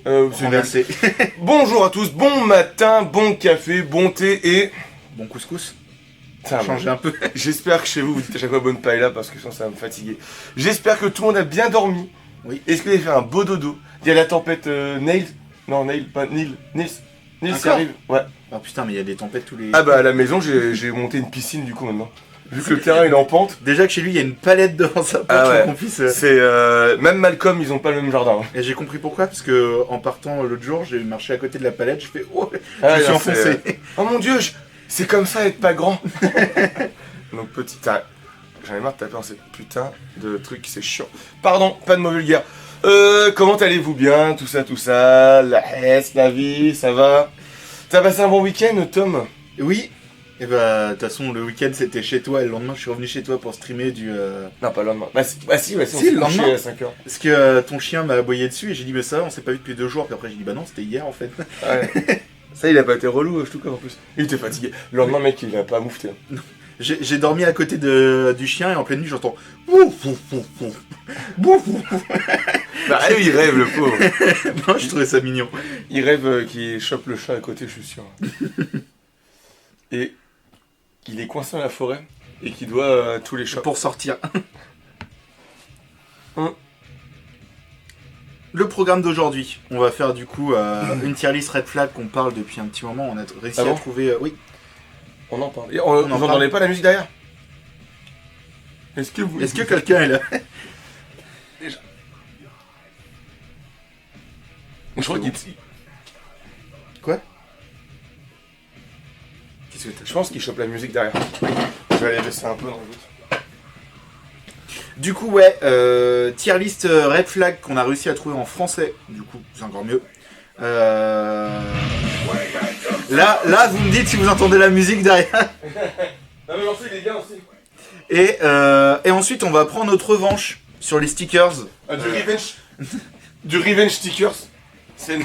C'est Renversé. Bonjour à tous, bon matin, bon café, bon thé et... Bon couscous. Putain, Changer un peu. J'espère que chez vous, vous dites à chaque fois bonne paella parce que sinon ça va me fatiguer. J'espère que tout le monde a bien dormi. Oui. Est-ce que vous avez fait un beau dodo? Il y a la tempête Nail. Non, Nail, pas Nils. Nils qui Encore arrive. Ouais. Oh putain, mais il y a des tempêtes tous les... Ah bah à la maison, j'ai monté une piscine du coup maintenant. Vu que le terrain il est en pente. Déjà que chez lui, il y a une palette devant sa porte, Ah faut ouais. qu'on puisse... C'est même Malcolm, ils ont pas le même jardin. Et j'ai compris pourquoi, parce que en partant l'autre jour, j'ai marché à côté de la palette, je fais oh, Ah, je me suis non, enfoncé. Oh mon dieu, c'est comme ça être pas grand. Donc petit arrêt. J'en ai marre de taper dans ces putains de trucs, c'est chiant. Pardon, pas de mot vulgaire. Comment allez-vous bien? Tout ça, la hesse, la vie, ça va? T'as passé un bon week-end, Tom? Oui. Et bah, de toute façon, le week-end c'était chez toi, et le lendemain, je suis revenu chez toi pour streamer du... Non, pas le lendemain. Bah si, on Si, s'est le couché lendemain. à 5h. Parce que ton chien m'a aboyé dessus, et j'ai dit, mais ça, on s'est pas vu depuis 2 jours, puis après j'ai dit, bah non, c'était hier en fait. Ouais. Ça, il a pas été relou, je tout comme en plus. Il était fatigué. Le lendemain, mec, il a pas moufté. J'ai dormi à côté du chien, et en pleine nuit, j'entends... Ouf, ouf, ouf, ouf. Bouf, ouf. Bah, il rêve, le pauvre. Non, je trouvais ça mignon. Il rêve qu'il chope le chat à côté, je suis sûr. Et il est coincé dans la forêt et qu'il doit tous les chats. Pour sortir. Hum. Le programme d'aujourd'hui, on va faire du coup une tier list red flag qu'on parle depuis un petit moment. On a réussi Ah bon à trouver. Oui. On en parle. Et en vous parle. entendez pas la musique derrière? Est-ce que vous... Est-ce que quelqu'un est là? Je crois qu'il... Quoi? Qu'est-ce que Je pense qu'il chope la musique derrière. Je vais aller laisser un peu dans le doute. Du coup, ouais, tier list red flag qu'on a réussi à trouver en français. Du coup, c'est encore mieux. Là, vous me dites si vous entendez la musique derrière. Non mais l'entrée il est bien aussi. Et ensuite, on va prendre notre revanche sur les stickers. Ah, du revenge. Du revenge stickers. C'est une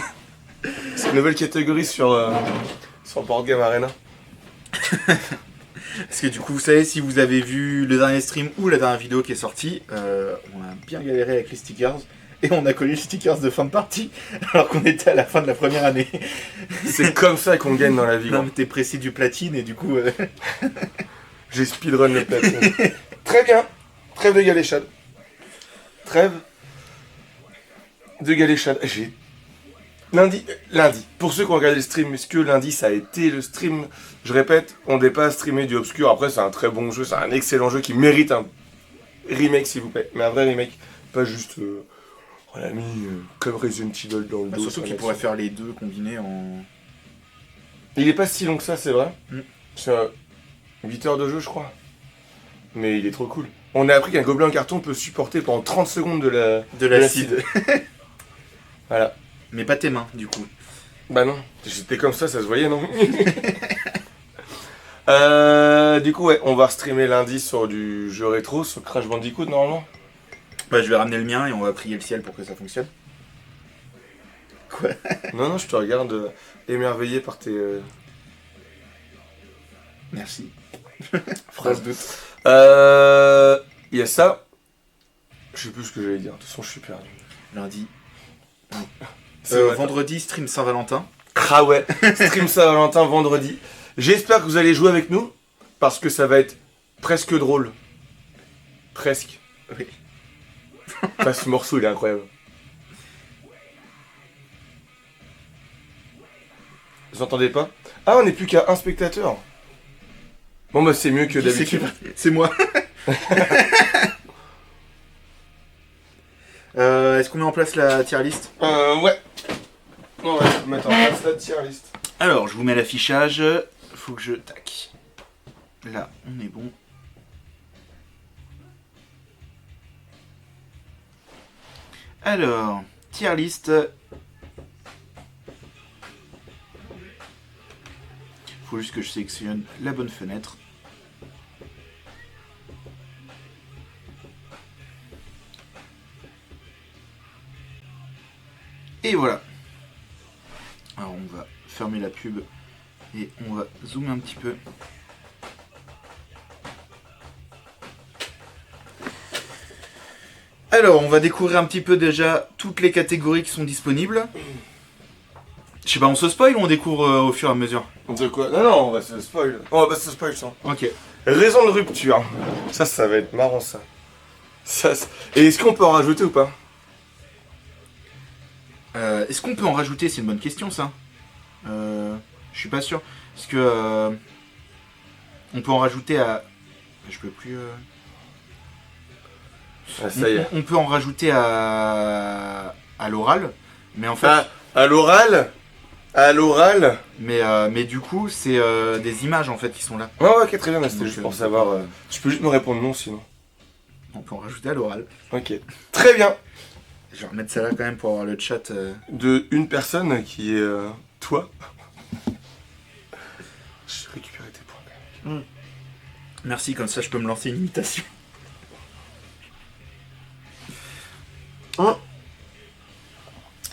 nouvelle catégorie sur Board Game Arena. Parce que du coup, vous savez, si vous avez vu le dernier stream ou la dernière vidéo qui est sortie, on a bien galéré avec les stickers. Et on a collé les stickers de fin de partie, alors qu'on était à la fin de la première année. C'est comme ça qu'on gagne dans la vie. Non, Gros. mais t'es pressé du platine et du coup... J'ai speedrun le platine. Très bien. Trêve de galéchade. Trêve de galéchade. J'ai... Lundi. Pour ceux qui ont regardé le stream, est-ce que lundi ça a été le stream? Je répète, on n'est pas streamé du obscur. Après, c'est un très bon jeu, c'est un excellent jeu qui mérite un remake, s'il vous plaît. Mais un vrai remake, pas juste... on l'a mis comme Resident Evil dans le dos. surtout qu'il pourrait faire les deux combinés en... Il est pas si long que ça, c'est vrai. Mm. C'est 8 heures de jeu, je crois. Mais il est trop cool. On a appris qu'un gobelin en carton peut supporter pendant 30 secondes de l'acide. Voilà. Mais pas tes mains, du coup. Bah non, j'étais comme ça se voyait, non? Du coup, ouais, on va streamer lundi sur du jeu rétro, sur Crash Bandicoot, normalement. Bah, je vais ramener le mien et on va prier le ciel pour que ça fonctionne. Quoi? Non, je te regarde émerveillé par tes Merci. phrases doute. Il y a ça. Je sais plus ce que j'allais dire, de toute façon, je suis perdu. Lundi. C'est vrai. Vendredi, stream Saint-Valentin. Ah ouais, stream Saint-Valentin vendredi. J'espère que vous allez jouer avec nous, parce que ça va être presque drôle. Presque. Oui. Enfin, ce morceau, il est incroyable. Vous entendez pas? Ah, on n'est plus qu'à un spectateur. Bon bah c'est mieux que d'habitude. C'est moi. Est-ce qu'on met en place la tier list? Ouais. On va mettre en place la tier list. Alors, je vous mets l'affichage. Faut que je... Tac. Là, on est bon. Alors, tier list. Faut juste que je sélectionne la bonne fenêtre. Et voilà. Alors on va fermer la pub et on va zoomer un petit peu. Alors, on va découvrir un petit peu déjà toutes les catégories qui sont disponibles. Je sais pas, on se spoil ou on découvre au fur et à mesure? De quoi? Non, on va se spoil. On va pas se spoil, ça. Ok. Raison de rupture. Ça va être marrant, ça. Et est-ce qu'on peut en rajouter ou pas? Est-ce qu'on peut en rajouter? C'est une bonne question, ça. Je suis pas sûr. Parce que... on peut en rajouter à... Je peux plus... Ah, ça y est. On peut en rajouter à l'oral. Mais en fait... À l'oral? Mais du coup, c'est des images, en fait, qui sont là. Ouais, ok, très bien, mais c'était Donc, juste pour savoir. Tu peux juste me répondre non, sinon. On peut en rajouter à l'oral. Ok. Très bien. Je vais remettre ça là, quand même, pour avoir le chat... De une personne qui est toi. Je récupérer tes points, quand même. Merci, comme ça, je peux me lancer une imitation.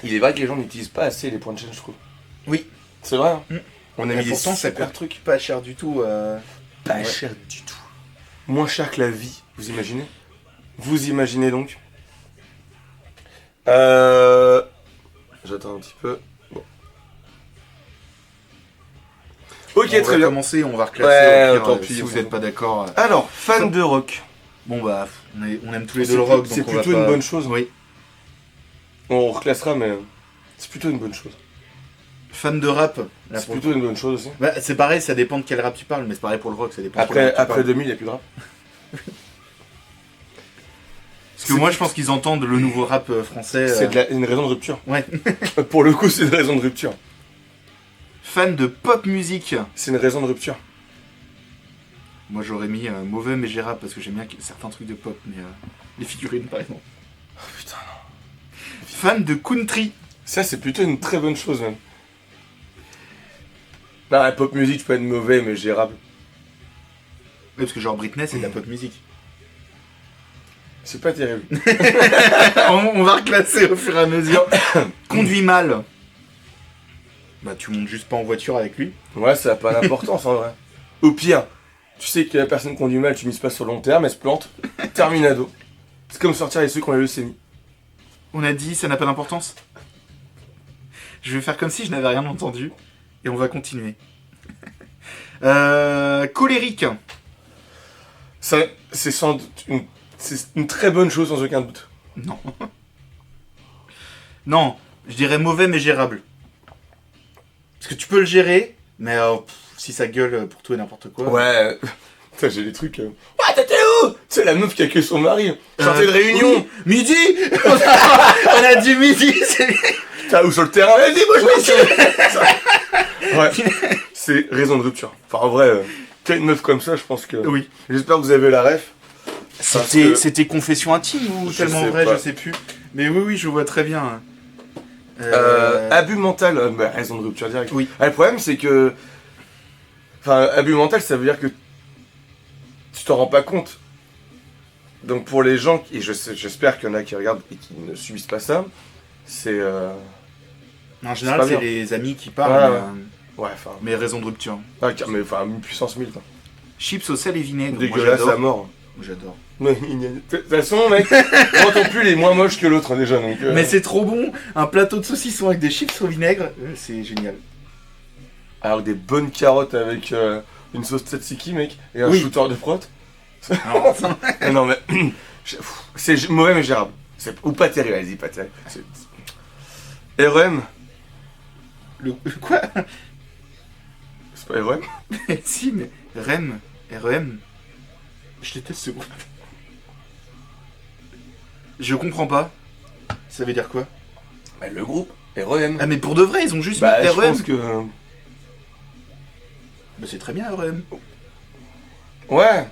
Il est vrai que les gens n'utilisent pas assez les points de chaîne, je trouve. Oui. C'est vrai, hein. On a mis des pourtant, ça super coûte trucs. pas cher du tout. Pas Ouais. cher du tout. Moins cher que la vie, vous imaginez? Vous imaginez donc? J'attends un petit peu. Bon. Ok, On très va bien. commencer, on va reclasser Ouais, au pire, tant pis, si on vous s'en n'êtes pas d'accord. Alors, fan de rock. Bon bah, on aime tous les C'est deux le rock, c'est donc on va plutôt pas... une bonne chose. Oui. On reclassera, mais c'est plutôt une bonne chose. Fan de rap. Là, C'est pour le plutôt une bonne chose aussi. coup. Bah, c'est pareil, ça dépend de quel rap tu parles, mais c'est pareil pour le rock, ça dépend de quel rap tu Après parles. 2000, il n'y a plus de rap. Parce que moi, je pense qu'ils entendent le nouveau rap français. C'est une raison de rupture. Ouais. Pour le coup, c'est une raison de rupture. Fan de pop musique. C'est une raison de rupture. Moi, j'aurais mis mauvais mais gérable parce que j'aime bien certains trucs de pop, mais les figurines, par exemple. Oh putain, non. Fan de country. Ça, c'est plutôt une très bonne chose, même. Non, la pop music, tu peux être mauvais, mais gérable. Oui, parce que genre Britney, c'est de la pop musique. C'est pas terrible. On va reclasser au fur et à mesure. Conduit mal. Bah, tu montes juste pas en voiture avec lui. Ouais, ça n'a pas d'importance, en vrai. Au pire, tu sais que la personne conduit mal, tu mises pas sur le long terme, elle se plante. Terminado. C'est comme sortir avec ceux qui ont la leucémie. On a dit, ça n'a pas d'importance. Je vais faire comme si je n'avais rien entendu. Et on va continuer. Colérique. Ça, c'est sans doute c'est une très bonne chose, sans aucun doute. Non. Non, je dirais mauvais mais gérable. Parce que tu peux le gérer, mais si ça gueule pour tout et n'importe quoi. Ouais. Putain, j'ai des trucs. Ouais, t'étais où? C'est la meuf qui a que son mari. Sortez de réunion. Oui, midi. On a dit midi. T'as où sur le terrain? Vas-y, moi je m'en suis. Ouais. C'est raison de rupture. Enfin, en vrai, t'as une meuf comme ça, je pense que. Oui. J'espère que vous avez la ref. Parce que- C'était confession intime ou Je tellement sais vrai, pas. je sais plus. Mais oui, je vois très bien. Abus mental, bah, raison de rupture directe. Oui. Ah, le problème, c'est que. Enfin, abus mental, ça veut dire que tu t'en rends pas compte. Donc, pour les gens, et j'espère qu'il y en a qui regardent et qui ne subissent pas ça, c'est. En général, pas c'est bien. les amis qui parlent, Ouais, mais, ouais. Ouais, enfin. mais raison de rupture. Mais enfin, puissance 1000, quoi. Chips au sel et vinaigre. Moi, Dégueulasse à j'adore. mort. J'adore. De toute façon, mec, moi ton pull est moins moche que l'autre déjà. Donc, Mais c'est trop bon. Un plateau de saucisson avec des chips au vinaigre, c'est génial. Alors des bonnes carottes avec une sauce tzatziki, mec, et un Oui. shooter de prot. Alors, Non mais c'est mauvais mais gérable. Ou pas terrible, vas-y, pas terrible. REM, quoi? c'est pas REM? Si, mais REM, REM. Je déteste ce groupe. Je comprends pas. Ça veut dire quoi? Bah, le groupe, REM. Ah, mais pour de vrai, ils ont juste Bah, mis je REM. pense que. Bah, c'est très bien, REM. Ouais.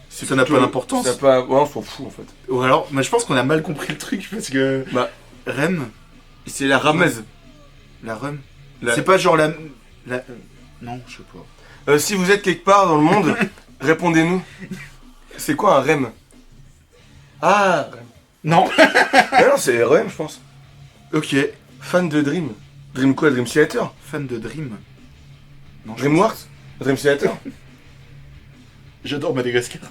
Ça n'a pas d'importance. Ça n'a pas. Ouais, on s'en fout en fait. Ou alors, moi je pense qu'on a mal compris le truc parce que. Bah, REM, c'est la ramaise. la REM. La- C'est pas genre la. Non, je sais pas. Si vous êtes quelque part dans le monde, répondez-nous. C'est quoi un REM? Ah, REM. Non. Ah non, c'est REM, je pense. Ok. Fan de Dream. Dream quoi? Dream Theater? Fan de Dream. Non, DreamWorks? Dream Theater? J'adore Madagascar.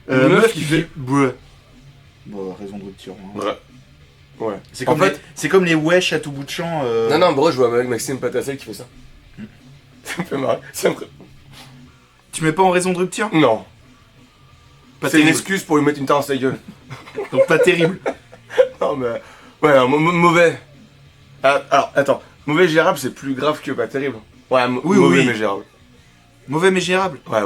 Une meuf qui fait. Bleu. Bon, raison de rupture. Hein. Ouais. C'est comme, En fait- c'est comme les wesh à tout bout de champ. Non, bro, je vois avec Maxime Patassel qui fait ça. Ça me fait marrer. Tu mets pas en raison de rupture? Non. Pas C'est une terrible. excuse pour lui mettre une tasse dans sa gueule. Donc pas terrible. Non, mais. Ouais, non, mauvais. Ah, alors, attends. Mauvais gérable, c'est plus grave que pas terrible. Ouais, Oui, mauvais oui. mais gérable. Mauvais mais gérable. Ouais.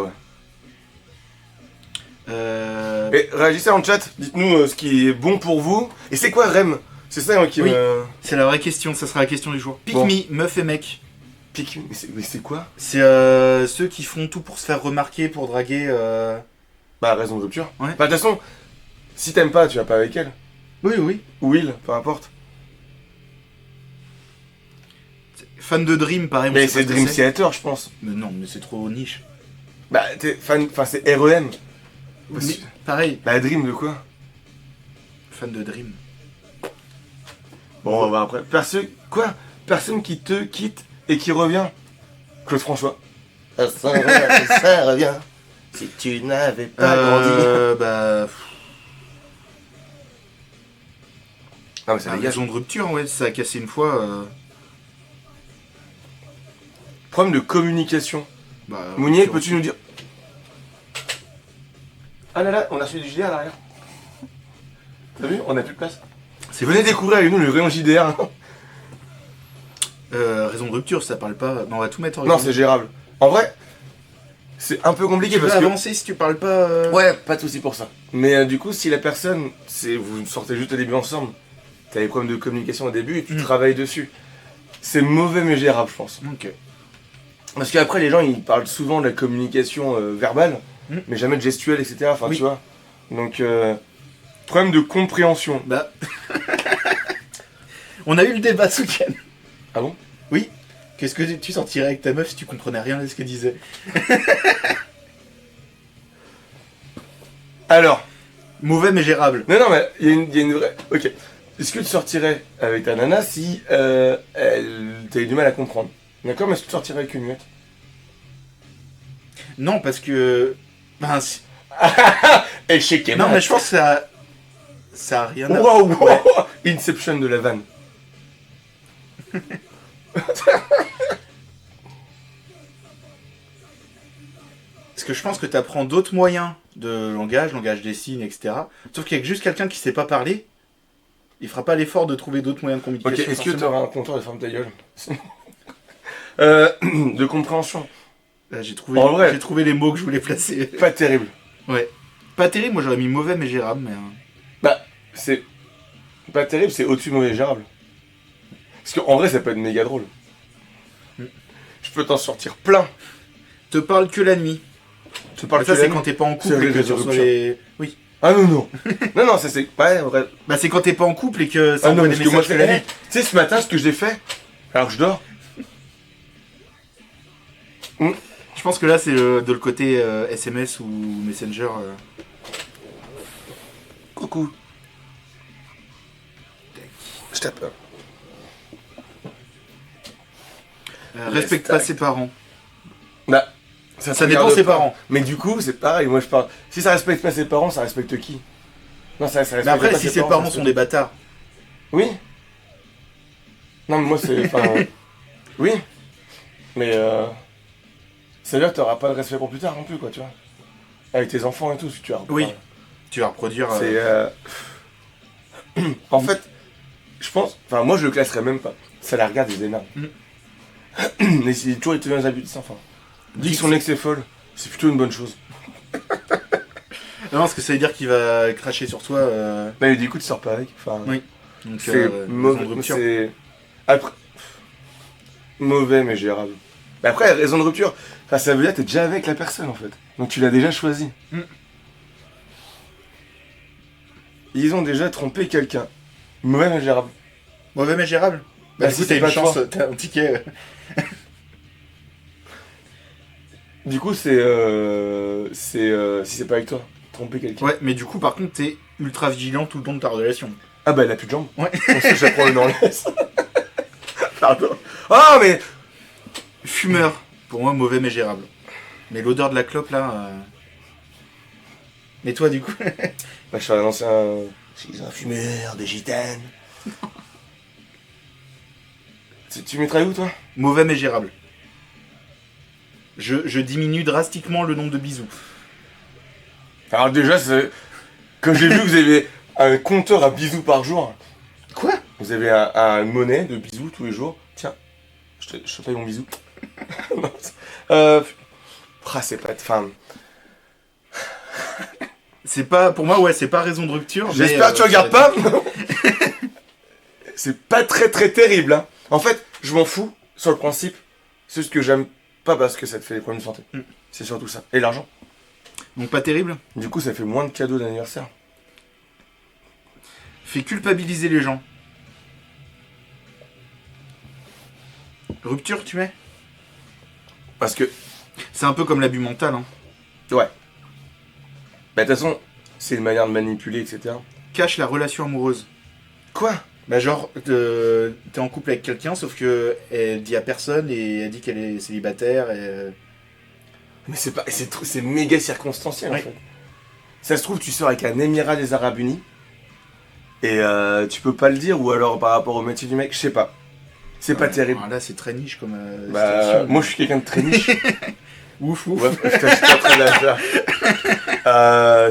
Et réagissez en chat, dites-nous ce qui est bon pour vous. Et c'est quoi REM? C'est ça moi, qui Oui. me. C'est la vraie question, ça sera la question du jour. Pick Bon. me, meuf et mec. Pique. Mais c'est quoi? C'est ceux qui font tout pour se faire remarquer, pour draguer. Bah, raison de rupture. Ouais. Bah, de toute façon, si t'aimes pas, tu vas pas avec elle. Oui, oui. Ou il, peu importe. Fan de Dream, pareil. Mais on sait c'est pas ce que Dream c'est. Theater, je pense. Mais non, mais c'est trop niche. Bah, t'es fan. Enfin, c'est REM. Mais pareil, Bah, Dream de quoi? fan de Dream. Bon, on va voir après. Personne qui te quitte et qui revient. Claude François. Ça revient. Si tu n'avais pas grandi. Bah. Ah, mais ça La dégage. raison de rupture, ouais, ça a cassé une fois. Problème de communication. Bah, Mounier, rupture. peux-tu nous dire. Ah là là, on a reçu du JDR à l'arrière. T'as vu? On a plus de place. C'est Venez découvrir avec nous le rayon JDR. Raison de rupture, ça parle pas. Non, on va tout mettre en Non, raison. c'est gérable. En vrai, c'est un peu compliqué Tu peux parce que. avancer si tu parles pas. Ouais, pas de soucis pour ça. Mais du coup, si la personne, vous sortez juste au début ensemble, t'as des problèmes de communication au début et tu travailles dessus. C'est mauvais mais gérable, je pense. Ok. Parce qu'après, les gens, ils parlent souvent de la communication verbale, Mm. mais jamais de gestuelle, etc. Enfin, Oui. tu vois. Donc, problème de compréhension. Bah. On a eu le débat ce week-end. Ah bon? Oui. Qu'est-ce que tu sortirais avec ta meuf si tu comprenais rien de ce qu'elle disait? Alors, Mauvais mais gérable. non, mais il y a une vraie. Ok. Est-ce que tu sortirais avec ta nana si t'avais du mal à comprendre? D'accord, mais est-ce que tu sortirais avec une muette? Non, parce que. Ben, Et chez non, mais je pense que ça a rien à Wow, Ouais. wow. Inception de la vanne. Parce que je pense que tu apprends d'autres moyens de langage des signes, etc. Sauf qu'avec juste quelqu'un qui sait pas parler, il fera pas l'effort de trouver d'autres moyens de Ok, communication. est-ce que tu forcément. auras un comptoir de ferme ta gueule? De compréhension. Là, j'ai trouvé, En vrai. j'ai trouvé les mots que je voulais placer. Pas terrible. Ouais. Pas terrible, moi j'aurais mis mauvais mais gérable, mais. Bah, c'est pas terrible, c'est au-dessus de mauvais gérable. Parce qu'en vrai, ça peut être méga drôle. Je peux t'en sortir plein. Te parle que la nuit. Tu parles Ça, que c'est la quand nuit. t'es pas en C'est couple et avec que la tu reçois rupture. les. Oui. Ah non, non. Non, ça c'est. Ouais, en vrai. Bah, c'est quand t'es pas en couple et que ça Ah non, envoie des parce que moi, messages je que la fais. nuit. Tu sais, ce matin, ce que j'ai fait, alors que je dors. Je pense que là, c'est de le côté SMS ou Messenger. Coucou. Je tape. Respecte pas ses parents. Bah, Ça se dépend regarde ses pas. parents. Mais du coup, c'est pareil. Moi, je parle. Si ça respecte pas ses parents, ça respecte qui? Non, ça respecte Mais après, pas si ses parents sont des bâtards. Oui. Non, mais moi, c'est. Enfin. Oui. Mais ça veut dire que t'auras pas de respect pour plus tard non plus, quoi, tu vois. Avec tes enfants et tout, si tu as. Oui. Tu vas reproduire. C'est. En fait, je pense. Enfin, moi, je le classerais même pas. Ça la regarde, des énormes. Mais si toujours il te vient aux abus de enfants. Dit que son ex est folle, c'est plutôt une bonne chose. Non, parce que ça veut dire qu'il va cracher sur toi. Mais du coup, tu sors pas avec. Enfin, Oui. Donc, c'est raison de mauvais. rupture. C'est. Après. Mauvais, mais gérable. Mais après, raison de rupture, enfin, ça veut dire que t'es déjà avec la personne en fait. Donc tu l'as déjà choisi. Ils ont déjà trompé quelqu'un. Mauvais, mais gérable. Mauvais mais gérable. Bah, Bah, du si coup, c'est t'as pas une chance, toi. t'as un ticket. Du coup, si c'est pas avec toi, tromper quelqu'un. Ouais, mais du coup, par contre, t'es ultra vigilant tout le long de ta relation. Ah bah, elle a plus de jambes. Ouais. On sait, je prends dans l'aise. Pardon. Ah, mais. Fumeur. Pour moi, mauvais mais gérable. Mais l'odeur de la clope, là. Mais toi, du coup. Bah, je suis un ancien. Je suis un fumeur de gitane. Tu mettrais où, toi? Mauvais mais gérable. Je diminue drastiquement le nombre de bisous. Alors déjà, quand j'ai vu que vous avez un compteur à bisous par jour, Quoi? vous avez un monnaie de bisous tous les jours. Tiens, je te paye mon bisou. Non, c'est pas de femme. C'est pas, pour moi, ouais, c'est pas raison de rupture. J'espère mais, que tu regardes pas. C'est pas très terrible. Hein. En fait, je m'en fous sur le principe. C'est juste que j'aime pas parce que ça te fait des problèmes de santé. C'est surtout ça. Et l'argent. Donc pas terrible. Du coup, ça fait moins de cadeaux d'anniversaire. Fait culpabiliser les gens. Rupture, tu mets? Parce que, C'est un peu comme l'abus mental, hein. ouais. Bah, de toute façon, c'est une manière de manipuler, etc. Cache la relation amoureuse. Quoi? Bah genre, t'es en couple avec quelqu'un, sauf que elle dit à personne et elle dit qu'elle est célibataire et... Mais c'est pas, c'est méga circonstanciel, Oui. en fait. Ça se trouve, tu sors avec un émirat des Arabes Unis. Et tu peux pas le dire, ou alors par rapport au métier du mec, je sais pas. C'est pas terrible. Là, c'est très niche comme Bah, situation. moi, je suis quelqu'un de très niche. Ouf, ouf. Ouais, je suis pas très lâche.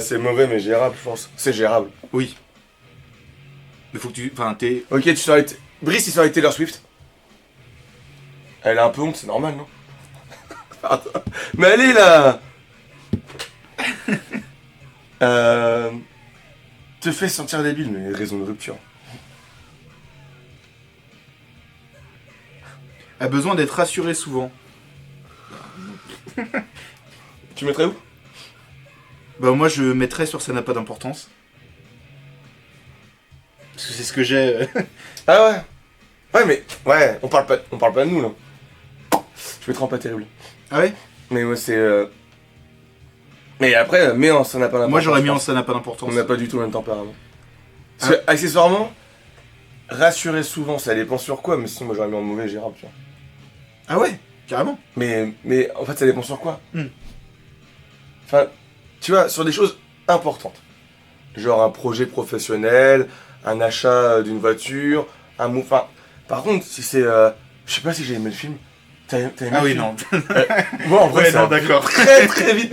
C'est mauvais, mais gérable, je pense. C'est gérable. Oui. Mais faut que tu... Enfin, t'es... Ok, tu sors avec... Brice, il sort avec Taylor Swift. Elle a un peu honte, c'est normal, non? Pardon. Mais allez, là. Te fait sentir débile, mais raison de rupture. A besoin d'être rassuré souvent. Tu mettrais où? Bah moi, je mettrais sur ça n'a pas d'importance. Parce que c'est ce que j'ai... Ah ouais. Ouais, mais... Ouais, on parle pas de nous, là. Je mettrais en pas terrible. Ah ouais? Mais moi, c'est... Mais après, mais ça n'a pas d'importance. Moi, j'aurais mis en ça n'a pas d'importance. On n'a pas du tout le même tempérament. Parce que, accessoirement, rassurer souvent, ça dépend sur quoi, mais sinon, moi, j'aurais mis en mauvais gérable, tu vois. Ah ouais? Carrément. Mais en fait, ça dépend sur quoi. Hmm. Enfin, tu vois, sur des choses importantes. Genre un projet professionnel, un achat d'une voiture, un mot... Enfin, par contre, si c'est... je sais pas si j'ai aimé le film. T'as aimé Ah le oui, film? non. Moi, en vrai, Ouais, ça non, va d'accord. très vite.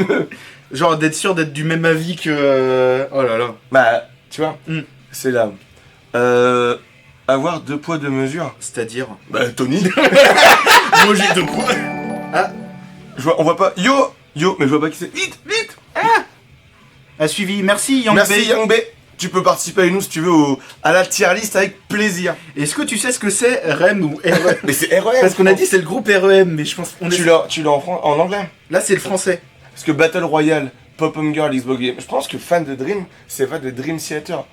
Genre d'être sûr d'être du même avis que... Oh là là. Bah, tu vois, Hmm. c'est là. Avoir 2 poids 2 mesures. C'est-à-dire... Bah, Tony. Moi, j'ai 2 points. Ah, On voit pas. Yo, mais je vois pas qui c'est. Vite. a suivi. Merci, Yang Merci Bei. Yang Bei. Tu peux participer avec nous si tu veux à la tier list avec plaisir. Est-ce que tu sais ce que c'est REM ou REM? Mais c'est REM. Parce qu'on a dit c'est le groupe REM, mais je pense qu'on Tu est... l'as en anglais. Là, c'est le français. Parce que Battle Royale, Pop-Home Girl, Xbox Game, je pense que fan de Dream, c'est fan de Dream Theater.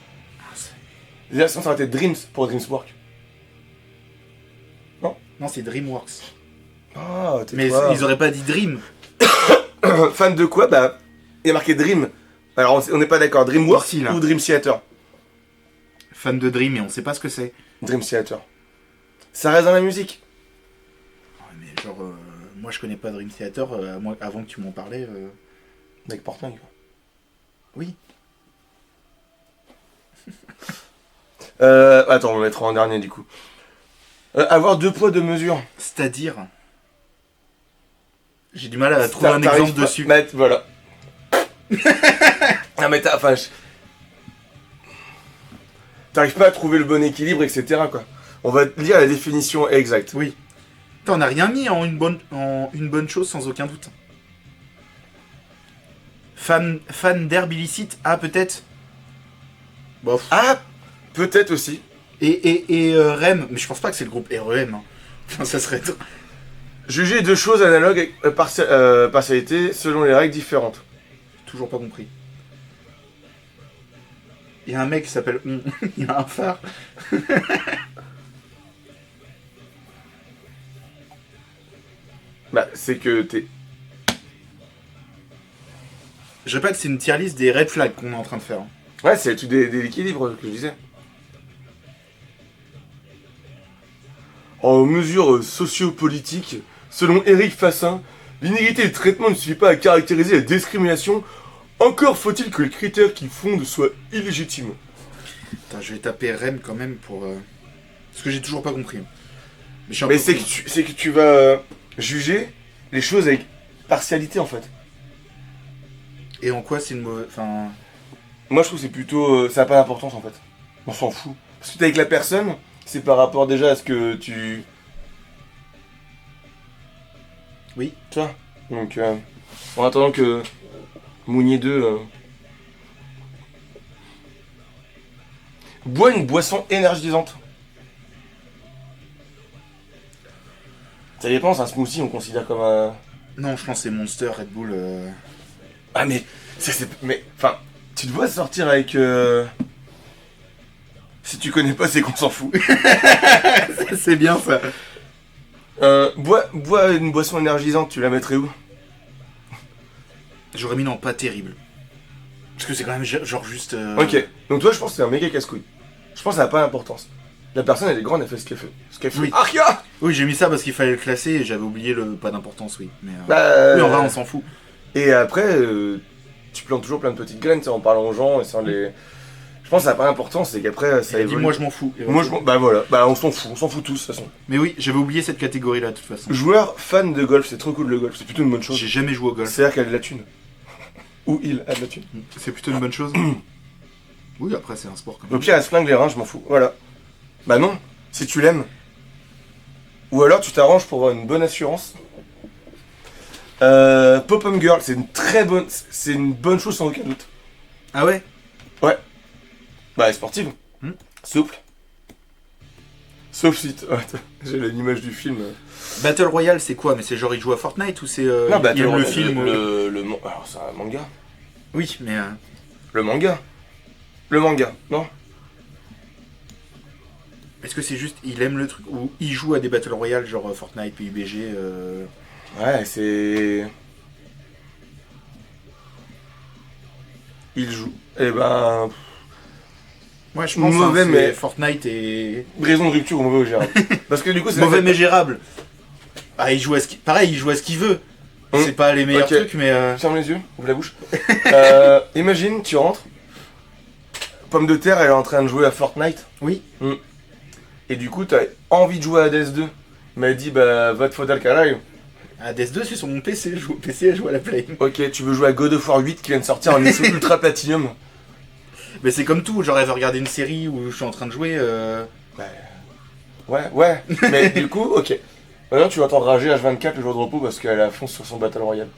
Déjà, sinon ça aurait été Dreams pour Dreams Work. Non, c'est DreamWorks. Ah, Mais tais-toi. ils auraient pas dit Dream. Fan de quoi? Bah, il y a marqué Dream. Alors, on n'est pas d'accord. DreamWorks Ici, là. ou Dream Theater? Fan de Dream, et on sait pas ce que c'est. Dream Theater. Ça reste dans la musique. Ouais, mais genre, moi je connais pas Dream Theater, moi, avant que tu m'en parlais. Avec Portnoy, quoi. Oui. Attends, on va mettre en dernier du coup. Avoir 2 poids 2 mesures. C'est-à-dire. J'ai du mal à trouver un T'arrives exemple pas- dessus. Voilà. Ah, mais t'arrives pas à trouver le bon équilibre, etc. quoi. On va te lire la définition exacte. Oui. Putain, on n'a rien mis en une bonne chose sans aucun doute. Fan d'herbe illicite, ah peut-être. Bof. Ah, peut-être aussi. Et REM, mais je pense pas que c'est le groupe REM. Hein. Enfin, ça serait. Juger 2 choses analogues avec partialité selon les règles différentes. Toujours pas compris. Il y a un mec qui s'appelle On. Il y a un phare. Bah, c'est que t'es... Je répète, c'est une tier list des red flags qu'on est en train de faire. Hein. Ouais, c'est tout des l'équilibre que je disais. En mesure sociopolitique, selon Éric Fassin, l'inégalité de traitement ne suffit pas à caractériser la discrimination. Encore faut-il que les critères qui fondent soient illégitimes. Attends, je vais taper REM quand même pour... Parce que j'ai toujours pas compris. Mais, je suis un Mais peu c'est con. que tu vas juger les choses avec partialité en fait. Et en quoi c'est une mauvaise... Enfin... Moi je trouve que c'est plutôt. Ça n'a pas d'importance en fait. On s'en fout. Parce que t'es avec la personne, c'est par rapport déjà à ce que tu. Oui. Tu vois. Donc en attendant que Mounier 2 boit une boisson énergisante. Ça dépend, c'est un smoothie, on considère comme un. Non, je pense que c'est Monster, Red Bull... Ah mais. Mais. Enfin, tu te vois sortir avec. Si tu connais pas, c'est qu'on s'en fout. c'est bien ça. Bois une boisson énergisante, tu la mettrais où? J'aurais mis non, pas terrible. Parce que c'est quand même genre juste... Ok, donc toi je pense que c'est un méga casse-couille. Je pense que ça n'a pas d'importance. La personne elle est grande, elle fait ce qu'elle fait. Ce qu'elle fait. Oui. Aria. Oui, j'ai mis ça parce qu'il fallait le classer et j'avais oublié le pas d'importance, oui. Mais, Bah, oui, en vrai, on s'en fout. Et après, tu plantes toujours plein de petites graines, tu sais, en parlant aux gens, et sans les... Je pense que ça n'a pas d'importance, c'est qu'après ça Il a dit, évolue. moi je m'en fous. Moi je m'en... Bah voilà, bah on s'en fout tous de toute façon. Mais oui, j'avais oublié cette catégorie-là, de toute façon. Joueur fan de golf, c'est trop cool le golf, c'est plutôt une bonne chose. J'ai jamais joué au golf. C'est-à-dire qu'elle a de la thune. Ou il a de la thune. C'est plutôt une bonne chose. Oui, après, c'est un sport quand Au même. pire, elle se flingue les reins, je m'en fous. Voilà. Bah non, si tu l'aimes. Ou alors tu t'arranges pour avoir une bonne assurance. Pop-Up Girl, c'est une très bonne... C'est une bonne chose sans aucun doute. Ah ouais? Ouais. Bah, elle est sportive. Souple. Sauf si... J'ai l'image du film. Battle Royale, c'est quoi? Mais c'est genre, il joue à Fortnite ou c'est... Non, bah, il aime le film Alors, c'est un manga. Oui, mais... Le manga. Le manga, non? Est-ce que c'est juste, il aime le truc? Ou il joue à des Battle Royale, genre Fortnite, PUBG Ouais, c'est... Il joue. Eh ben... Ouais, je pense Mauvais, hein, c'est mais- Fortnite et... Raison de rupture ou mauvais au gérable. Parce que du coup, c'est... Mauvais mais gérable. Ah, il joue à ce qu'il... Pareil, il joue à ce qu'il veut. C'est pas les meilleurs Ok. trucs, mais... Ferme les yeux, ouvre la bouche. Imagine, tu rentres. Pomme de terre, elle est en train de jouer à Fortnite. Oui. Et du coup, t'as envie de jouer à DS2. Mais elle dit, bah, va te foutre al carajo. Ah, DS2, c'est sur mon PC. Je joue au PC, elle joue à la Play. Ok, tu veux jouer à God of War 8 qui vient de sortir en édition Ultra Platinum. Mais c'est comme tout. Genre, elle veut regarder une série où je suis en train de jouer... Bah, ouais. Mais du coup, ok. Maintenant, tu vas t'enrager H24 le jour de repos parce qu'elle est à fond sur son Battle Royale.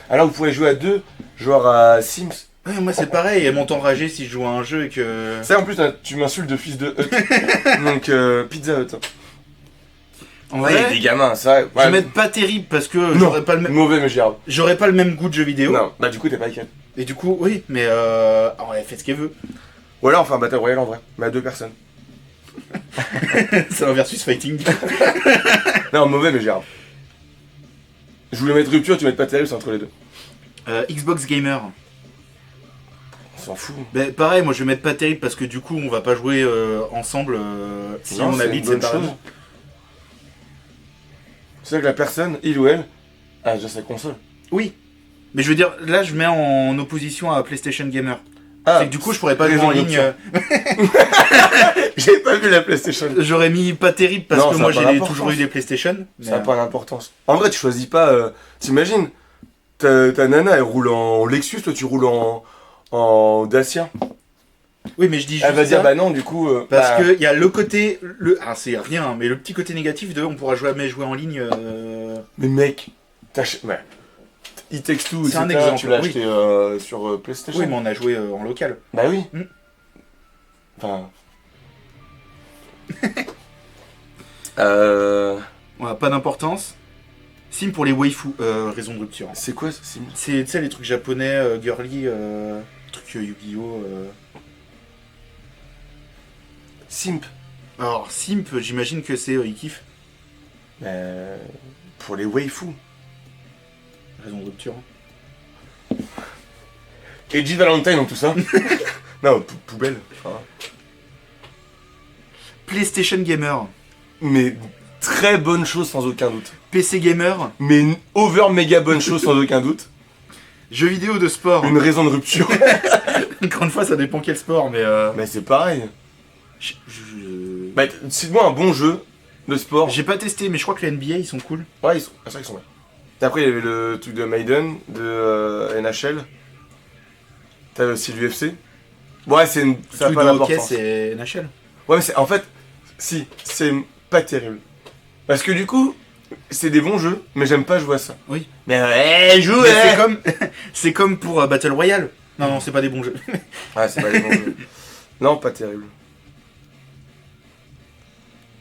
Alors, vous pouvez jouer à deux, genre à Sims. Ouais, moi c'est pareil, elle m'entend rager si je joue à un jeu et que... Ça, en plus, tu m'insultes de fils de Hut. Donc, Pizza Hut. En Ouais, il y a vrai, des gamins, ça. je vais mettre pas terrible parce que Non. j'aurais pas le même... Mauvais, mais gérable. J'aurais pas le même goût de jeu vidéo. Non, bah, du coup, t'es pas avec elle. Et du coup, oui, mais alors, elle fait ce qu'elle veut. Ou alors, on fait un Battle Royale en vrai, mais à deux personnes. C'est un versus fighting. Non, mauvais, mais gérable. Je voulais mettre rupture, tu mets pas terrible, c'est entre les deux. Xbox Gamer. On s'en fout. Ben, pareil, moi je vais mettre pas terrible parce que du coup on va pas jouer ensemble si Non, on c'est habite une bonne séparément. C'est que la personne, il ou elle, a déjà sa console. Oui. Mais je veux dire, là je mets en opposition à PlayStation Gamer. Ah, C'est que du coup je pourrais pas jouer raison en de ligne. rupture. J'ai pas vu la PlayStation. J'aurais mis pas terrible parce Non, que ça moi a pas j'ai d'importance. toujours eu des PlayStation. Mais, Ça n'a pas d'importance. En vrai, tu choisis pas. T'imagines, ta nana, elle roule en Lexus, toi tu roules en Dacia. Oui, mais je dis juste Elle va dire ça bah non, du coup. parce bah, que il y a le côté, ah c'est rien, hein, mais le petit côté négatif de on pourra jamais jouer en ligne. Mais mec, ouais. It Takes Two, C'est un etc., exemple, tu l'as oui. acheté sur PlayStation. Oui, mais on a joué en local. Bah oui. Mm. Enfin. Ouais, pas d'importance. Sim pour les waifus, raison de rupture. C'est quoi ce sim? C'est, tu sais, les trucs japonais, girly, trucs Yu-Gi-Oh! Simp. Alors, Simp, j'imagine que c'est, ils kiffent. Pour les waifus. Raison de rupture. Et Jill Valentine dans tout ça. Non, poubelle. Enfin, PlayStation Gamer. mais très bonne chose sans aucun doute. PC Gamer. Mais une over méga bonne chose sans aucun doute. Jeux vidéo de sport. Une raison de rupture. Encore une fois, ça dépend quel sport, mais. Mais c'est pareil. je- Bah, cite-moi un bon jeu de sport. J'ai pas testé, mais je crois que les NBA ils sont cool. Ouais, c'est vrai qu'ils sont bien. Et après, il y avait le truc de Maiden, de NHL. T'avais aussi l'UFC. Ouais, ça Le n'a truc pas de hockey, d'importance. c'est NHL. Ouais, mais en fait, si, c'est pas terrible. Parce que du coup, c'est des bons jeux, mais j'aime pas jouer à ça. Oui. Mais ouais, joue, Mais c'est comme, c'est comme pour Battle Royale. Non, c'est pas des bons jeux. Ouais, c'est pas des bons jeux. Non, pas terrible.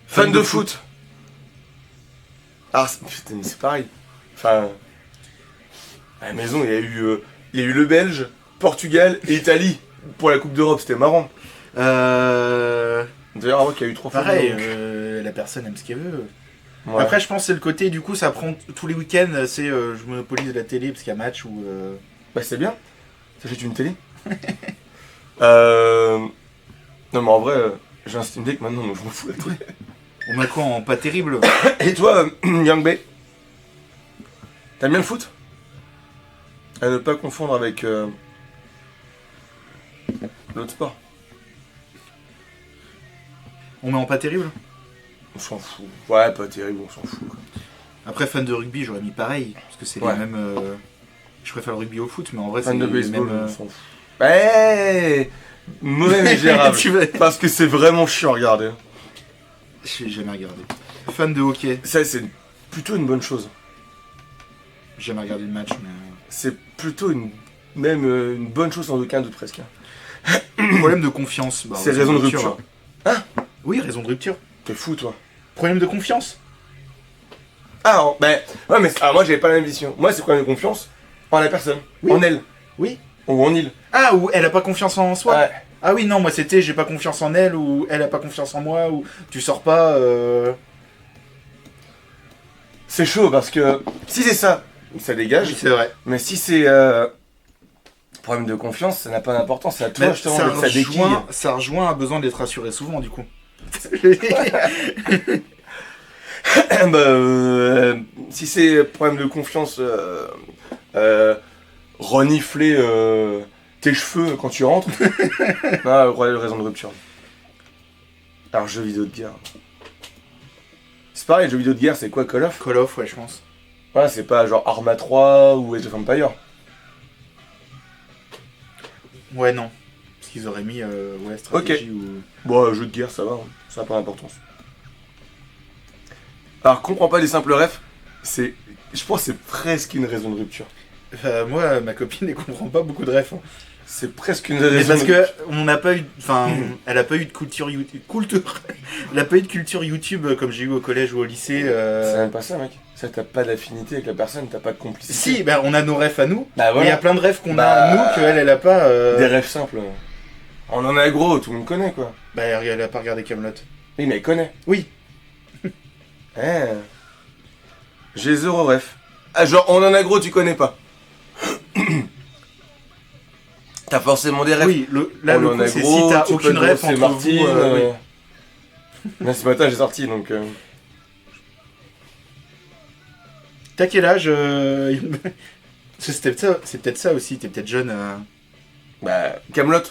Fan de foot. Ah, putain, mais c'est pareil. Enfin, à la maison, il y a eu le Belge, Portugal et Italie pour la Coupe d'Europe. C'était marrant. D'ailleurs, moi qui a eu 3 fois. Pareil, la personne aime ce qu'elle veut. Ouais. Après, je pense que c'est le côté, du coup, ça prend tous les week-ends, c'est je monopolise la télé parce qu'il y a match ou. Bah c'est bien, t'achètes une télé. Non mais en vrai, j'ai un Steam Deck maintenant donc je m'en fous la télé. On a quoi en pas terrible. Et toi, Young Bay, t'aimes bien le foot? À ne pas confondre avec l'autre sport. On met en pas terrible. On s'en fout. Ouais, pas terrible, on s'en fout. Quoi. Après, fan de rugby, j'aurais mis pareil. Parce que c'est Ouais. les mêmes. Je préfère le rugby au foot, mais en vrai, c'est Fan de les baseball, mêmes. on s'en fout. Ouais, mauvais mais gérable. Tu veux- Parce que c'est vraiment chiant à regarder. J'ai jamais regardé. Fan de hockey, Ça, c'est plutôt une bonne chose. j'ai jamais regardé le match, mais. C'est plutôt même une bonne chose sans aucun doute presque. Problème de confiance. Bah, C'est raison de rupture. Oui, raison de rupture. T'es fou, toi. Problème de confiance. Ah, ben, ouais, mais moi j'avais pas la même vision. Moi, c'est problème de confiance en la personne, Oui. en elle, Oui. ou en il. Ah, ou elle a pas confiance en soi. Ouais. Ah oui, non, moi c'était j'ai pas confiance en elle, ou elle a pas confiance en moi, ou tu sors pas. C'est chaud parce que si c'est ça, ça dégage. C'est vrai. Mais si c'est problème de confiance, ça n'a pas d'importance. C'est à toi Mais justement ça, de ça déquille. ça rejoint un besoin d'être rassuré souvent, du coup. Bah, si c'est problème de confiance, renifler tes cheveux quand tu rentres, raison de rupture. Alors, jeux vidéo de guerre. C'est pareil, jeux vidéo de guerre, c'est quoi, Call of? Call of, ouais, je pense. Ouais, c'est pas genre Arma 3 ou Age of Empire. Ouais, non. Parce qu'ils auraient mis ouais, stratégie ou. Bon, jeu de guerre, ça va, hein. Ça n'a pas d'importance. Alors, comprends pas des simples refs, je pense que c'est presque une raison de rupture. Moi, ma copine, elle comprend pas beaucoup de refs. Hein. C'est presque une Mais raison parce de que rupture. on n'a pas eu, enfin, elle a pas eu de culture YouTube, elle a pas eu de culture YouTube comme j'ai eu au collège ou au lycée. C'est même pas ça, mec. Ça, t'as pas d'affinité avec la personne, t'as pas de complicité. Si, bah, on a nos refs à nous, Bah mais il voilà. y a plein de refs qu'on Bah, a nous qu'elle, elle a pas. Des rêves simples. On en a gros, tout le monde connaît, quoi. Bah, elle a pas regardé Camelot. Oui, mais elle connaît. Oui. J'ai zéro ref. Ah, genre, on en a gros, tu connais pas. T'as forcément des refs. Oui, là, On le en coup, a c'est gros, si t'as tu aucune peux ref brosser entre Martine, vous. Oui. Là, ce matin, j'ai sorti, donc... T'as quel âge c'est peut-être ça aussi, t'es peut-être jeune. Bah, Camelot.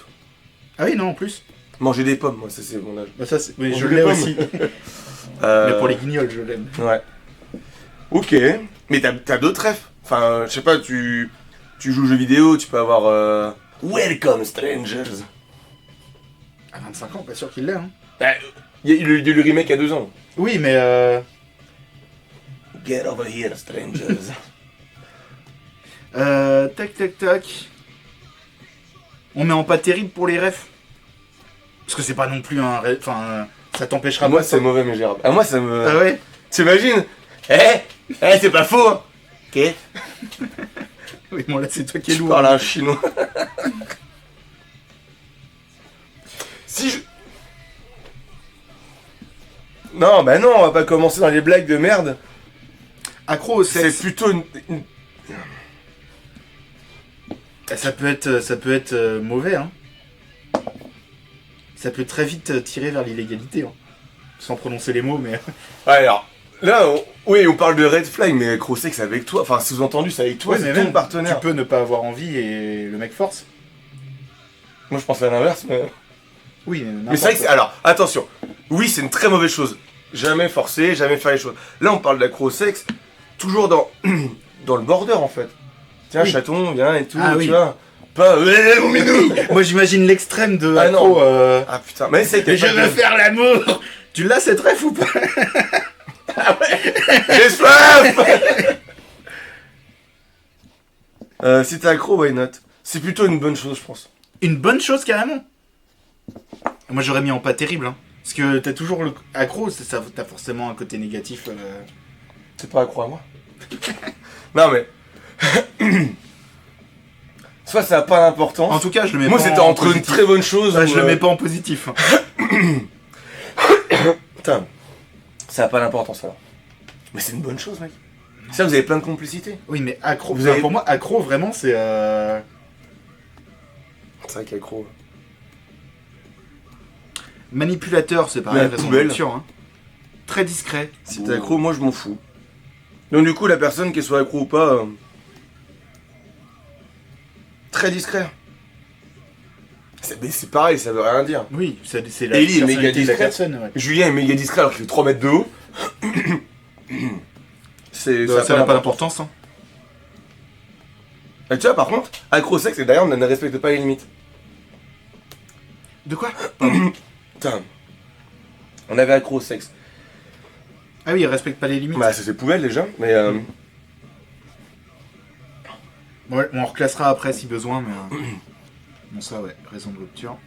Ah oui, non, en plus. Manger des pommes, moi, ça, c'est mon âge. Bah, ça, oui, On je veut l'ai les pommes. aussi. Euh, Mais pour les guignols, je l'aime. Ouais. Ok. Mais t'as d'autres refs. Enfin, je sais pas, tu joues aux jeux vidéo, tu peux avoir... Welcome, strangers. À 25 ans, pas sûr qu'il l'ait. Hein. Bah, il y a eu le remake il y a 2 ans. Oui, mais Get over here, strangers. tac, tac, tac. On met en pas terrible pour les refs. Parce que c'est pas non plus un ref. Enfin, ça t'empêchera Moi, pas. c'est mauvais, mais gérable. Ah, moi, ça me... Ah ouais. T'imagines? C'est pas faux, hein. Ok. Oui, bon là c'est toi qui es Je lourd. parle à un chinois. Si je... Non, bah non, on va pas commencer dans les blagues de merde. Accro au C'est sexe. plutôt Ça peut être mauvais, hein. Ça peut très vite tirer vers l'illégalité, hein. Sans prononcer les mots, mais. Ouais, alors, là, oui, on parle de red flag, mais Crossé, c'est avec toi. Enfin, sous-entendu, c'est avec toi, Ouais, c'est mais ton même, partenaire. tu peux ne pas avoir envie et le mec force. Moi je pensais à l'inverse, mais... Oui, Mais c'est vrai que c'est... Alors, attention. Oui, c'est une très mauvaise chose. Jamais forcer, jamais faire les choses. Là, on parle d'accro au sexe, toujours dans... dans le border, en fait. Tiens, Oui. chaton, viens et tout, Ah, tu oui. vois. Pas... mon minou. Moi j'imagine l'extrême de Ah, accro. non. Ah putain, mais c'est... Et je veux faire l'amour. Tu l'as cette ref ou pas? J'ai soif. Si t'es accro, why not? C'est plutôt une bonne chose, je pense. Une bonne chose carrément. Moi j'aurais mis en pas terrible. Hein. Parce que t'as toujours le accro, ça, t'as forcément un côté négatif. T'es pas accro à moi? Non mais... Soit ça a pas d'importance. En tout cas, je le mets Moi pas c'était en entre une positif. très bonne chose... Ouais, ou, je le mets pas en positif. Hein. Putain, ça a pas d'importance alors. Mais c'est une bonne chose, mec. Ça, vous avez plein de complicité. Oui, mais accro, Vous avez- pour moi, accro vraiment c'est. C'est vrai qu'accro... Manipulateur, c'est pareil, La raison de poubelle. rupture. Hein. Très discret. Si t'es accro, moi je m'en fous. Donc du coup, la personne qui soit accro ou pas... très discret. Mais c'est pareil, ça veut rien dire. Oui, c'est la Ellie est méga personnalité de la discrète. personne. Ouais. Julien est méga discret alors qu'il fait 3 mètres de haut. Ça n'a pas d'importance. Hein. Et tu vois, par contre, accro au sexe, et d'ailleurs, on ne respecte pas les limites. De quoi? Putain. On avait accro au sexe. Ah oui, il respecte pas les limites. Bah, c'est ses poubelles déjà, mais. Ouais, on reclassera après si besoin, mais. Bon, ça, ouais, raison de rupture.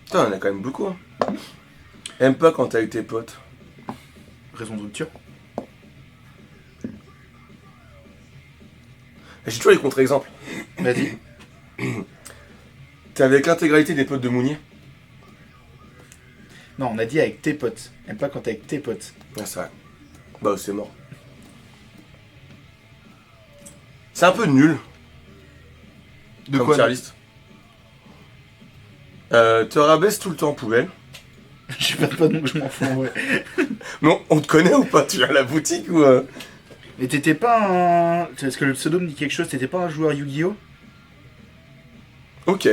Putain, on en a quand même beaucoup. Hein. Aime pas quand t'es avec tes potes. Raison de rupture. J'ai toujours les contre-exemples. Vas-y. T'es avec l'intégralité des potes de Mounier. Non, on a dit avec tes potes. Aime pas quand t'es avec tes potes. Ah, c'est vrai. Bah, c'est mort. C'est un peu nul. De comme quoi? tier list. Te rabaisse tout le temps poubelle. Je sais pas donc je m'en fous en vrai. Mais on te connaît ou pas? Tu viens à la boutique ou... Mais t'étais pas un. Est-ce que le pseudo me dit quelque chose? T'étais pas un joueur Yu-Gi-Oh? Ok.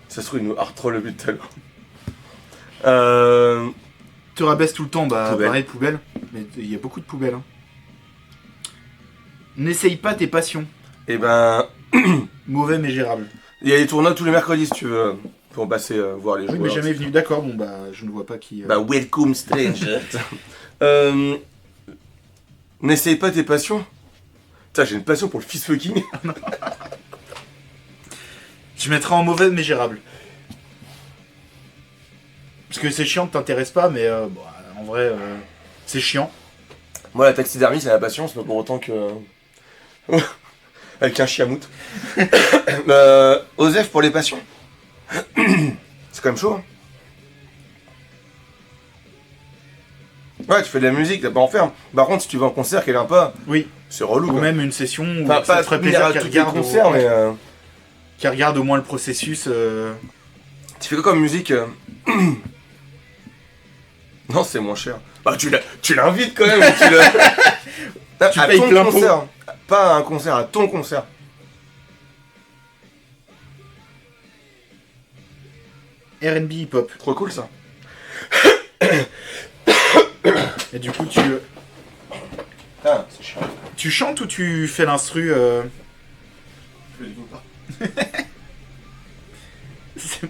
Ça se trouve, il nous hard troll depuis tout à l'heure. Te rabaisse tout le temps, bah Poubelle. pareil, poubelle. Mais il y a beaucoup de poubelles. Hein. N'essaye pas tes passions. Et ben... Mauvais mais gérable. Il y a des tournois tous les mercredis, si tu veux, pour passer voir les Oui, joueurs. mais jamais venu. D'accord, bon bah je ne vois pas qui. Bah, welcome stranger. N'essaye pas tes passions. Putain, j'ai une passion pour le fist fucking. Je mettrai en mauvais mais gérable. Parce que c'est chiant, t'intéresse pas, mais bon, en vrai, c'est chiant. Moi, la taxidermie, c'est la passion, c'est pas pour autant que... Avec un chiamoute. Osef pour les passions. C'est quand même chaud. Hein. Ouais, tu fais de la musique, t'as pas en faire. Par contre, si tu vas en concert, qu'elle vient pas, Oui. c'est relou. Ou quoi. même une session où Enfin, ça pas te ferait plaisir plaisir à qu'elle tous les regarde, concerts, mais... qu'elle regarde au moins le processus. Tu fais quoi comme musique Non, c'est moins cher. Bah, tu l'invites quand même. Tu à payes ton plein pot. concert. Pas à un concert, à ton concert. R&B hip-hop. Trop cool ça. Et du coup, Ah, c'est chiant. tu chantes ou tu fais l'instru C'est-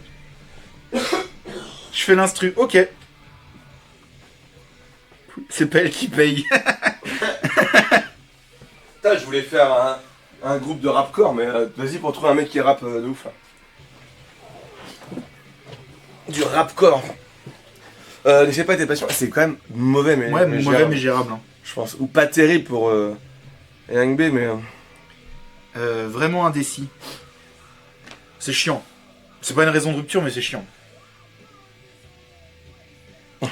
Je fais l'instru, ok. C'est pas elle qui paye. Putain, je voulais faire un groupe de rapcore, mais vas-y pour trouver un mec qui rappe de ouf. Là. Du rapcore. Laissez pas tes passions. C'est quand même mauvais, mais. Ouais, mais mauvais gérable, mais gérable. Hein. je pense. Ou pas terrible pour Yang B, mais. Vraiment indécis. C'est chiant. C'est pas une raison de rupture, mais c'est chiant.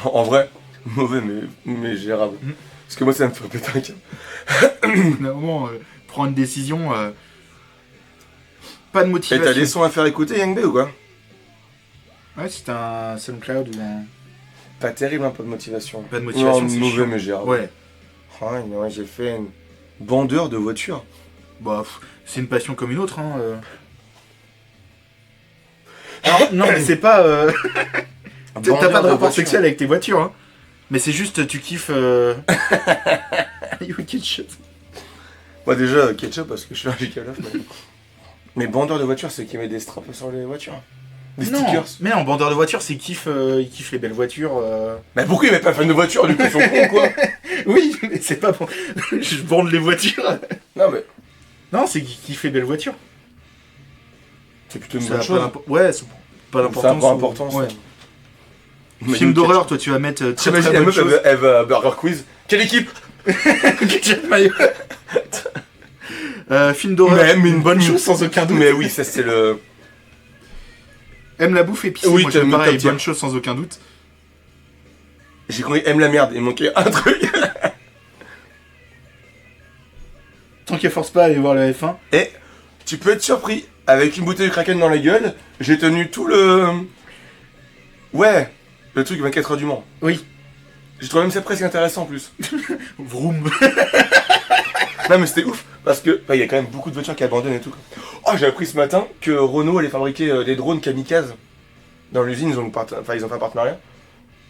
En vrai, mauvais, mais gérable. Mm. Parce que moi, ça me fait péter un câble. Au bout d'un moment, prends une décision. Pas de Et motivation. t'as des sons à faire écouter, Yang B, ou quoi? Ouais, c'est un SoundCloud ou un. Pas terrible, hein, pas de motivation. Pas de motivation, Non, c'est mauvais, chiant. mais gérable. Ouais. Ouais, mais ouais, j'ai fait une bandeur de voiture. Bah, c'est une passion comme une autre. Hein. Alors, non, mais c'est pas. T'as Vendeur pas de de rapport voitures. sexuel avec tes voitures, hein. Mais c'est juste, tu kiffes. You ketchup. Moi déjà, ketchup parce que je suis allergique à l'œuf. Mais vendeur de voitures, c'est qui met des straps sur les voitures. Des Non, stickers. mais non, vendeur de voitures, c'est il kiffe les belles voitures. Mais pourquoi il met pas fan de voiture du coup, ils sont cons quoi? Oui, mais c'est pas bon. Je vends les voitures. Non mais Non, c'est qu'il kiffe les belles voitures. c'est plutôt une Ça bonne a chose. Ouais, c'est pas Ça a d'importance. pas d'importance. Ouais. Mais Film le d'horreur, toi, tu vas mettre très T'imagines très la bonne meuf, chose. elle va à Burger Quiz. Quelle équipe? Ketchup mayo. Film d'horreur, Mais une bonne chose sans aucun doute. Mais oui, ça c'est le. Aime la bouffe épicée, Oui, moi t'as j'aime mis pareil, top tier. bonne chose sans aucun doute. J'ai compris, aime la merde, il manquait un truc. Tant qu'elle force pas à aller voir le F1. Et tu peux être surpris, avec une bouteille de Kraken dans la gueule, j'ai tenu tout le. Ouais, le truc 24 heures du Mans. Oui. J'ai trouvé même ça presque intéressant en plus. Vroom. Non mais c'était ouf, parce que il y a quand même beaucoup de voitures qui abandonnent et tout. Oh, j'ai appris ce matin que Renault allait fabriquer des drones kamikazes. Dans l'usine, ils ont fait un partenariat.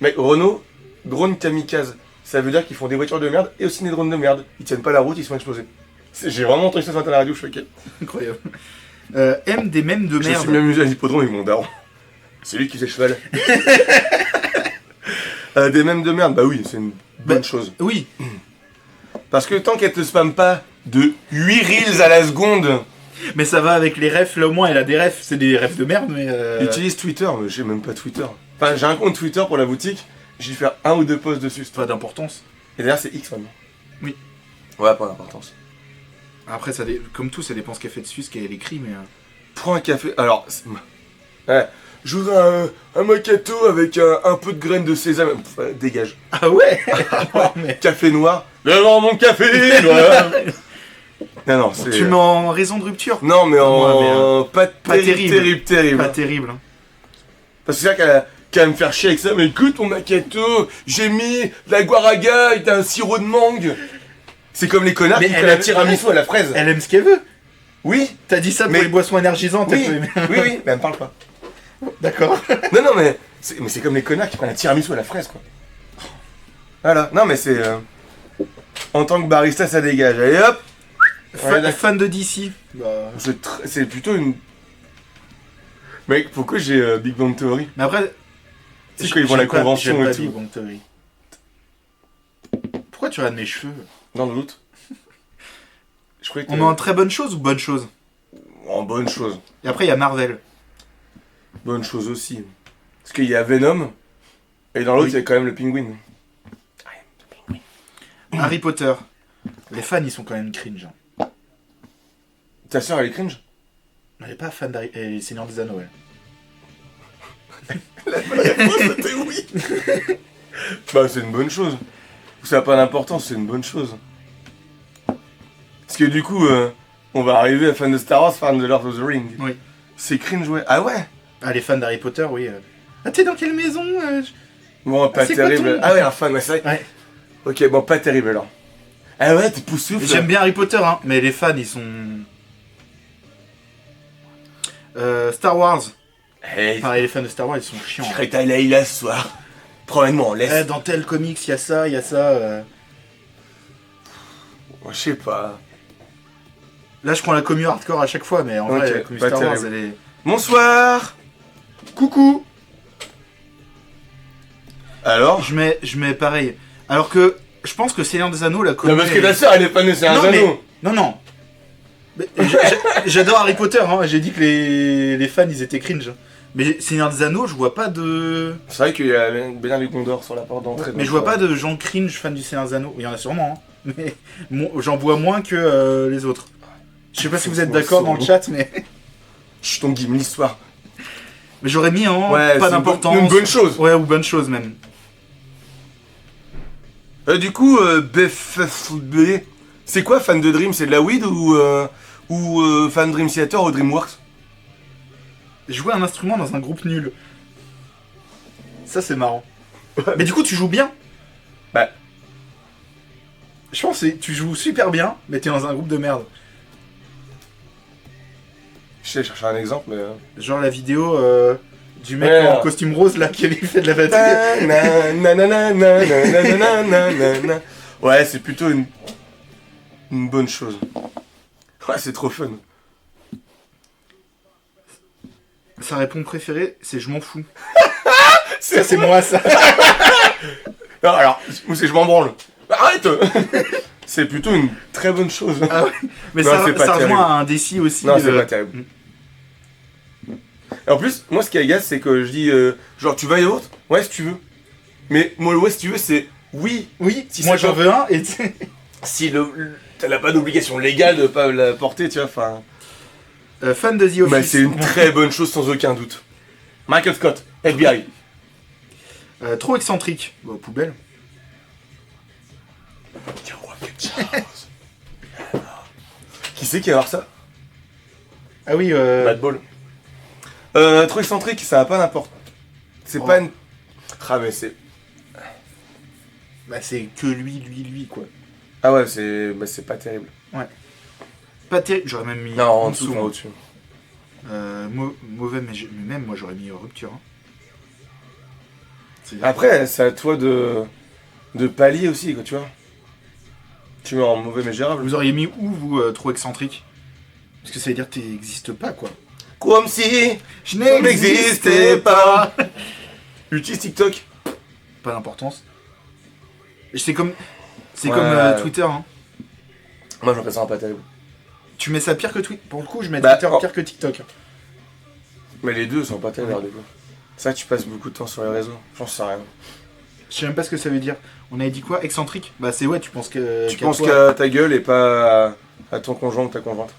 Mais Renault, drone kamikaze, ça veut dire qu'ils font des voitures de merde et aussi des drones de merde. Ils tiennent pas la route, ils se font exploser. J'ai vraiment entendu ça sur la radio, je fais ok. Incroyable. Aime des mèmes de Je merde. suis même amusé à l'hippodrome avec mon daron. C'est lui qui faisait le cheval. Des mèmes de merde, bah oui, c'est une bonne chose. Oui. Parce que tant qu'elle te spamme pas de 8 reels à la seconde, Mais ça va avec les refs, là au moins elle a des refs, c'est des refs de merde, mais. utilise Twitter, mais j'ai même pas Twitter. Enfin, j'ai un compte Twitter pour la boutique, j'ai fait un ou deux posts dessus. Pas d'importance. Et d'ailleurs, c'est X maintenant. Oui. Ouais, pas d'importance. Après, comme tout, ça dépend ce qu'elle fait dessus, ce qu'elle écrit, mais. Prends un café. Alors, ouais. Je voudrais un macchiato avec un peu de graines de sésame. Pff, dégage. Ah ouais. Non, mais... Café noir. Devant mon café noir. Non, c'est. Tu mets en raison de rupture. Non, mais en. Ouais, Pas terrible. terrible. Pas terrible. Hein. Parce que c'est ça qu'elle va me faire chier avec ça. Mais écoute, mon macchiato, j'ai mis de la guaraga et un sirop de mangue. C'est comme les connards Mais qui elle prennent a- un tiramisu à la fraise. Elle aime ce qu'elle veut. Oui, T'as dit ça pour Mais- les boissons énergisantes. oui, elle peut- oui, mais elle me parle pas. D'accord. Non, mais c'est comme les connards qui prennent un tiramisu à la fraise, quoi. Voilà. Non, mais c'est... En tant que barista, ça dégage. Allez, hop. Ouais, d'accord. Fan de DC. Bah... C'est plutôt une... Mec, pourquoi j'ai Big Bang Theory? Mais après... Tu sais, quand ils vont à la convention j'aime et pas tout. Big Bang Theory. Pourquoi tu regardes mes cheveux? Dans le doute. Je croyais que... On est en très bonne chose ou bonne chose? En bonne chose. Et après, il y a Marvel. Bonne chose aussi. Parce qu'il y a Venom, et dans l'autre, Oui. il y a quand même le pingouin. Harry Potter. Les fans, ils sont quand même cringe. Hein. Ta soeur, elle est cringe? Elle est pas fan d'Harry... Elle est Seigneur des Anneaux, elle. C'était oui. Bah, c'est une bonne chose. Ça n'a pas d'importance, c'est une bonne chose. Parce que du coup, on va arriver à fan de Star Wars, fan de Lord of the Rings. Oui. C'est cringe, ouais. Ah ouais? Ah, les fans d'Harry Potter, oui. Ah, t'es dans quelle maison Bon, pas c'est quoi terrible. ton- Ah ouais, un fan, ouais, c'est vrai. Ouais. Ok, bon, pas terrible alors. Ah ouais, t'es poussoufle. J'aime bien Harry Potter, hein, mais les fans, ils sont... Star Wars. Hey, Pareil, les fans de Star Wars, ils sont chiants. je croyais que t'allais là ce soir. Promène-moi, laisse. Dans tel comics, il y a ça, il y a ça. Je sais pas. Là, je prends la commu hardcore à chaque fois, mais en Ok, vrai, la commu pas Star Wars, terrible. elle est... Bonsoir. Coucou. Alors? Je mets pareil. Alors que, je pense que Seigneur des Anneaux, la commu... Non, parce que est- ta soeur, elle est fan de C'est un Non, mais- anneau. Non. Mais j'adore Harry Potter, hein. J'ai dit que les fans, ils étaient cringe. Mais Seigneur des Anneaux, je vois pas de... C'est vrai qu'il y a Bernard Gondor sur la porte d'entrée. Mais je vois pas de gens cringe fans du Seigneur des Anneaux. Il y en a sûrement, hein. Mais j'en vois moins que les autres. Je sais pas si vous êtes d'accord dans le chat, mais... Je ton Gimli ce soir. Mais j'aurais mis en Ouais, pas c'est d'importance. une bonne chose. Ouais, ou bonne chose même. Du coup, BFFB, c'est quoi fan de Dream? C'est de la weed ou fan Dream Theater ou DreamWorks? Jouer un instrument dans un groupe nul. Ça, c'est marrant. Mais du coup, tu joues bien. Bah. Je pense que tu joues super bien, mais t'es dans un groupe de merde. Je sais chercher un exemple, mais. Genre la vidéo Du mec Ouais. en costume rose là qui fait de la batterie. Nanana. Ouais, c'est plutôt une bonne chose. Ouais, c'est trop fun. Sa réponse préférée, c'est je m'en fous. Ça, c'est moi, ça. Non, alors, ou c'est je m'en branle. Arrête. C'est plutôt une très bonne chose. Ah ouais. Mais Non, c'est pas ça terrible. rejoint à un déci aussi. Non, c'est pas terrible. Et en plus, moi, ce qui agace, c'est que je dis, genre, tu veux un yaourt? Ouais, si tu veux. Mais moi, le ouais, si tu veux, c'est oui. Oui, Si moi c'est j'en pas- veux un et Si t'as pas d'obligation légale de pas la porter, tu vois, enfin. fan de The Office. Mais c'est une très bonne chose sans aucun doute. Michael Scott, FBI. Trop excentrique. Bah, poubelle. Qui c'est qui va avoir ça? Ah oui, Bad Ball. Trop excentrique, ça va pas n'importe. C'est Oh. pas une. Ah, mais c'est. bah, c'est que lui, quoi. Ah ouais, c'est pas terrible. Pas terrible, j'aurais même mis Non, en en dessous, dessous. enfin, au-dessus. Mauvais, mais même moi j'aurais mis rupture. Hein. C'est- Après, c'est à toi de pallier aussi, quoi, tu vois. Tu mets en mauvais mais gérable. Vous auriez mis où, vous, trop excentrique? Parce que ça veut dire que t'existes pas, quoi. Comme si Je n'existais pas. Utilise TikTok. Pas d'importance. C'est comme, Ouais. Twitter. Hein. Moi, j'en ça pas terrible. Tu mets ça pire que Twitter. Pour le coup, je mets Bah, Twitter oh. pire que TikTok. Mais les deux sont pas terribles, alors, du coup. C'est vrai que tu passes beaucoup de temps sur les réseaux. J'en sais rien. Je sais même pas ce que ça veut dire. On avait dit quoi? Excentrique? Bah c'est ouais, tu penses que... Tu penses qu'à ta gueule et pas à ton conjoint ou ta conjointe.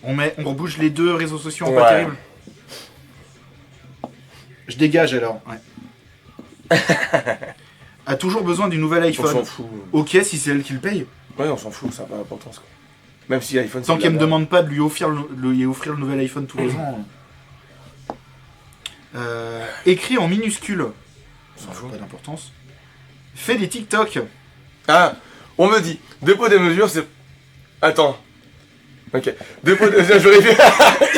On rebouge les deux réseaux sociaux en Ouais. pas terrible. Je dégage alors. Ouais. A toujours besoin du nouvel On iPhone. s'en fout. Ok, si c'est elle qui le paye. Ouais, on s'en fout, ça n'a pas d'importance, quoi. Même si l'iPhone, Tant c'est qu'elle me de la merde. demande pas de lui offrir le nouvel iPhone tous les ans. Écrit en minuscule. On s'en fout. Pas d'importance. Fait des TikTok. Ah, on me dit, dépôt des mesures, c'est... Attends. Ok. Dépôt de mesures, j'aurais fait...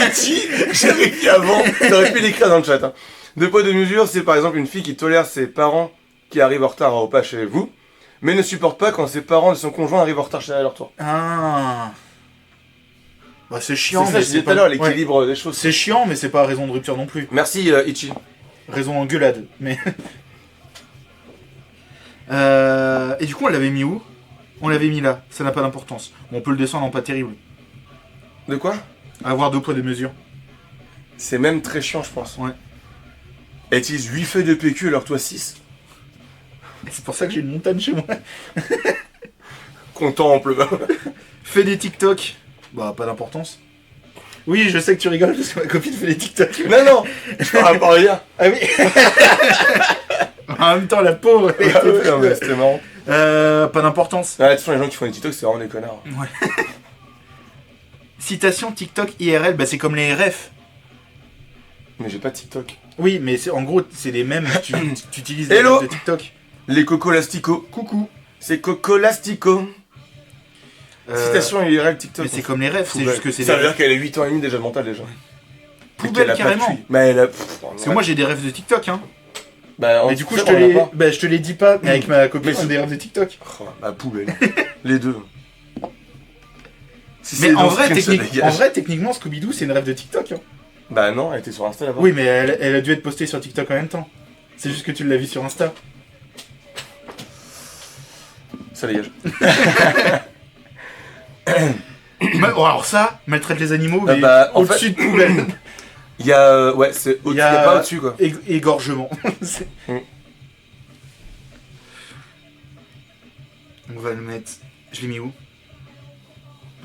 Itchy, j'aurais fait avant. J'aurais pu l'écrire dans le chat. Hein. Dépôt de mesures, c'est par exemple une fille qui tolère ses parents qui arrivent en retard au repas chez vous, mais ne supporte pas quand ses parents et son conjoint arrivent en retard chez elle à leur tour. Ah. Bah c'est C'est chiant, ça, mais je disais tout pas... à l'heure, ouais. l'équilibre des choses. C'est chiant, mais c'est pas raison de rupture non plus. Merci, Itchy. Raison engueulade, mais... Et du coup, on l'avait mis où? On l'avait mis là, ça n'a pas d'importance. Bon, on peut le descendre en pas terrible. De quoi? Avoir 2 poids de mesure. C'est même très chiant, je pense. Ouais. Elle utilise 8 feuilles de PQ alors toi 6. C'est pour ça que j'ai une montagne chez moi. Contemple. Fais des TikTok. Bah, pas d'importance. Oui, je sais que tu rigoles parce que ma copine fait des TikTok. Non, non, je parle pas rien. Ah oui. En même temps, la pauvre. elle était Non, mais c'était marrant. pas d'importance. Ah, de toute façon, les gens qui font des TikTok, c'est vraiment des connards. Citation TikTok IRL, bah c'est comme les RF. Mais j'ai pas de TikTok. Oui, mais c'est, en gros, c'est les mêmes. Tu utilises les Hello mêmes de TikTok. Les cocolastico. Coucou. C'est cocolastico. Citation IRL TikTok. Mais c'est comme les refs, c'est Poubelle. juste que c'est Ça des veut dire qu'elle a 8 ans et demi déjà de mental déjà. poubelles Qu'elle a pas de carrément. QI. Mais elle a. Parce que moi j'ai des refs de TikTok, hein. Bah, Mais du coup, je te les dis pas, mais avec ma copine, Mais on a des refs de TikTok. Oh, bah, poubelle. Les deux. Si Mais c'est en dans vrai, ce film, ça dégage. techniquement, Scooby-Doo, c'est une rêve de TikTok. Hein. Bah, non, elle était sur Insta là-bas. Oui, mais elle a dû être postée sur TikTok en même temps. C'est juste que tu l'as vu sur Insta. Ça dégage. Oh, alors ça, maltraite les animaux, mais bah, en au-dessus de poubelle. Il y a. Ouais, c'est au-dessus. Il y a pas au-dessus quoi. Égorgement. C'est- On va le mettre... Je l'ai mis où?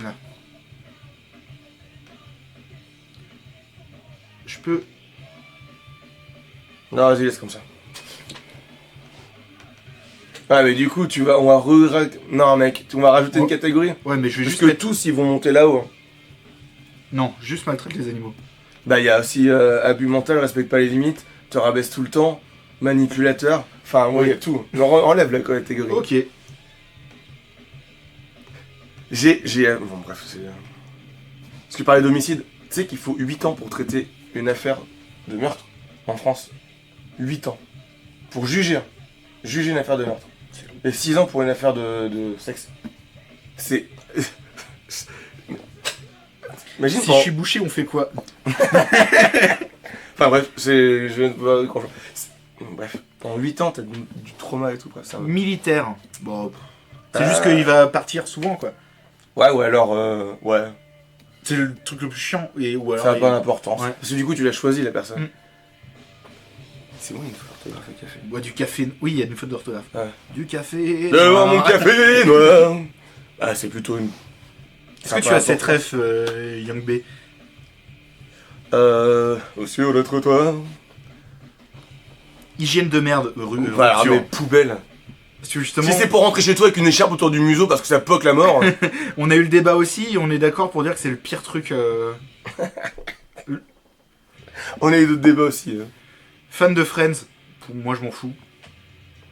Là. Je peux... Non, vas-y, laisse comme ça. Ah, mais du coup, on va non, mec, on va rajouter une Oh. catégorie. Ouais, mais je vais Parce juste que mettre... tous, ils vont monter là-haut. Non, juste maltraite les animaux. Bah, il y a aussi abus mental, respecte pas les limites, te rabaisse tout le temps, manipulateur. Enfin, ouais, il y a tout. Genre, enlève la catégorie. Ok. Bon, bref, c'est. Parce que tu parlais d'homicide. Tu sais qu'il faut 8 ans pour traiter une affaire de meurtre en France. 8 ans. Pour juger. Juger une affaire de meurtre. Et 6 ans pour une affaire de sexe. C'est... Imagine Si je suis bouché, on fait quoi? Enfin bref, c'est... Bref, en 8 ans, t'as du trauma et tout, quoi. Ça... Militaire. Bon, c'est juste qu'il va partir souvent, quoi. Ouais, ou alors... ouais. C'est le truc le plus chiant. Ou alors, Ça n'a pas d'importance. Ouais. Parce que du coup, tu l'as choisi, la personne. Mm. C'est bon, une faute d'orthographe au café. Bois du café. Oui, il y a une faute d'orthographe. Ouais. Du café. Devant mon café noir. Ah, c'est plutôt une... Est-ce que tu as cette ref, Young B? Sur le trottoir. Hygiène de merde, Voilà, rupture. mais poubelle. Parce que justement, Si c'est pour rentrer chez toi avec une écharpe autour du museau parce que ça poque la mort. on a eu le débat aussi, et on est d'accord pour dire que c'est le pire truc. On a eu d'autres débats aussi. Fan de Friends, moi je m'en fous.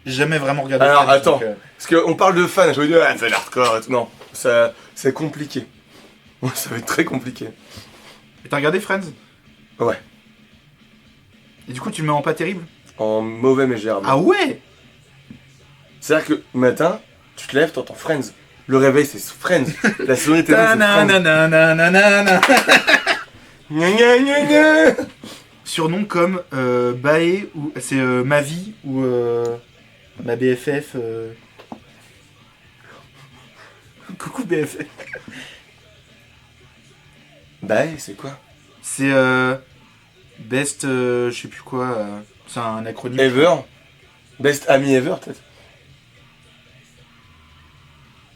J'ai jamais vraiment regardé Alors, Friends. attends. donc, Parce qu'on parle de fans, je veux dire, ah, c'est l'hardcore et tout. Non, ça, c'est compliqué. Ouais, ça va être très compliqué. Et t'as regardé Friends? Ouais. Et du coup, tu le mets en pas terrible? En mauvais mégère. Ah ouais? C'est-à-dire que le matin, tu te lèves, t'entends Friends. Le réveil, c'est Friends. La saison était c'est Friends. Ta-na-na-na-na-na-na. Gna gna gna gna. Surnom comme Bae, ou c'est ma vie, ou ma BFF. Coucou BFF. Bah, c'est quoi? C'est Best, je sais plus quoi. C'est un acronyme. Ever? Best ami ever, peut-être?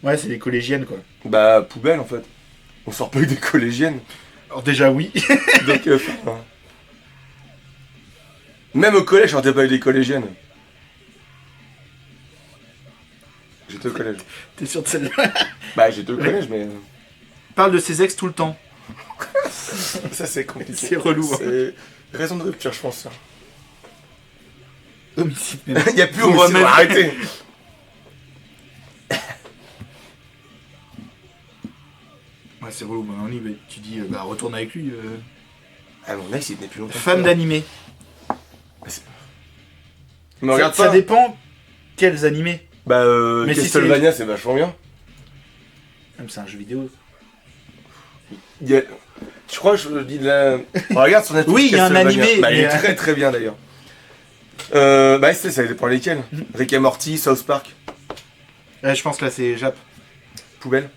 Ouais, c'est des collégiennes quoi. Bah, poubelle en fait. On sort pas avec des collégiennes. Alors déjà oui. Donc, enfin, même au collège, on sortait pas avec des collégiennes. J'étais au collège. T'es sûr de celle-là? Bah, j'étais au collège, mais. Parle de ses ex tout le temps. Ça, c'est compliqué. C'est relou. Hein. C'est raison de rupture, je pense. Ça. Homicide. Il y a plus On homicide, remet- arrêtez. Ouais, c'est relou. Bah, on y va. Tu dis, bah retourne avec lui. Ah, mon ex, il tenait plus longtemps. Fan d'animé. Mais regarde Ça pas. dépend quels animés. Bah, Mais si Castlevania, c'est vachement bien. Même c'est un jeu vidéo. Il y a... Je crois que je dis de la... Regarde sur Netflix. Oui, il y a un Castlevania. animé, Bah, il est mais- très très bien d'ailleurs. Bah, ça dépend lesquels. Rick et Morty, South Park, Ouais, je pense que là c'est Jap. poubelle.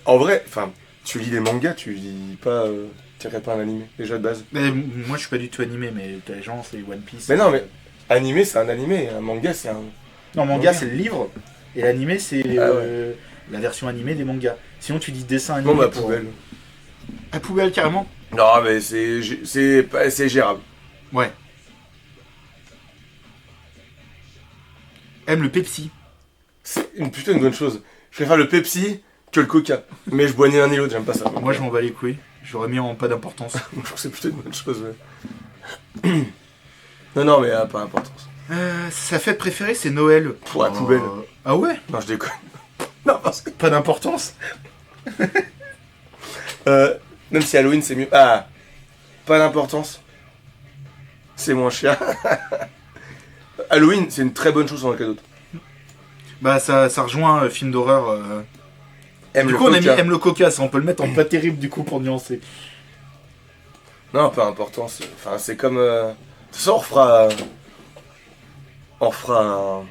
En vrai, enfin, tu lis les mangas, tu lis pas... tu regardes pas un animé, déjà de base. Mais, moi je suis pas du tout animé, mais t'as les gens, c'est One Piece. Mais non, mais animé, c'est un animé. Un manga, c'est un... Non, manga manga. c'est le livre, et l'animé c'est la version animée des mangas. Sinon tu dis dessin animé. Bon, bah, pour- poubelle. À poubelle carrément. Non, mais c'est gérable. Ouais. Aime le Pepsi. C'est une putain de bonne chose. Je préfère le Pepsi que le Coca. Mais je bois ni l'un ni l'autre, j'aime pas ça. Moi je m'en bats les couilles. J'aurais mis en pas d'importance. Je trouve que c'est plutôt une bonne chose, ouais. Non, mais pas importance. Sa fête préférée c'est Noël. Ouais, poubelle. Ah ouais? Non, je déconne. Non, parce que... Pas d'importance. Même si Halloween, c'est mieux... Ah, pas d'importance. C'est moins cher. Halloween, c'est une très bonne chose en cadeau. Bah ça rejoint film d'horreur. Aime Du le coup on a mis Coca. aime le Coca, ça on peut le mettre en pas terrible du coup pour nuancer. Non, pas importance. Enfin, c'est comme... De toute façon, on refera... On fera un...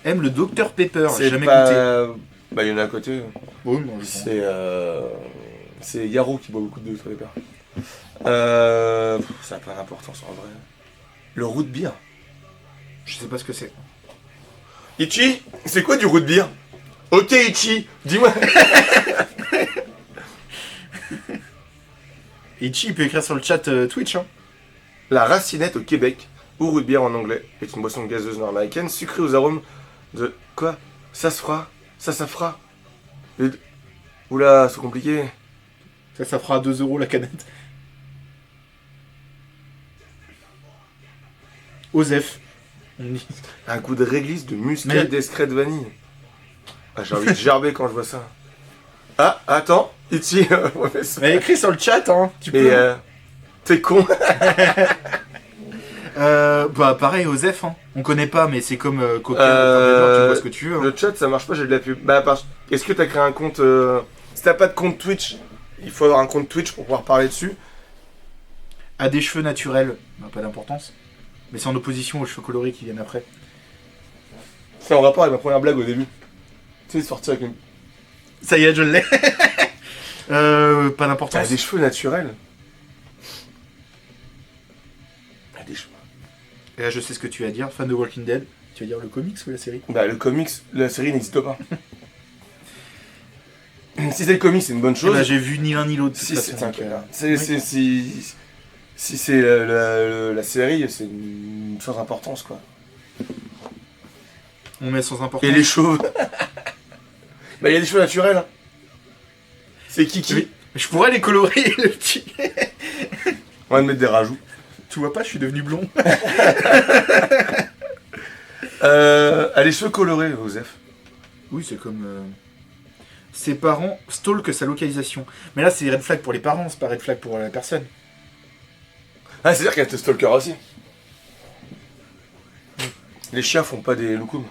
Aime le Dr Pepper, j'ai C'est jamais pas... goûté. Bah, il y en a à côté. Oui, moi, C'est Yaro qui boit beaucoup de Dr Pepper. Ça n'a pas d'importance en vrai. Le root beer. je sais pas ce que c'est. Ichi, c'est quoi du root beer? Ok Ichi, dis-moi. Ichi il peut écrire sur le chat Twitch. Hein. La racinette au Québec, ou root beer en anglais, est une boisson gazeuse nord-américaine sucrée aux arômes de... Quoi? Ça se fera? Ça fera? Oula, c'est compliqué. Ça fera 2 € la canette. Osef. On dit. Un goût de réglisse, de muscat, Mais- d'escret de vanille. Ah, j'ai envie de gerber quand je vois ça. Ah, attends. Itchy, ouais, mais c'est- Mais écris sur le chat, hein. Tu Et peux. t'es con. Bah pareil, Osef, hein. On connaît pas, mais c'est comme Coca, tu vois ce que tu veux. Hein. Le chat, ça marche pas, j'ai de la pub. Bah, est-ce que t'as créé un compte Si t'as pas de compte Twitch, il faut avoir un compte Twitch pour pouvoir parler dessus. A des cheveux naturels, bah, pas d'importance. Mais c'est en opposition aux cheveux colorés qui viennent après. C'est en rapport avec ma première blague au début. Tu sais, sortir avec une. Ça y est, je l'ai. Pas T'as d'importance. des cheveux naturels. T'as des cheveux. Et là, je sais ce que tu vas dire. Fan de Walking Dead. Tu vas dire le comics ou la série? Bah, le comics, la série n'existe pas. Si c'est le comics, c'est une bonne Eh chose. bah, j'ai vu ni l'un ni l'autre. de Si toute c'est façon, un donc, connard. oui. Si c'est la série, c'est une sans importance quoi. On met sans importance. Et les chauves. Bah il y a des cheveux naturels. Hein. C'est Kiki. Oui. Je pourrais les colorer, le petit. On va te mettre des rajouts. Tu vois pas, je suis devenu blond. Ah, les cheveux colorés, Joseph. Oui, c'est comme. Ses parents stalkent sa localisation. Mais là, c'est red flag pour les parents, c'est pas red flag pour la personne. Ah, c'est-à-dire qu'elle te stalker aussi. Les chiens font pas des loukoums.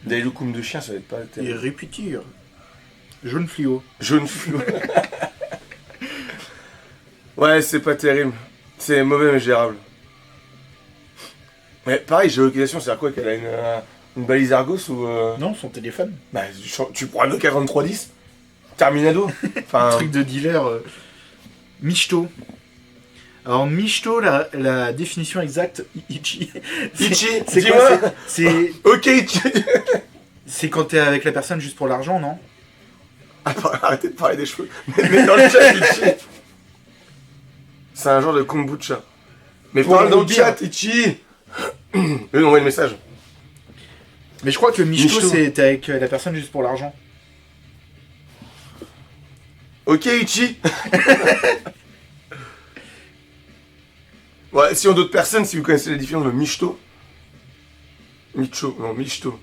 Des loukoums de chiens, ça va être pas Et terrible. réputir. Jaune fluo. Jaune flou. Ouais, c'est pas terrible. C'est mauvais mais gérable. Mais pareil, géolocalisation, c'est-à-dire quoi qu'elle a une balise Argos ou. Non, son téléphone. Bah, tu prends un Nokia 3310 Terminado. Enfin. Truc de dealer. Michto. Alors, Michto, la définition exacte, Ichi. Ichi, c'est dis-moi. quoi? C'est Ok, Ichi. c'est quand t'es avec la personne juste pour l'argent, non? Arrêtez de parler des cheveux. Mais dans le chat, Ichi. C'est un genre de kombucha. Mais Pour parle dans le dire. chat, Ichi. Eux, on envoie le message. Mais je crois que Michto, Michto. c'est t'es avec la personne juste pour l'argent. Ok, Ichi. Ouais, si on d'autres personnes, si vous connaissez la différence de Michto. Michto.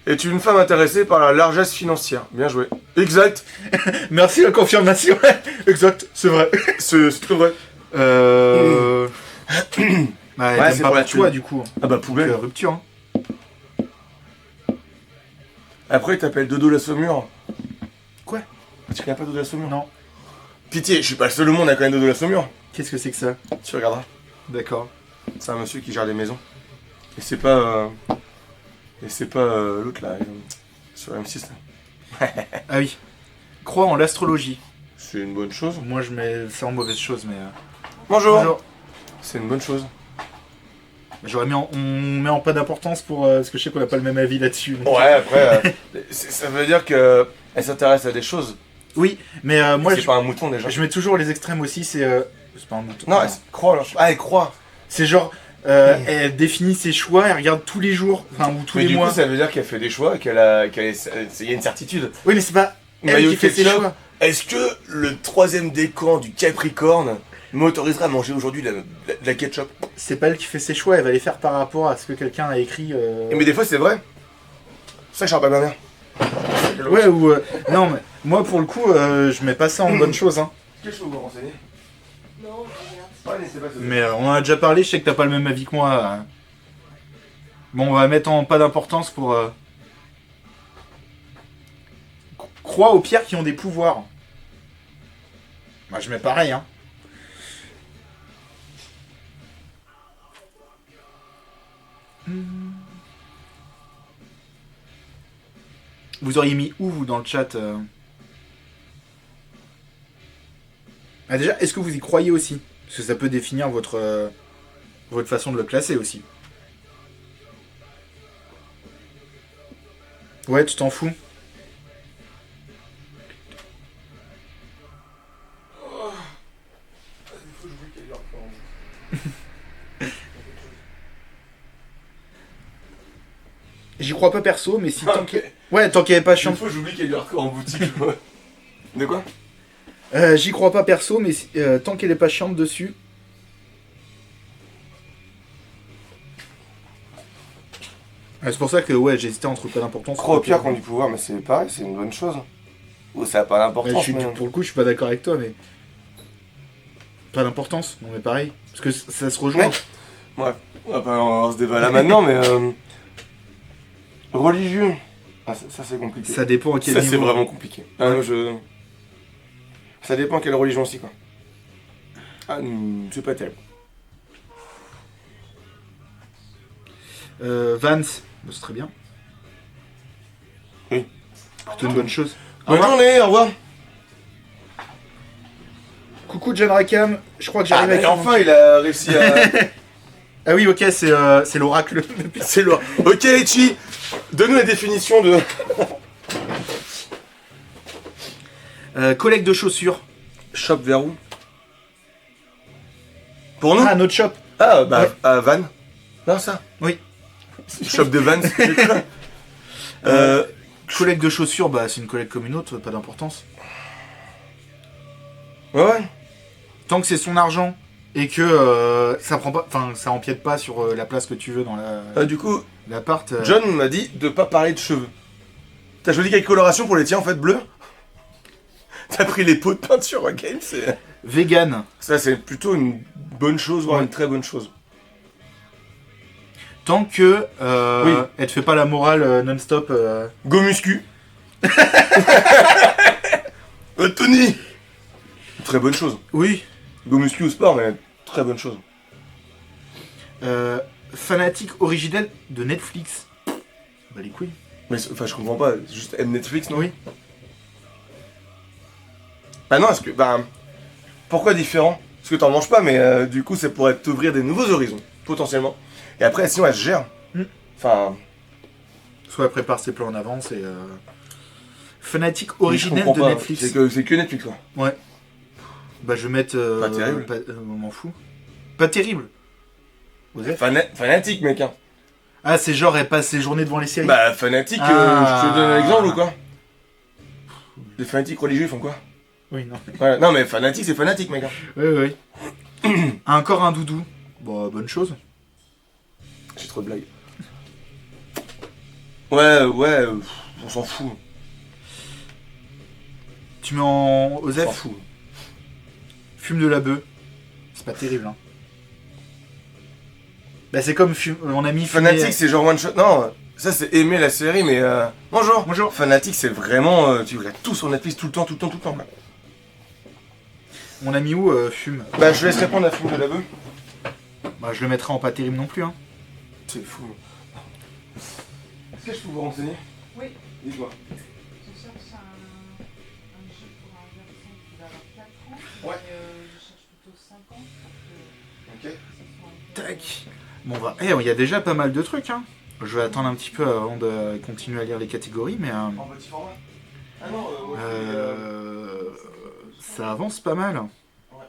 Es-tu une femme intéressée par la largesse financière? Bien joué. Exact. Merci la confirmation. Exact, c'est vrai. C'est très vrai. Bah, Ouais, t'aimes c'est pas pour la pour toi, thune. du coup. Ah bah Donc, poubelle. rupture. Hein. Après, il t'appelle Dodo la Saumure. Quoi? Tu connais pas Dodo la Saumure? Non. Pitié, je suis pas le seul au monde à connaître Dodo la Saumure. Qu'est-ce que c'est que ça? Tu regarderas. D'accord. C'est un monsieur qui gère des maisons. Et c'est pas. L'autre là, sur M6 là. Ah oui. Crois en l'astrologie. C'est une bonne chose. Moi, je mets ça en mauvaise chose, mais... Bonjour. C'est une bonne chose. On met en pas d'importance pour... parce que je sais qu'on a pas le même avis là-dessus. donc- Ouais, après, ça veut dire que elle s'intéresse à des choses. Oui, mais moi, C'est pas un mouton déjà. je mets toujours les extrêmes aussi, c'est... c'est pas un mouton. Non, elle croit. Alors. Ah, elle croit. C'est genre... elle définit ses choix, elle regarde tous les jours, enfin, ou tous Mais les du mois. coup, ça veut dire qu'elle fait des choix, il y a une certitude. Oui, mais c'est pas elle Maillot qui fait ses ketchup. choix. Est-ce que le troisième décan du Capricorne m'autorisera à manger aujourd'hui de la ketchup? C'est pas elle qui fait ses choix, elle va les faire par rapport à ce que quelqu'un a écrit. Mais des fois, c'est vrai. C'est ça que je parle pas ma mère. Ouais, ou... non, mais moi, pour le coup, je mets pas ça en bonne chose, hein. Qu'est-ce que je peux vous renseigner? Non, regarde. Ouais, c'est pas ça. Mais on en a déjà parlé, je sais que t'as pas le même avis que moi. Bon, on va mettre en pas d'importance pour... Crois aux pierres qui ont des pouvoirs. Moi, je mets pareil, hein. Vous auriez mis où, vous, dans le chat Ah, déjà, est-ce que vous y croyez aussi? Parce que ça peut définir votre façon de le classer aussi. Ouais, tu t'en fous. J'y crois pas perso, mais si tant que... Ouais, tant qu'il n'y avait pas Une chiant. fois, j'oublie qu'il y a du hardcore en boutique. De quoi? J'y crois pas perso, mais tant qu'elle est pas chiante dessus. C'est pour ça que ouais, j'hésitais entre pas d'importance. Croix aux pierres qui ont du pouvoir, mais c'est pareil, c'est une bonne chose. Ou ça n'a pas d'importance. Mais... Pour le coup, je suis pas d'accord avec toi, mais. Pas d'importance, non mais pareil. Parce que ça se rejoint. Ouais, on va avoir ce débat là maintenant, mais. Religieux. Ah, ça c'est compliqué. Ça dépend à quel Ça niveau. c'est vraiment compliqué. Ah, non, ça dépend à quelle religion aussi, quoi. Ah, c'est pas terrible. Vance, c'est très bien. Oui. Plutôt une bonne chose. Bonne journée, au revoir. Coucou John Rackham, je crois que j'arrive avec... enfin il a réussi à... Ah oui, ok, c'est l'oracle. c'est lourd. Ok, Ichi, donne-nous la définition de... Collecte de chaussures. Shop vers où? Pour nous? Ah, notre shop. Ah, bah, Ouais. à Van. Non, ça. Oui. Shop de Van, c'est quoi? Collecte de chaussures, bah c'est une collecte comme une autre, pas d'importance. Ouais. Tant que c'est son argent et que ça prend pas, enfin ça empiète pas sur la place que tu veux dans Du coup, l'appart. John m'a dit de pas parler de cheveux. T'as choisi quelle coloration pour les tiens en fait, bleu? T'as pris les pots de peinture, ok? C'est... Vegan. Ça c'est plutôt une bonne chose, voire Ouais. une très bonne chose. Tant que Oui. elle te fait pas la morale non-stop. Go muscu. Tony. Très bonne chose. Oui. Go muscu au sport, mais très bonne chose. Fanatique originel de Netflix. Bah les couilles. Mais enfin, je comprends pas. C'est juste aime Netflix, non? Oui. Bah non, est-ce que... Bah... Pourquoi différent? Parce que t'en manges pas, mais du coup, c'est pour t'ouvrir des nouveaux horizons, potentiellement. Et après, sinon, elle se gère. Enfin... Soit elle prépare ses plans en avance et. Fanatique je originel comprends de pas. Netflix. C'est que Netflix, quoi. Ouais. Bah je vais mettre. Pas terrible. On m'en fout. Pas terrible. Osef. Fanatique, mec, hein. Ah, c'est genre elle passe ses journées devant les séries. Bah, fanatique, Ah. je te donne un exemple ou quoi? Les fanatiques religieux, ils font quoi? Oui, non. Ouais, non, mais fanatique, c'est fanatique, mec. Hein. Oui, oui. Encore un doudou. Bon, bonne chose. J'ai trop de blagues. Ouais, on s'en fout. Tu mets en On s'en Osef, fout. fume de la bœuf. C'est pas terrible, hein. Bah c'est comme on a mis Fanatique, c'est genre one shot. Non, ça c'est aimer la série, mais bonjour. Bonjour. Fanatique, c'est vraiment. Tu regardes tout sur Netflix tout le temps, quoi. On a mis où fume. Bah, je laisse répondre à Film de la Bœuf. Bah je le mettrai en pas terrible non plus, hein. C'est fou. Est-ce que je peux vous renseigner? Oui. Dis-moi. Je cherche un jeu pour un garçon qui va avoir 4 ans. Ouais. Mais je cherche plutôt 5 ans pour que Ok. ça soit un peu... Tac. Bon bah, il y a déjà pas mal de trucs, hein. Je vais attendre un petit peu avant de continuer à lire les catégories, mais En petit format? Ah non, moi ça avance pas mal. Ouais,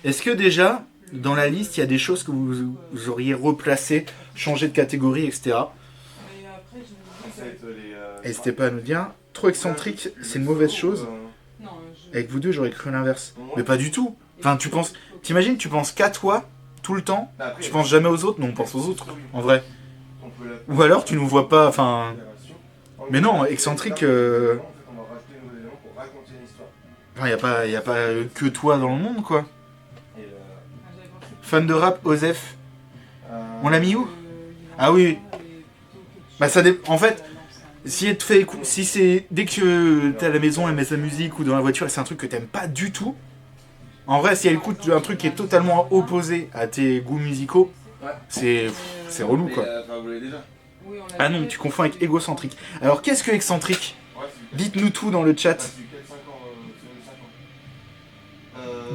Est-ce que déjà, dans la liste, il y a des choses que vous auriez replacées, changé de catégorie, etc. Mais après, je me dis que... N'hésitez pas à nous dire. Trop excentrique, c'est une mauvaise chose. Non, Avec vous deux, j'aurais cru l'inverse. Mais pas du tout. Enfin, t'imagines, tu penses qu'à toi, tout le temps. Tu penses jamais aux autres. Non, on pense aux autres, en vrai. Ou alors, tu nous vois pas, enfin... Mais non, excentrique... Enfin, y a pas que toi dans le monde, quoi. Fan de rap, Osef. On l'a mis où? Ah oui. Bah ça en fait, si elle te fait si c'est dès que t'es à la maison, elle met sa musique ou dans la voiture et c'est un truc que t'aimes pas du tout. En vrai, si elle écoute un truc qui est totalement opposé à tes goûts musicaux, c'est relou, quoi. Ah non, tu confonds avec égocentrique. Alors qu'est-ce que excentrique? Dites-nous tout dans le chat.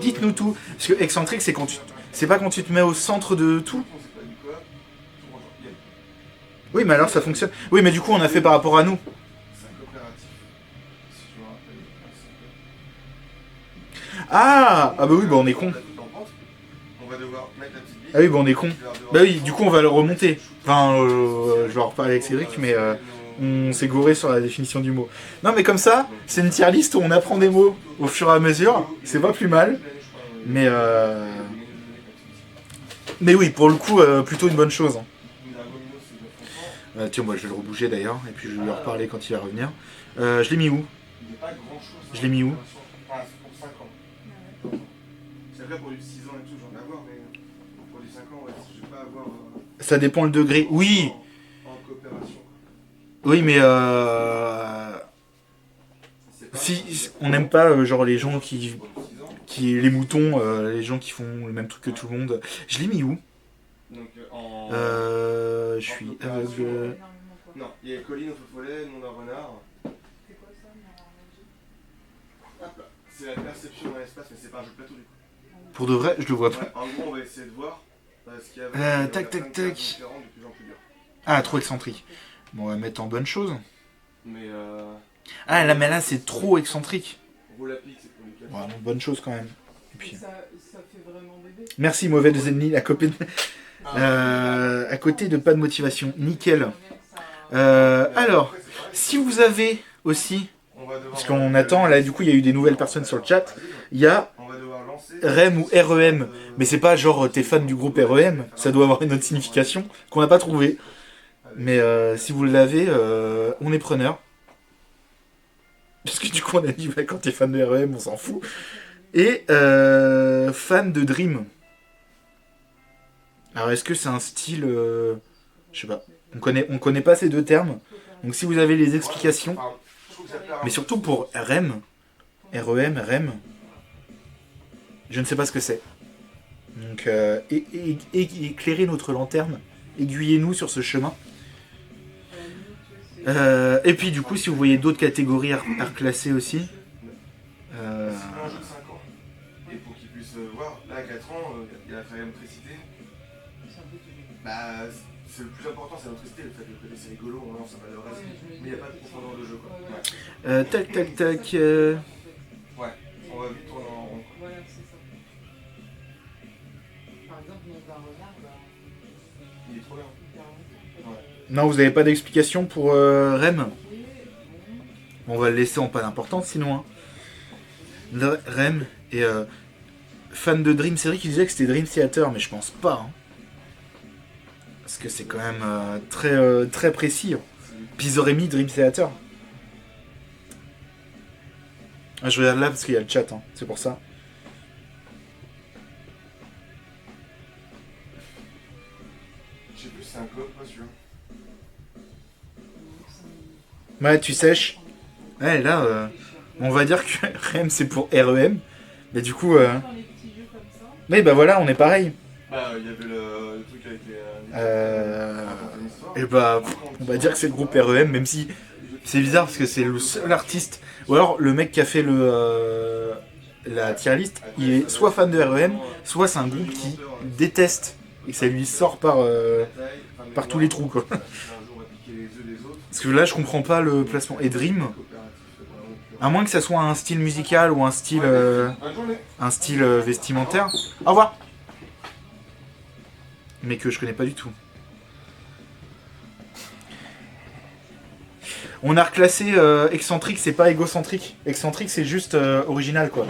Dites-nous tout. Parce que excentrique, c'est pas quand tu te mets au centre de tout. Oui, mais alors ça fonctionne. Oui, mais du coup, on a fait par rapport à nous. Ah bah oui, bah on est con. Ah oui, bah on est con. Bah oui, du coup, on va le remonter. Enfin, je vais en reparler avec Cédric, mais on s'est gouré sur la définition du mot. Non, mais comme ça, c'est une tier list où on apprend des mots au fur et à mesure. C'est pas plus mal. Mais oui, pour le coup, plutôt une bonne chose. Hein. Tiens, moi je vais le rebouger d'ailleurs, et puis je vais lui en reparler quand il va revenir. Je l'ai mis où? Il n'est pas grand chose. Je l'ai mis où? Ah, c'est pour 5 ans. C'est vrai pour du 6 ans et tout, j'en ai à voir, mais pour du 5 ans, ouais, je vais pas avoir. Ça dépend le degré. Oui! En coopération. Oui, mais C'est pas si on n'aime pas genre les gens qui, pour du 6 ans. les moutons, les gens qui font le même truc que tout le monde. Je l'ai mis où? Donc en. Je suis aveugle. Non, il y a Colline au feu follet, nom d'un renard. C'est quoi ça, Hop là. C'est la perception dans l'espace, mais c'est pas un jeu de plateau du coup. Pour de vrai, je le vois pas. Ouais, en gros, on va essayer de voir ce qu'il y a Tac, tac, tac. différentes de plus en plus dur. Ah, trop excentrique. Bon, on va mettre en bonne chose. Mais Ah, là, mais là, c'est trop excentrique. roule à pic, c'est pour les classes. Bon, bonne chose quand même. Et puis... Ça fait vraiment bébé. Merci, mauvaise ennemie, à côté à côté de pas de motivation. Nickel. Alors, si vous avez aussi, parce qu'on attend, là, du coup, il y a eu des nouvelles personnes sur le chat, il y a On va devoir lancer. REM ou REM, mais c'est pas genre t'es fan du groupe REM, ça doit avoir une autre signification qu'on n'a pas trouvé. Mais si vous l'avez, on est preneur. Parce que du coup on a dit bah, quand t'es fan de REM, on s'en fout. Et fan de Dream. Alors est-ce que c'est un style, je sais pas. On connaît pas ces deux termes. Donc si vous avez les explications, mais surtout pour REM, REM, je ne sais pas ce que c'est. Donc, éclairez notre lanterne, aiguillez-nous sur ce chemin. Et puis, du coup, si vous voyez d'autres catégories à reclasser aussi. C'est un jeu de 5 ans. Et pour qu'ils puissent voir, là à 4 ans, il y a la trimétricité. Bah, c'est le plus important, c'est la motricité, le fait de côté c'est rigolo, on lance un mal de reste. Mais il n'y a pas de profondeur de jeu quoi. Ouais. Tac, tac, tac. Ouais, on va vite tourner en rond. Voilà, c'est ça. Par exemple, mon d'un renard, bah, Il est trop bien. il y a un- Ouais. Non, vous n'avez pas d'explication pour REM? Ok, bon. On va le laisser en pas d'importance sinon. Hein. REM et fan de Dream, c'est vrai qu'il disait que c'était Dream Theater, mais je pense pas. Hein. Parce que c'est quand même très précis. Hein. Puis ils auraient mis Dream Theater. Ah, je regarde là parce qu'il y a le chat, hein. C'est pour ça. Je sais plus si c'est un code, pas sûr. Ouais, tu sèches. Ouais, là, on va dire que REM c'est pour REM. Mais du coup, Dans les petits jeux comme ça. mais bah voilà, on est pareil. Bah, il y avait le truc avec les. Et bah, on va dire que c'est le groupe REM, même si c'est bizarre parce que c'est le seul artiste. Ou alors le mec qui a fait la tier list, il est soit fan de REM, soit c'est un groupe qui déteste et que ça lui sort par tous les trous quoi. Parce que là je comprends pas le placement. Et Dream, à moins que ça soit un style musical ou un style vestimentaire. Au revoir. Mais que je connais pas du tout. On a reclassé excentrique, c'est pas égocentrique. Excentrique, c'est juste original, quoi.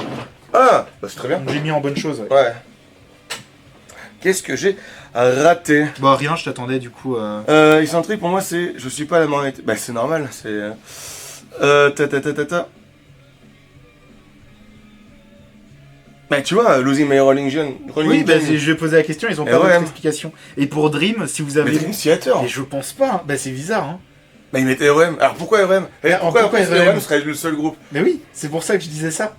Ah, bah c'est très bien. Donc j'ai mis en bonne chose. Ouais. Ouais. Qu'est-ce que j'ai raté? Bon, rien, je t'attendais du coup. Excentrique pour moi c'est. Je suis pas la moralité. Bah c'est normal, c'est. Bah tu vois, Losing My Rolling Gun. Oui, bah, je vais poser la question, ils ont pas d'autres explications. Et pour Dream, si vous avez. Mais Dream Theater. Et je pense pas, hein. Bah c'est bizarre, hein. Bah ils mettaient REM. Alors pourquoi REM? Pourquoi après REM REM serait le seul groupe? Mais oui, c'est pour ça que je disais ça.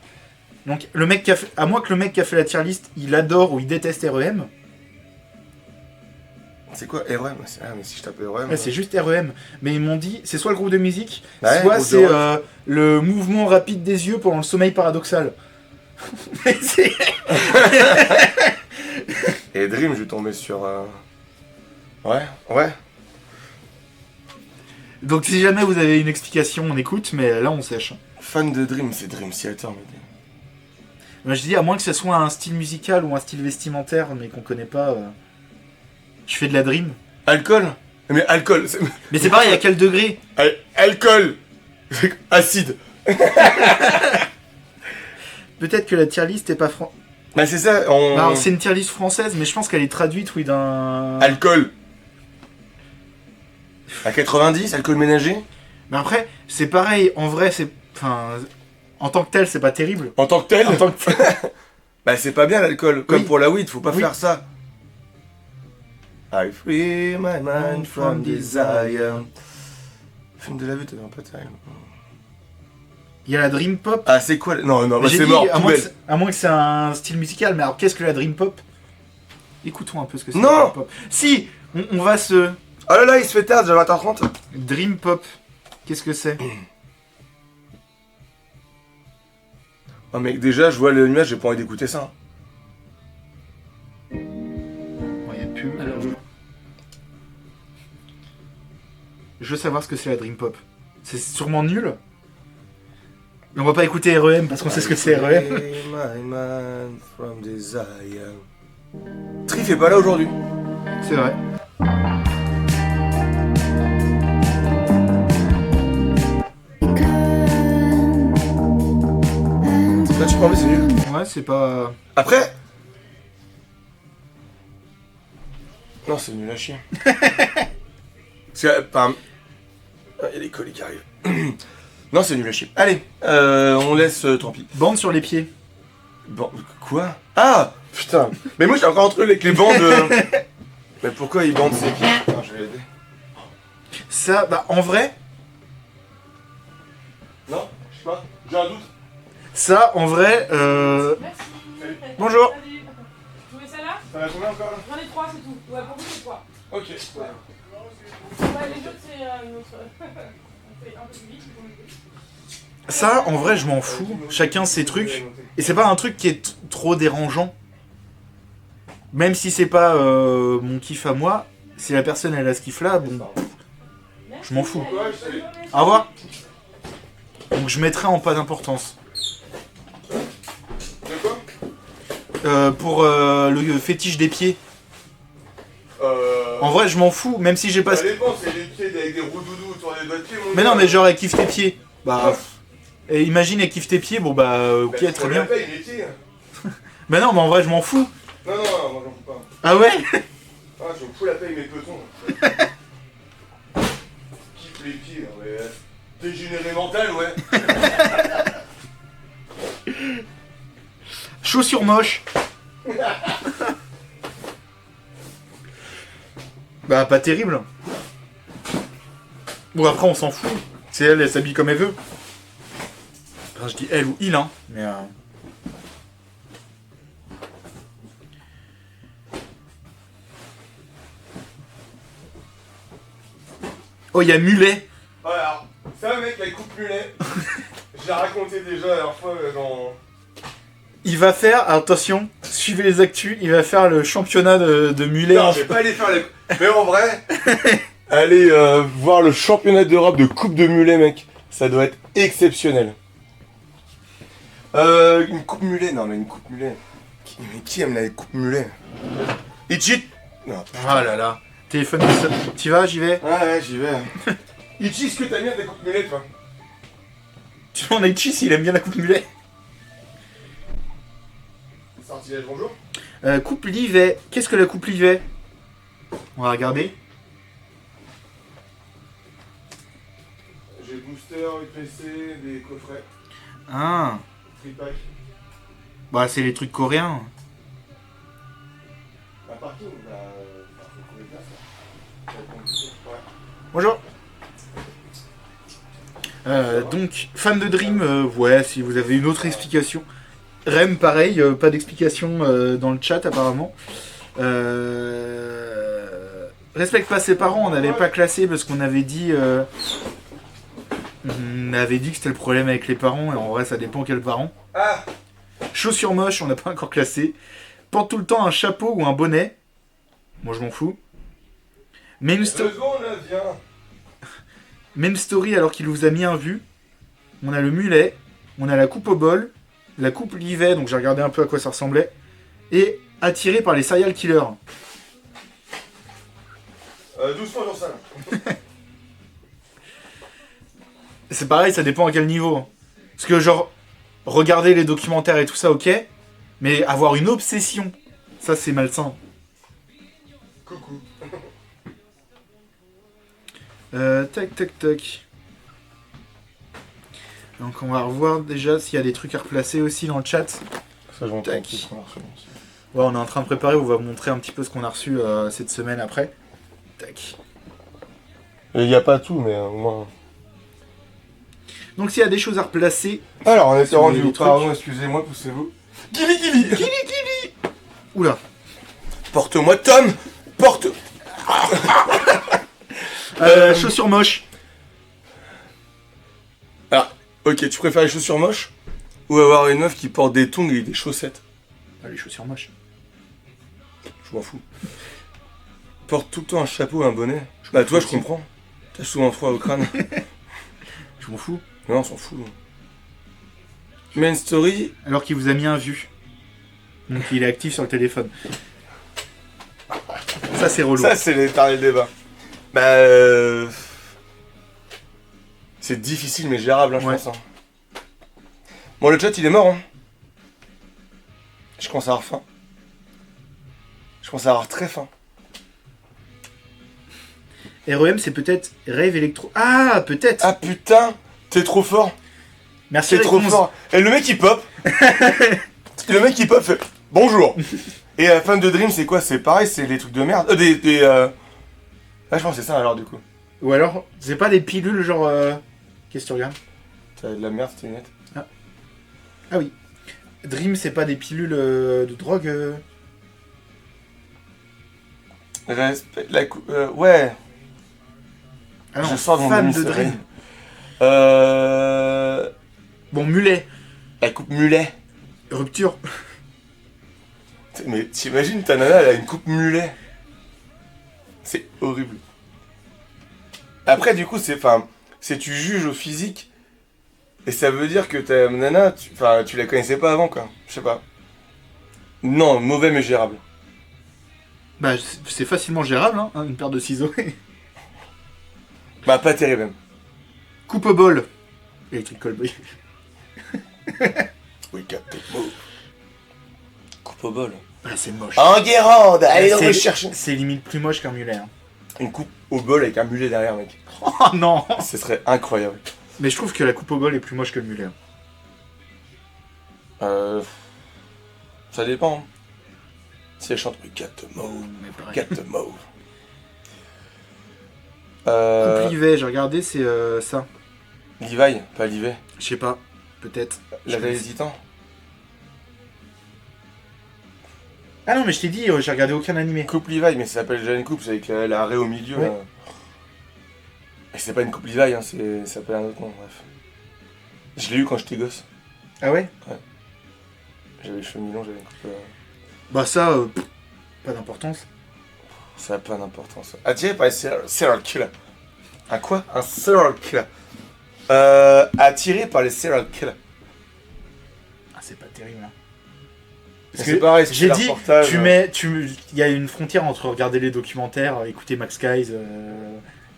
Donc, le mec qui a fait. À moins que le mec qui a fait la tier list, il adore ou il déteste REM. C'est quoi REM? Ah mais si je tape REM. Ouais, c'est juste REM. Mais ils m'ont dit, c'est soit le groupe de musique, Ouais, soit groupe c'est de le mouvement rapide des yeux pendant le sommeil paradoxal. Mais c'est- Et Dream, je vais tomber sur. Ouais. Donc si jamais vous avez une explication, on écoute, mais là on sèche. Fan de Dream, c'est Dream Theater. Mais... Moi je dis, à moins que ce soit un style musical ou un style vestimentaire, mais qu'on connaît pas, je fais de la Dream. Alcool? Mais alcool. Mais c'est pareil, à quel degré? Alcool. Acide. Peut-être que la tier list est pas française. Bah c'est ça. Alors c'est une tier list française, mais je pense qu'elle est traduite, oui, d'un... Alcool. À 90, alcool ménager. Mais après, c'est pareil, en vrai, c'est. Enfin. En tant que tel, c'est pas terrible. En tant que tel. En tant que Bah c'est pas bien l'alcool, comme Oui. pour la weed, faut pas Oui. faire ça. I free my mind from desire. Film de la vue, t'as pas terrible. Il y a la Dream Pop. Ah c'est quoi Non, non, bah, J'ai c'est dit, mort, à moins, poubelle. à moins que c'est un style musical, mais alors qu'est-ce que la Dream Pop? Écoutons un peu ce que c'est. Non. la Dream Pop. Si, on va se. Oh là là, il se fait tard, déjà 20h30. Dream Pop. Qu'est-ce que c'est? Oh mec, déjà, je vois l'image, j'ai pas envie d'écouter ça. Bon, y a plus. Alors, je veux savoir ce que c'est la Dream Pop. C'est sûrement nul. Mais on va pas écouter REM parce qu'on sait ce que c'est REM. Free my mind from desire. Trif est pas là aujourd'hui. C'est vrai. Là, tu prends, c'est nul. Ouais, c'est pas. Après. Non, c'est nul à chier. Parce que, enfin. Ah, il y a les colis qui arrivent. Non, c'est nul à chier. Allez, on laisse, tant pis. Bande sur les pieds. Bon, quoi? Ah putain. Mais moi, j'ai encore un truc avec les bandes. Mais pourquoi ils bandent ses pieds? Putain, je vais l'aider. Ça, bah en vrai, Non, je sais pas. J'ai un doute. ça en vrai, Merci. Bonjour. Salut. Tu voulais celle-là? Ça va combien encore là? J'en ai 3, c'est tout. Ouais, pour vous, c'est 3. Ok. Ouais, les autres, c'est notre. On fait un peu plus vite pour le coup. ça en vrai je m'en fous. Chacun ses trucs. Et c'est pas un truc qui est trop dérangeant. Même si c'est pas mon kiff à moi, si la personne elle a ce kiff là, bon, je m'en fous. Ouais, je sais. Au revoir. Donc je mettrai en pas d'importance. De quoi? Pour le fétiche des pieds. En vrai je m'en fous, même si j'ai pas... Ça dépend, c'est les pieds avec des roues doudou autour des doigts de pied. Mais non mais genre elle kiffe tes pieds. Bah... Et imagine elle kiffe tes pieds, bon bah ok très bien. Paye, les pieds. Mais non mais en vrai je m'en fous. Non, non, non, moi j'en fous pas. Ah ouais? Ah, je me fous la paye mes petons. Kiffe les pieds, hein, ouais. Dégénéré mental, ouais. Chaussures moches. Bah pas terrible. Bon après on s'en fout. C'est elle, elle s'habille comme elle veut. Enfin je dis elle ou il hein. Mais Oh il y a mulet. Ouais, alors, ça, mec, la coupe mulet, j'ai raconté déjà la dernière fois dans. Il va faire, attention, suivez les actus, il va faire le championnat de mulet. Non, je vais pas aller faire les. Mais en vrai, aller voir le championnat d'Europe de coupe de mulet, mec, ça doit être exceptionnel. Une coupe mulet, non, mais une coupe mulet. Mais qui aime la coupe mulet? Ichi. Non. Ah là là. Téléphone de ça. Tu vas, j'y vais. Ouais, j'y vais. Ichi, est-ce que t'as bien ta coupe mulet, toi? Tu demandes à Itchy s'il aime bien la coupe mulet. Sortilège, bonjour. Coupe Livet. Qu'est-ce que la coupe Livet? On va regarder. J'ai booster, UPC, des coffrets, Ah. tripack, Bah c'est les trucs coréens. un parking, bah. Faut trouver place, là. Ça va être compliqué. Ouais. Bonjour. Donc, fan de Dream, ouais, si vous avez une autre explication. Rem, pareil, pas d'explication dans le chat apparemment. Respecte pas ses parents, on n'allait pas classer parce qu'on avait dit... on avait dit que c'était le problème avec les parents, et en vrai ça dépend quels parents. Ah! Chaussures moches, on n'a pas encore classé. Porte tout le temps un chapeau ou un bonnet. Moi je m'en fous. Même, 2 secondes, là, viens! Même story alors qu'il vous a mis un vu. On a le mulet, on a la coupe au bol, la coupe Livet, donc j'ai regardé un peu à quoi ça ressemblait, et attiré par les serial killers. Doucement, dans ça, là. C'est pareil, ça dépend à quel niveau. Parce que genre, regarder les documentaires et tout ça, ok, mais avoir une obsession, ça c'est malsain. Coucou. Tac, tac, tac. Donc on va revoir déjà s'il y a des trucs à replacer aussi dans le chat. Ça, je vais Tac. montrer qu'on a reçu. Ouais, on est en train de préparer, on va vous montrer un petit peu ce qu'on a reçu cette semaine après. Tac. Il n'y a pas tout, mais au moins. Donc s'il y a des choses à replacer... Alors, on était Si vous rendu voulez où? des Pardon, trucs. excusez-moi, poussez-vous. Gili. Oula. Porte-moi, Tom. Porte. Chaussures moches. Alors, ok, tu préfères les chaussures moches ou avoir une meuf qui porte des tongs et des chaussettes? Ah, les chaussures moches. Je m'en fous. Porte tout le temps un chapeau et un bonnet. Bah, toi, je comprends. T'as souvent froid au crâne. Je m'en fous. Non, on s'en fout. Main story. Alors qu'il vous a mis un vu. Donc il est actif sur le téléphone. Ça c'est relou. Ça, c'est l'éternel débat. Bah, c'est difficile mais gérable, hein, je Ouais. pense. Hein. Bon, le chat, il est mort. Hein. Je commence à avoir faim. Je commence à avoir très faim. REM c'est peut-être Rave Electro. Ah peut-être. Ah putain, t'es trop fort. Merci T'es trop Réponse. fort. Et le mec, il pop. Le mec, il pop fait bonjour. Et la fin de Dream, c'est quoi? C'est pareil, c'est des trucs de merde. Ah, je pense que c'est ça alors, du coup. Ou alors c'est pas des pilules genre... Qu'est-ce que tu regardes? T'as de la merde, tes lunettes. Ah oui. Dream c'est pas des pilules de drogue Respect, ouais. Ah non, Je sors de mon fan de demi-sommeil. Dream. Bon, mulet. La coupe mulet. Rupture. Mais t'imagines, ta nana, elle a une coupe mulet. C'est horrible. Après, du coup, c'est tu juges au physique. Et ça veut dire que ta nana, tu la connaissais pas avant, quoi. Je sais pas. Non, mauvais mais gérable. Bah c'est facilement gérable, hein, une paire de ciseaux. Bah, pas terrible, même. Coupe au bol. Electric Callboy. We got the move. Coupe au bol. Ah, c'est moche. Enguerrande, allez C'est- donc le chercher. C'est limite plus moche qu'un mulet. Hein. Une coupe au bol avec un mulet derrière, mec. Oh non. Ce serait incroyable. Mais je trouve que la coupe au bol est plus moche que le mulet. Euh... Ça dépend. Hein. Si elle chante We got the move, Mais pareil. got the move. Coupe livet, j'ai regardé, c'est ça. Levi, pas Livet. Je sais pas. Peut-être. La vallée des titans. Ah non, mais je t'ai dit, j'ai regardé aucun animé. Coupe Levi, mais ça s'appelle déjà une coupe, c'est avec la raie au milieu. Ouais. Là. Et c'est pas une coupe Levi, hein, ça s'appelle un autre nom, bref. Je l'ai eu quand j'étais gosse. Ah ouais? J'avais les cheveux mi-longs, j'avais une coupe. Bah ça, pas d'importance. Ça n'a pas d'importance. Attiré par les serial killers. Un quoi? Un serial killer. Attiré par les serial killers. Ah, c'est pas terrible. Hein. Parce que c'est pareil, c'est J'ai un dit, reportage. il y a une frontière entre regarder les documentaires, écouter Max Guys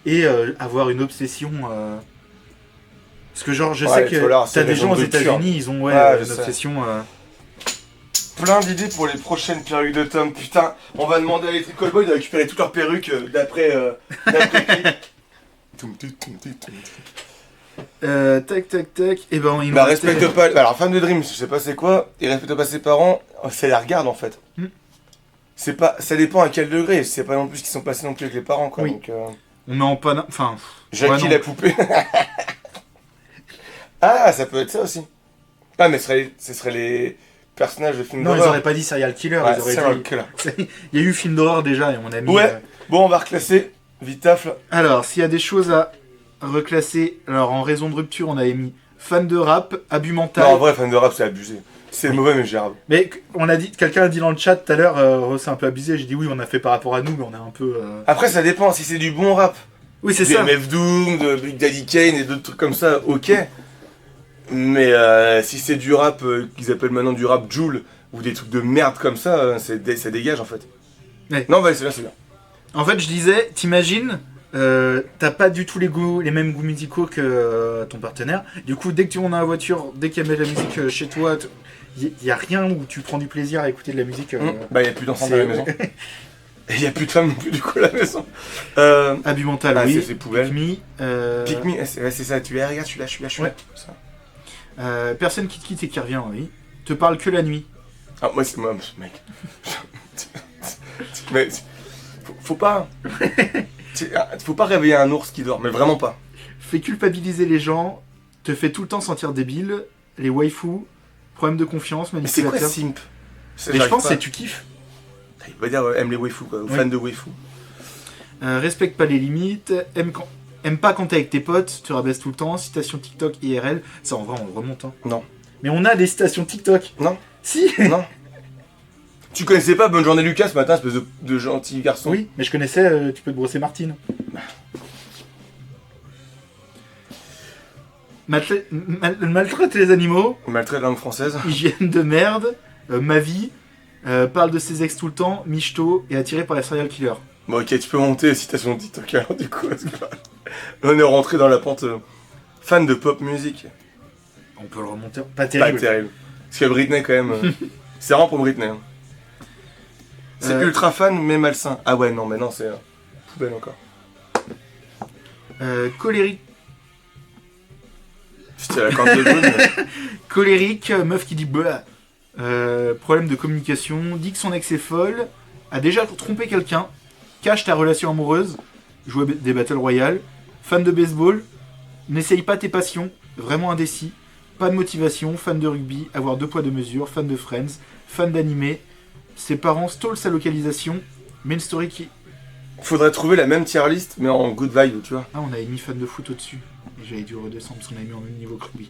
et avoir une obsession. Parce que genre, je Ouais, sais les que dollars, t'as c'est des une gens aux raison de rupture. États-Unis, ils ont Ouais, une je sais. obsession. Plein d'idées pour les prochaines perruques de Tom. Putain, on va demander à Electric Callboy de récupérer toutes leurs perruques d'après clip. Tac, tac, tac. Et ben, il Bah nous restait- respecte pas. Alors fan de Dream, je sais pas c'est quoi. Il respecte pas ses parents. Ça les regarde en fait. Hmm. C'est pas. Ça dépend à quel degré. C'est pas non plus ce qu'ils sont passés non plus avec les parents quoi. Oui. Donc, On met en panne. Enfin. Jackie ouais, non. la poupée. Ah, ça peut être ça aussi. Ah mais ce serait les personnages de films Non, ils d'horreur. auraient pas dit serial killer. Ouais, Ils auraient serial dit. killer. Il y a eu film d'horreur déjà et on a mis. Ouais. Bon, on va reclasser. Vite taf là. Alors, s'il y a des choses à reclasser, alors en raison de rupture, on avait mis fan de rap, abus mental. Non, en vrai, fan de rap, c'est abusé. C'est mauvais mais gérable. Mais on a dit, quelqu'un a dit dans le chat tout à l'heure, c'est un peu abusé. J'ai dit oui, on a fait par rapport à nous, mais on a un peu. Après, ça dépend. Si c'est du bon rap. Oui, c'est Du ça. MF Doom, de Big Daddy Kane et d'autres trucs comme ça, ok. Mais si c'est du rap qu'ils appellent maintenant du rap Joule ou des trucs de merde comme ça, ça dégage en fait. Ouais. Non, bah c'est bien, c'est bien. En fait, je disais, t'imagines, t'as pas du tout les mêmes goûts musicaux que ton partenaire. Du coup, dès que tu montes dans la voiture, dès qu'il y a de la musique chez toi, il y a rien où tu prends du plaisir à écouter de la musique. Bah, y a plus d'enfants dans la maison. Et il n'y a plus de femmes non plus du coup à la maison. Abus mental, Ah, oui. c'est poubelle. Pick me, Pick me, c'est ça, tu es, regarde, je suis là. Ouais. Ça. Personne qui te quitte et qui revient, oui. Te parle que la nuit. Ah, moi, c'est moi, mec. Mais, faut pas. Faut pas réveiller un ours qui dort, mais vraiment pas. Fait culpabiliser les gens. Te fait tout le temps sentir débile. Les waifus. Problème de confiance, Mais c'est quoi manipulateur. simp? Mais je pense que c'est tu kiffes. Il va dire aime les waifus, quoi, ou Oui. fan de waifus. Respecte pas les limites. Aime pas quand t'es avec tes potes. Tu rabaisses tout le temps. Citation TikTok IRL. Ça, en vrai, on le remonte. Hein. Non. Mais on a des citations TikTok. Non. Si. Non. Tu connaissais pas Bonne journée Lucas ce matin, espèce de gentil garçon? Oui, mais je connaissais. Tu peux te brosser Martine. Maltraite les animaux. Maltraite la langue française. Hygiène de merde. Ma vie. Parle de ses ex tout le temps. Michto. Et attiré par les serial killers. Bon, ok, tu peux monter les citations de TikTok alors, du coup. Parce que on est rentré dans la pente fan de pop music. On peut le remonter. Pas Pas terrible. terrible. Parce que Britney, quand même. C'est vraiment pour Britney. Hein. C'est ultra fan, mais malsain. Ah ouais, non, mais non, c'est poubelle encore. Colérique. C'était la corde de jaune. Colérique, meuf qui dit bah. Problème de communication, dit que son ex est folle, a déjà trompé quelqu'un, cache ta relation amoureuse, joue à des Battle Royale, fan de baseball, n'essaye pas tes passions, vraiment indécis, pas de motivation, fan de rugby, avoir 2 poids 2 mesures, fan de Friends, fan d'animé, ses parents stole sa localisation, mais une story qui... Faudrait trouver la même tier list, mais en good vibe, tu vois. Ah, on avait mis fan de foot au-dessus, et j'avais dû redescendre parce qu'on avait mis en même niveau que rugby.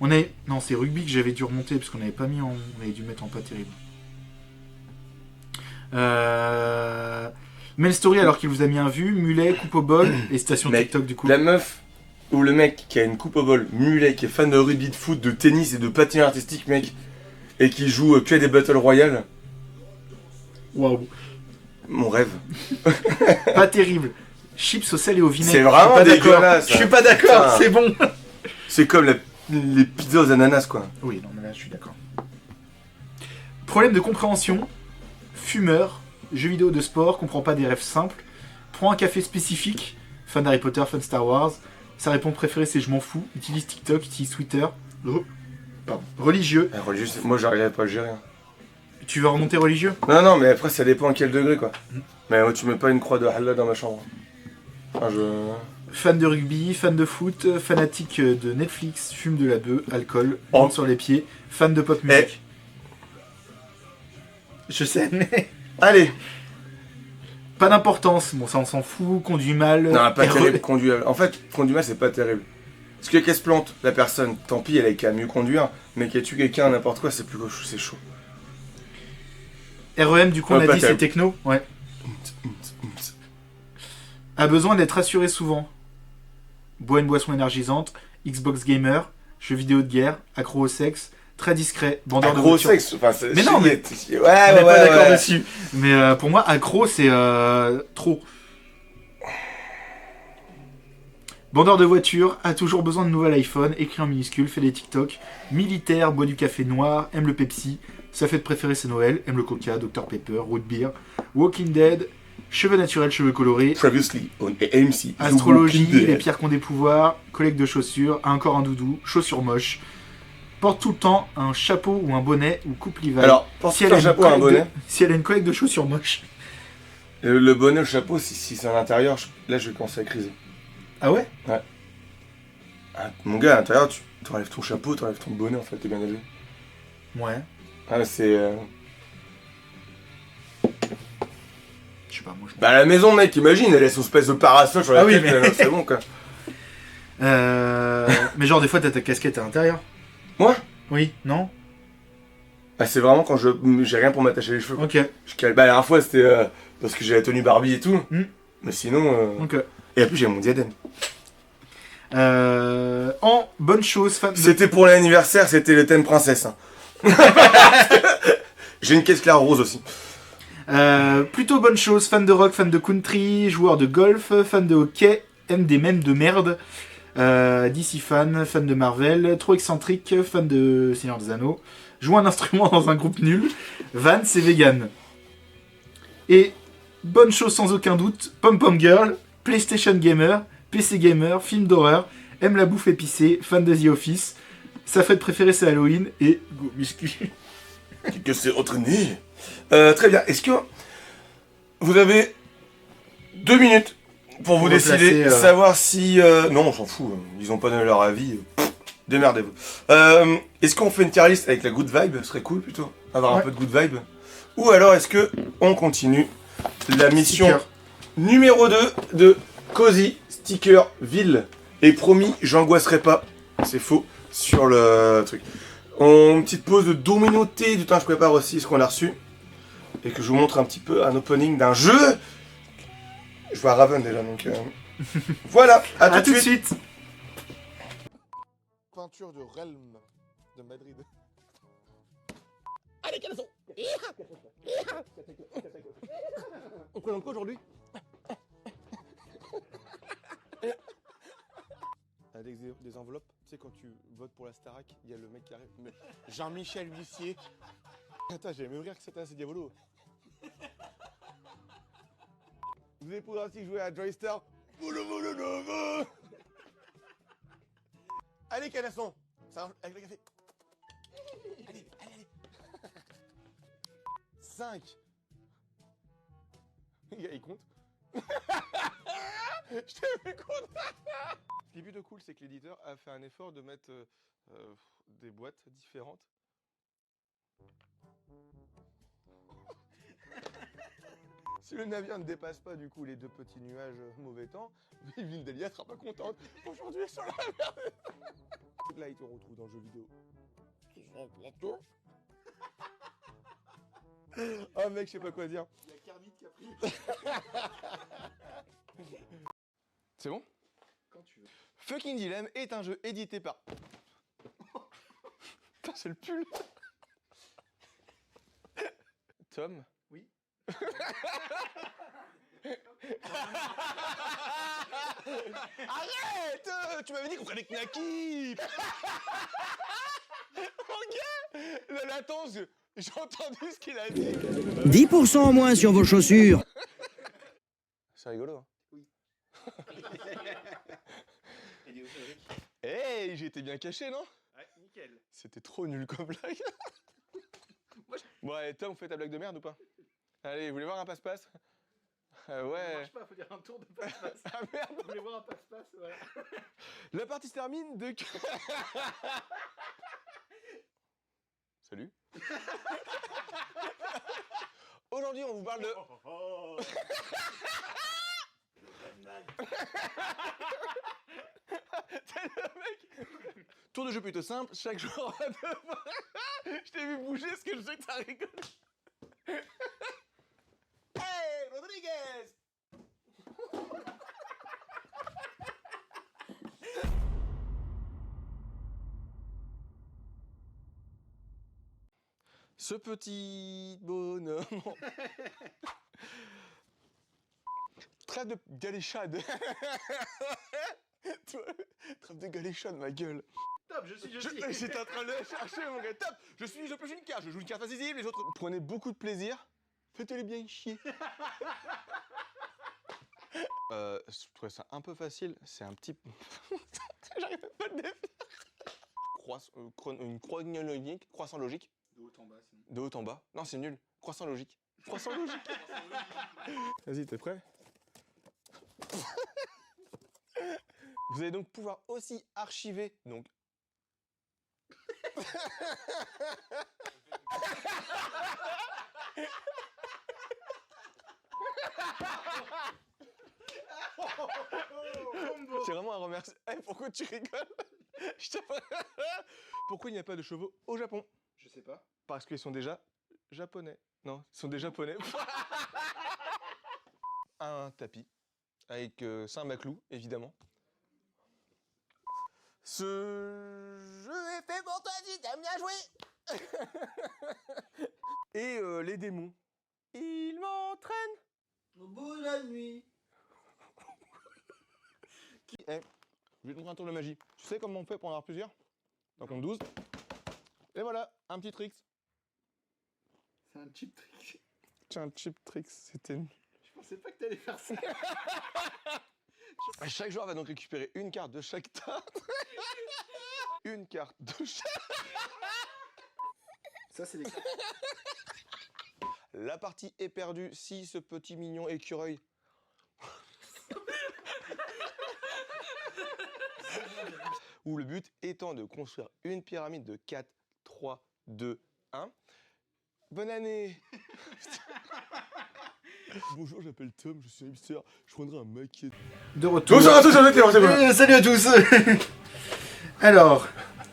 On avait... Non, c'est rugby que j'avais dû remonter parce qu'on n'avait pas mis en... On avait dû mettre en pas terrible. Mail story alors qu'il vous a mis un vu, mulet, coupe au bol, et station Mec, TikTok du coup. La meuf ou le mec qui a une coupe au bol, mulet, qui est fan de rugby, de foot, de tennis et de patinage artistique, mec, et qui joue que à des Battle Royale, Waouh. mon rêve. Pas terrible. Chips au sel et au vinaigre. C'est vraiment Je suis pas d'accord. dégueulasse, Je suis hein. pas d'accord, Putain. c'est bon. C'est comme les pizzas aux ananas, quoi. Oui, non, mais là je suis d'accord. Problème de compréhension. Fumeur. Jeux vidéo de sport, comprend pas des rêves simples. Prend un café spécifique. Fan d'Harry Potter, fan de Star Wars. Sa réponse préférée c'est je m'en fous. Utilise TikTok, utilise Twitter. Pardon. Religieux. Religieux, moi j'arriverais pas à le gérer. Hein. Tu veux remonter religieux? Non, mais après ça dépend à quel degré, quoi. Mais moi, tu mets pas une croix de Allah dans ma chambre. Enfin, Fan de rugby, fan de foot, fanatique de Netflix, fume de la bœuf, alcool, bande sur les pieds, fan de pop music. Je sais, mais... Allez. Pas d'importance, bon ça on s'en fout, conduit mal... Non, pas et terrible, conduire. En fait, conduire mal, c'est pas terrible. Parce que qu'elle se plante, la personne, tant pis, elle a qu'à mieux conduire, mais qu'elle tue quelqu'un, n'importe quoi, c'est plus c'est chaud. REM, du coup on Ouais, a pas dit c'est terrible. techno, ouais. A besoin d'être rassuré souvent. Boit une boisson énergisante, Xbox gamer, jeux vidéo de guerre, accro au sexe, très discret, vendeur de Gros voiture. sexe, enfin, c'est... Mais non, mais- Ouais, On n'est pas d'accord ouais. dessus. Mais pour moi, accro, c'est trop. Bandeur de voiture, a toujours besoin de nouvel iPhone, écrit en minuscule, fait des TikTok, militaire, boit du café noir, aime le Pepsi, sa fête préférée c'est Noël, aime le Coca, Dr Pepper, Root Beer, Walking Dead, cheveux naturels, cheveux colorés, Previously on AMC. astrologie, The Walking les Dead. pierres qui ont des pouvoirs, collecte de chaussures, a encore un doudou, chaussures moches, porte tout le temps un chapeau ou un bonnet ou coupe l'hiver. Alors, porte un chapeau, un bonnet. Si elle a une collecte de chaussures moches. Le bonnet, le chapeau, si c'est à l'intérieur, là je vais commencer à criser. Ah ouais? Ah, mon gars, à l'intérieur, tu enlèves ton chapeau, tu enlèves ton bonnet, en fait, t'es bien élevé. Ouais. Ah, mais c'est... Je sais pas, moi je... Bah, à la maison, mec, imagine, elle a son espèce de parasol sur la Ah oui, tête, mais- là, c'est bon, quoi. Mais genre des fois t'as ta casquette à l'intérieur. Moi Oui, non? Ah, c'est vraiment quand j'ai rien pour m'attacher les cheveux. Ok, Je cale... Bah, la dernière fois, c'était parce que j'ai la tenue Barbie et tout. Hmm. Mais sinon... ok. Et en plus, j'ai mon diadème. En bonne chose, fan de... C'était pour l'anniversaire, c'était le thème princesse. Hein. J'ai une caisse claire rose aussi. Plutôt bonne chose, fan de rock, fan de country, joueur de golf, fan de hockey, aime des mèmes de merde, DC fan, fan de Marvel, trop excentrique, fan de Seigneur des Anneaux, joue un instrument dans un groupe nul, Van c'est vegan. Et bonne chose sans aucun doute, Pom Pom Girl, PlayStation Gamer, PC Gamer, film d'horreur, aime la bouffe épicée, fan de The Office, sa fête préférée c'est Halloween et go muscu. Que c'est entraîné. Très bien. Est-ce que vous avez 2 minutes pour vous Replacer, décider, savoir si... Non, on s'en fout. Ils ont pas donné leur avis. Démerdez-vous. Est-ce qu'on fait une tier list avec la good vibe? Ce serait cool plutôt. Avoir un peu de good vibe. Ou alors est-ce que on continue la mission Sticker. numéro 2 de Cozy Sticker Ville. Et promis, j'angoisserai pas. C'est faux sur le truc. Une petite pause de 2 minutes. Du temps, je prépare aussi ce qu'on a reçu. Et que je vous montre un petit peu un opening d'un jeu. Je vois Raven déjà, donc... voilà, à tout de suite. Peinture de Realm de Madrid. Allez, caleçon. On présente quoi aujourd'hui? Avec des enveloppes, tu sais quand tu votes pour la Starac, il y a le mec qui arrive. Mais Jean-Michel Huissier. Attends, j'allais me rire que c'était un Diabolo. Vous allez pouvoir aussi jouer à Joystar. Allez, canasson. Ça marche avec le café. Allez, allez, allez. 5. Le gars, il compte. Je t'ai fait compte. Ce qui est plutôt cool, c'est que l'éditeur a fait un effort de mettre des boîtes différentes. Si le navire ne dépasse pas du coup les 2 petits nuages mauvais temps, Ville Delia sera pas contente. Aujourd'hui sur la merde. Là, il te retrouve dans le jeu vidéo. Oh mec, je sais pas quoi dire. Il y a Kermit qui a pris. C'est bon? Quand tu veux. Fucking Dilemme est un jeu édité par... Putain, c'est le pull. Tom. Oui. Arrête! Tu m'avais dit qu'on prenait Knacky. Ok. La latence, j'ai entendu ce qu'il a dit. 10% en moins sur vos chaussures. C'est rigolo, hein? Oui. Hey, j'ai été bien caché, non? Ouais, nickel. C'était trop nul comme blague. Bon, allez, Tom, fais ta blague de merde ou pas? Allez, vous voulez voir un passe-passe? Ça Ouais. marche pas, faut dire un tour de passe-passe. Ah merde! Vous voulez voir un passe-passe, voilà. La partie se termine de... Salut. Aujourd'hui, on vous parle de... C'est le mec. Tour de jeu plutôt simple, chaque jour à 2 fois. Je t'ai vu bouger parce que je sais que t'as rigolé. Hey, Rodriguez! Ce petit bonhomme. Trêve de galéchade. Trêve de galéchade, ma gueule. Top, je suis. J'étais en train de le chercher, mon gars. Top. Je pioche une carte. Je joue une carte incisive. Les autres prenez beaucoup de plaisir. Faites-les bien chier. Je trouvais ça un peu facile. C'est un petit... J'arrive même pas à le défaire. Une chronologique, croissant logique. De haut en bas, sinon. De haut en bas. Non, c'est nul. Croissant logique. Croissant logique. Vas-y, t'es prêt? Vous allez donc pouvoir aussi archiver, donc... C'est vraiment un remerciement. Hey, pourquoi tu rigoles? Pourquoi il n'y a pas de chevaux au Japon? Je sais pas. Parce qu'ils sont déjà japonais. Non, ils sont des japonais. Un tapis avec Saint-Maclou, évidemment. Ce jeu est fait pour toi si t'aimes bien jouer. Et les démons, ils m'entraînent Au bout de la nuit. je vais te montrer un tour de magie. Tu sais comment on fait pour en avoir plusieurs? Donc on 12. Et voilà, un petit trick. C'est un cheap trick. acheté un chip trick, c'était nul. Je pensais pas que t'allais faire ça. Chaque joueur va donc récupérer une carte de chaque tas. Une carte de chaque. Ça, c'est des cartes. La partie est perdue si ce petit mignon écureuil. Où le but étant de construire une pyramide de 4, 3, 2, 1. Bonne année. Bonjour, j'appelle Tom, je suis un hipster. Je prendrai un maquette. De retour. Bonjour à tous, c'est bon. Salut à tous. Alors,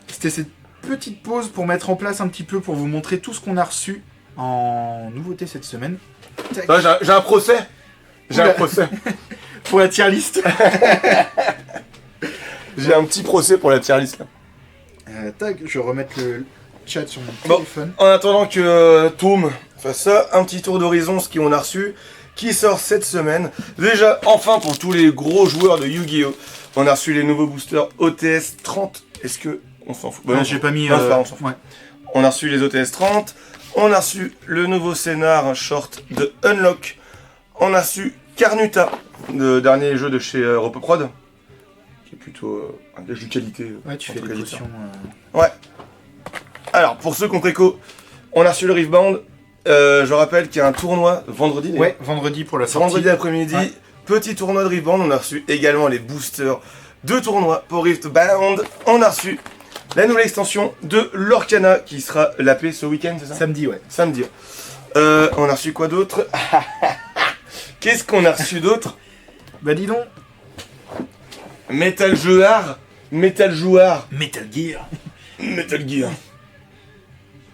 c'était cette petite pause pour mettre en place un petit peu, pour vous montrer tout ce qu'on a reçu en nouveauté cette semaine. Tac. Ah, j'ai un procès. J'ai un Oula. procès. Pour la tier list. J'ai un petit procès pour la tier list là. Tac, je vais remettre le chat sur mon Bon. téléphone. En attendant que Toom fasse ça, un petit tour d'horizon, ce qu'on a reçu, qui sort cette semaine. Déjà, enfin pour tous les gros joueurs de Yu-Gi-Oh! On a reçu les nouveaux boosters OTS 30. Est-ce que on s'en fout? Bah, non, J'ai pas mis. non, c'est pas grave, on s'en fout. Ouais. On a reçu les OTS 30. On a reçu le nouveau scénar short de Unlock. On a reçu Carnuta, le dernier jeu de chez Repoprod, qui est plutôt un gage de qualité. Ouais, tu en fais tant des qu'éditeur. potions. Ouais. Alors, pour ceux qui ont préco, on a reçu le Riftbound. Je rappelle qu'il y a un tournoi vendredi. d'ailleurs. Ouais, vendredi pour la sortie. Vendredi après-midi, Ouais. petit tournoi de Riftbound. On a reçu également les boosters de tournoi pour Riftbound. On a reçu la nouvelle extension de l'Orcana qui sera lapée ce week-end, c'est ça? Samedi, ouais. Samedi. On a reçu quoi d'autre? Qu'est-ce qu'on a reçu d'autre? Bah dis donc. Metal Jouard. Metal Jouard. Metal Gear. Metal Gear.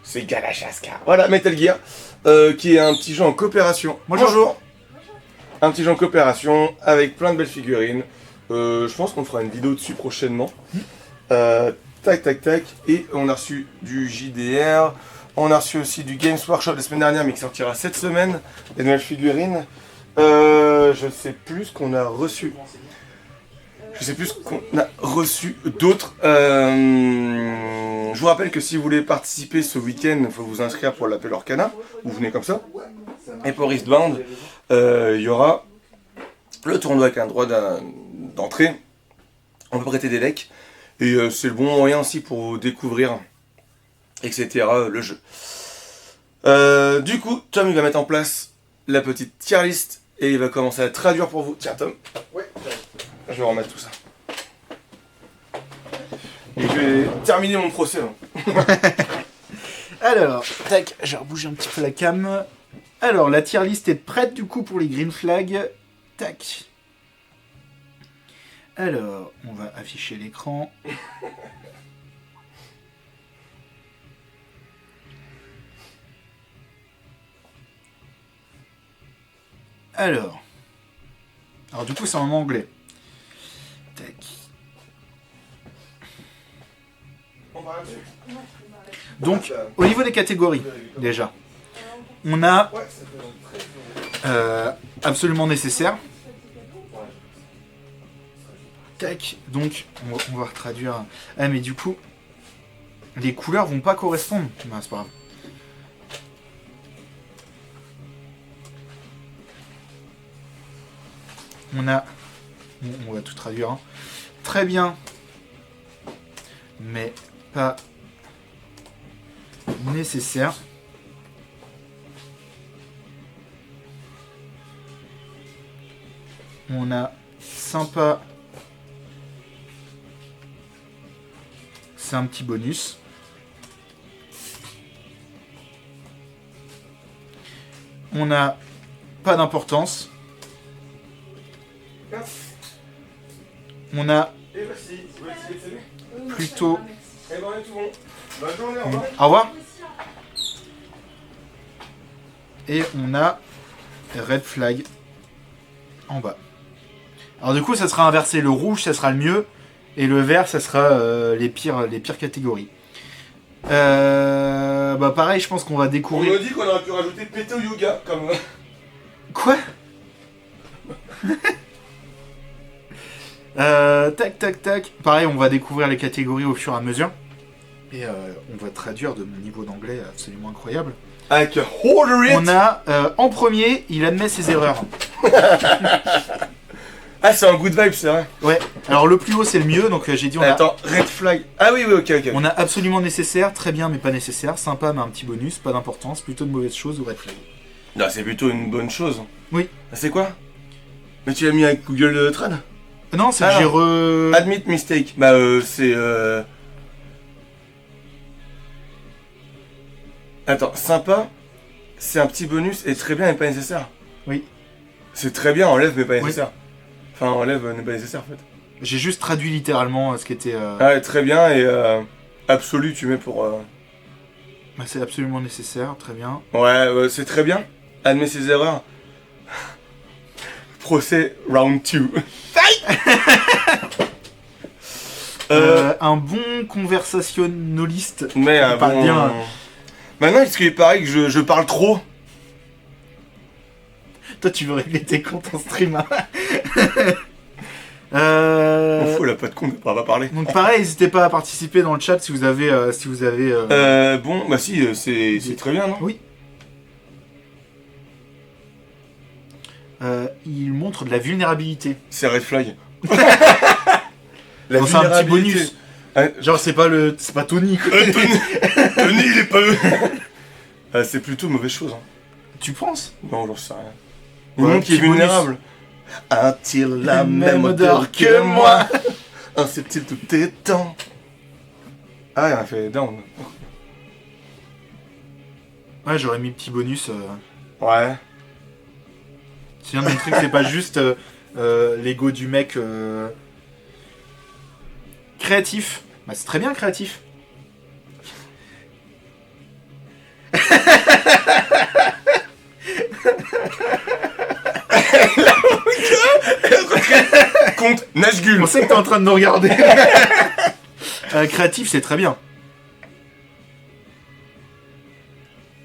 C'est Galachaska. Voilà, Metal Gear, qui est un petit jeu en coopération. Bonjour. Un petit jeu en coopération avec plein de belles figurines. Je pense qu'on fera une vidéo dessus prochainement. Tac, tac, tac. Et on a reçu du JDR. On a reçu aussi du Games Workshop la semaine dernière, mais qui sortira cette semaine. Des nouvelles figurines. Je sais plus ce qu'on a reçu. Je sais plus ce qu'on a reçu d'autres. Je vous rappelle que si vous voulez participer ce week-end, il faut vous inscrire pour l'appel Orcana. Vous venez comme ça. Et pour Riftbound, il y aura le tournoi avec un droit d'entrée. On peut prêter des decks. Et c'est le bon moyen aussi pour découvrir, etc. le jeu. Du coup, Tom il va mettre en place la petite tier list et il va commencer à traduire pour vous. Tiens Tom. Ouais. Je vais remettre tout ça. Et je vais terminer mon procès. Hein. Alors, tac, j'ai rebougé un petit peu la cam. Alors, la tier list est prête du coup pour les green flags. Tac. Alors, on va afficher l'écran. Alors du coup, c'est en anglais. Tac. Donc, au niveau des catégories, déjà, on a absolument nécessaire. Tac, donc on va retraduire. Ah, mais du coup, les couleurs vont pas correspondre. Non, c'est pas grave. On a. On va tout traduire. Hein. Très bien. Mais pas nécessaire. On a sympa. C'est un petit bonus. On a pas d'importance. On a Et voici, salut. plutôt. Eh ben on est tout bon. Bonne journée, au revoir. Au revoir. Et on a red flag en bas. Alors du coup, ça sera inversé. Le rouge, ça sera le mieux. Et le vert, ça sera les pires catégories. Bah pareil, je pense qu'on va On découvrir... me dit qu'on aurait pu rajouter Péto Yoga comme... Quoi? Tac, tac, tac. Pareil, on va découvrir les catégories au fur et à mesure. Et on va traduire de mon niveau d'anglais absolument incroyable. Avec Hold It. On a, en premier, il admet ses erreurs. Ah, c'est un good vibe, c'est vrai. Ouais. Alors le plus haut c'est le mieux, donc j'ai dit on a... Attends, red flag. Ah oui, ok. On a absolument nécessaire, très bien mais pas nécessaire, sympa mais un petit bonus, pas d'importance, plutôt de mauvaise chose ou red flag. Non, c'est plutôt une bonne chose. Oui. Ah, c'est quoi? Mais tu l'as mis avec Google Trad? Non, c'est Ah que j'ai non. Admit mistake. Bah, c'est. Attends, sympa, c'est un petit bonus et très bien mais pas nécessaire. Oui. C'est très bien, enlève mais pas Oui. nécessaire. Enfin, enlève n'est pas nécessaire en fait. J'ai juste traduit littéralement ce qui était... Ah, ouais, très bien et absolu, tu mets pour. Bah, c'est absolument nécessaire, très bien. Ouais, c'est très bien. Admet ses erreurs. Procès round 2. Un bon conversationnaliste. Mais Il parle bien. Maintenant, est-ce qu'il paraît que je parle trop? Toi tu veux régler tes comptes en stream. Hein. On fout la pas de con, on va pas parler. Donc pareil, n'hésitez pas à participer dans le chat si vous avez... Bon, bah si, c'est très bien, non? Oui. Il montre de la vulnérabilité. C'est red flag. Bon, c'est un petit bonus. Ouais. Genre c'est pas Tony. Quoi. Tony, il est pas... c'est plutôt mauvaise chose. Hein. Tu penses? Non, j'en sais rien. Ouais, Le monde qui est petit bonus. vulnérable. A-t-il la même odeur que moi? Accepte-t-il tout tes temps? Ah, il a fait down. Ouais, j'aurais mis petit bonus. Ouais. C'est bien de montrer que c'est pas juste l'ego du mec créatif. Bah c'est très bien créatif. Compte Nashgull. On sait que t'es en train de nous regarder. Créatif, c'est très bien.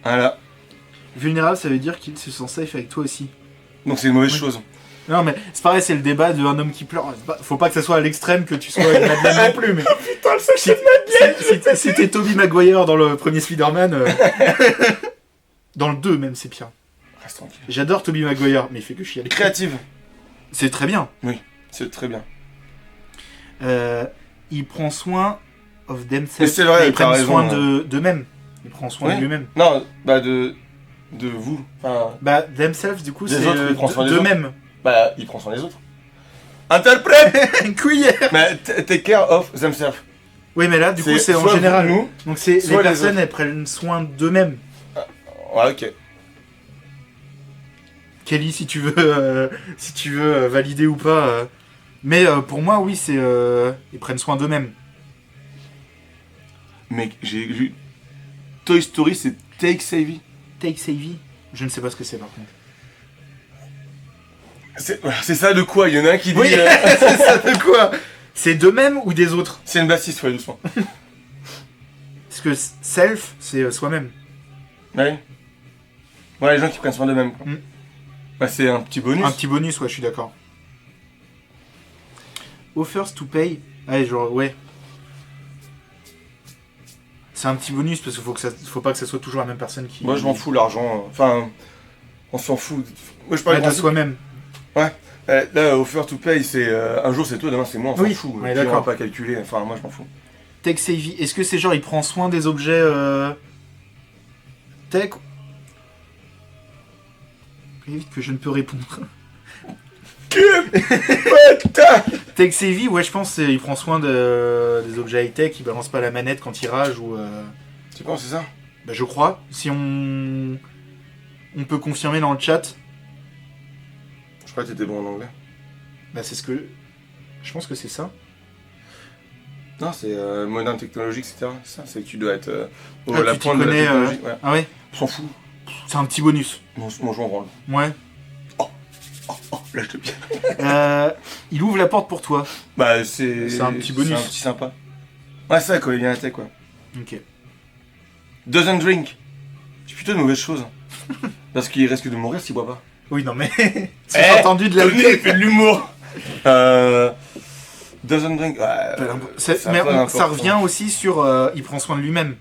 Voilà. Vulnérable, ça veut dire qu'il se sent safe avec toi aussi. Donc c'est une mauvaise Oui. chose. Non mais c'est pareil, c'est le débat de un homme qui pleure. Faut pas que ça soit à l'extrême que tu sois une Madeleine non plus, mais... Putain, le Si t'es Tobey Maguire dans le premier Spider-Man... Dans le 2 même, c'est pire. Reste tranquille. J'adore Tobey Maguire, mais il fait que chialer. Créative. C'est très bien. C'est très bien. Il prend soin of Mais themselves. c'est vrai, il t'as prend raison, soin hein. d'eux-mêmes. Il prend soin Oui. de lui-même. Non, bah de vous. Enfin, Bah, themselves, du coup, Des c'est autres, il prend soin des d'eux-mêmes. bah, il prend soin des autres. Interprète. Une cuillère. Mais take care of themselves. Oui, mais là, du coup, c'est en soit général. nous. Donc, c'est soit les les personnes, autres. elles prennent soin d'eux-mêmes. Ouais, ok. Kelly, si tu veux valider ou pas. Mais pour moi, oui, c'est ils prennent soin d'eux-mêmes. Mec, j'ai lu Toy Story, c'est Take Savvy. Take Savvy, je ne sais pas ce que c'est par contre. C'est ça de quoi? Il y en a un qui dit. Oui, c'est ça de quoi? C'est d'eux-mêmes ou des autres? C'est une bassiste, ouais, doucement. Parce que self, c'est soi-même. Ouais. Ouais, les gens qui prennent soin d'eux-mêmes, quoi. Mm. Bah, c'est un petit bonus. Un petit bonus, ouais, je suis d'accord. Offers to pay. Ouais, genre, ouais. C'est un petit bonus parce qu'il faut pas que ça soit toujours la même personne qui. Moi, je m'en fous, l'argent. Enfin, on s'en fout. Moi, je parle Ouais, de soi-même. Là, offer to pay, c'est un jour c'est toi, demain c'est moi, on s'en Oui, fout. ouais, Puis on va d'accord. pas calculer. Enfin, moi, je m'en fous. Tech Savvy. Est-ce que c'est genre il prend soin des objets tech? Vite que je ne peux répondre. Putain. Tech Savvy, ouais, je pense qu'il prend soin des objets high-tech, il balance pas la manette quand il rage ou. Tu penses, c'est ça? Bah, je crois. Si on peut confirmer dans le chat, Je crois que t'étais bon en anglais. bah c'est ce que. Je pense que c'est ça. Non, c'est moderne technologie, etc. C'est ça, c'est que tu dois être Ah, la tu t'y pointe de la connais, technologie. Ouais. Ah ouais. On s'en fout. C'est un petit bonus. Mon joueur rôle. Ouais. Oh, lâche le pied. Il ouvre la porte pour toi. Bah, c'est un petit bonus. C'est un petit sympa. Ouais, c'est ça, quoi, il vient à la tech, quoi. Ok. Doesn't drink. C'est plutôt une mauvaise chose. Parce qu'il risque de mourir s'il boit pas. Oui, non mais. C'est entendu de la. Tony, il fait de l'humour. Doesn't drink. Ouais, Mais c'est un peu ça important. revient aussi sur il prend soin de lui-même.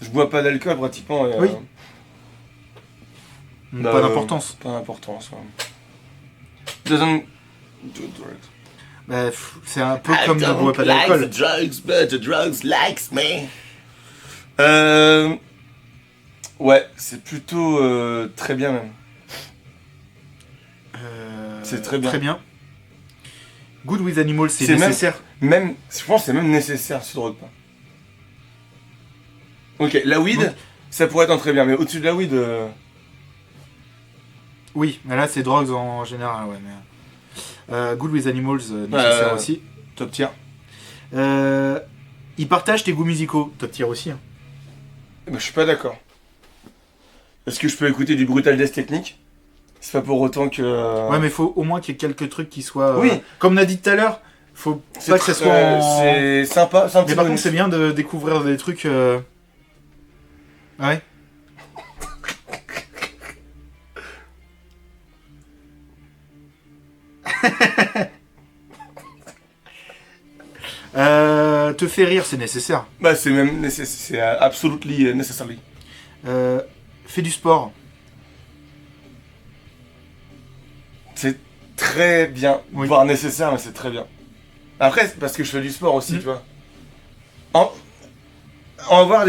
Je bois pas d'alcool pratiquement. Et, Oui. Pas d'importance. Pas d'importance. Doesn't do drugs. Bah, c'est un peu comme ne bois pas d'alcool. drugs, but the drugs likes me. Ouais, c'est plutôt très bien même. C'est très bien. Très bien. Good with Animals, c'est C'est nécessaire. Même, je pense que c'est même nécessaire si tu drogues pas. Ok, la weed, Oui. ça pourrait être un très bien, mais au-dessus de la weed, Oui, mais là c'est drogues en général, ouais. Mais... Good with Animals, nécessaire aussi. top tier. Ils partagent tes goûts musicaux, top tier aussi. Hein. Eh ben, je suis pas d'accord. Est-ce que je peux écouter du Brutal Death Technique? C'est pas pour autant que... Ouais, mais faut au moins qu'il y ait quelques trucs qui soient... Oui. Comme on a dit tout à l'heure, faut C'est pas que ça soit en... C'est sympa, c'est un petit Mais par bonus. contre, c'est bien de découvrir des trucs... Ouais. Te fait rire, c'est nécessaire. Bah c'est même nécessaire, c'est absolutely necessary. Fais du sport. C'est très bien, Oui. voire nécessaire, mais c'est très bien. Après, c'est parce que je fais du sport aussi, Mm. tu vois. On va voir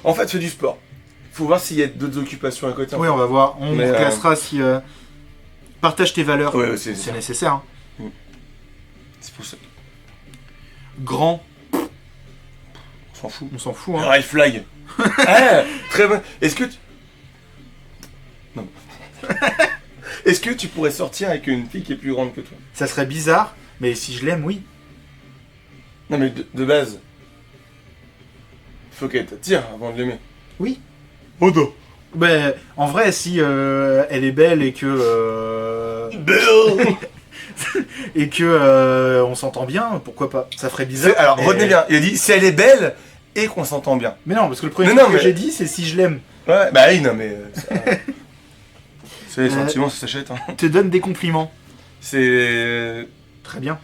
En fait, je fais du sport. Faut voir s'il y a d'autres occupations à côté. Oui, on va voir. On Mais, classera si... Partage tes valeurs. Ouais, c'est C'est nécessaire. Hein. C'est pour ça. Grand, On s'en fout. on s'en fout. Hein. Red flag. Ah, très bon. Est-ce que tu... Non. Est-ce que tu pourrais sortir avec une fille qui est plus grande que toi? Ça serait bizarre, mais si je l'aime, oui. Non mais de base. Faut qu'elle t'attire avant de l'aimer. Oui. Oh non. Ben, en vrai, si elle est belle et que... et que on s'entend bien, pourquoi pas? Ça ferait bizarre. Alors mais- retenez bien, il a dit si elle est belle et qu'on s'entend bien. Mais non, parce que le premier Mais truc non, que mais- j'ai dit, c'est si je l'aime. Ouais, bah oui, non mais... C'est les sentiments, ça s'achète. Hein. Te donne des compliments. C'est... Très bien.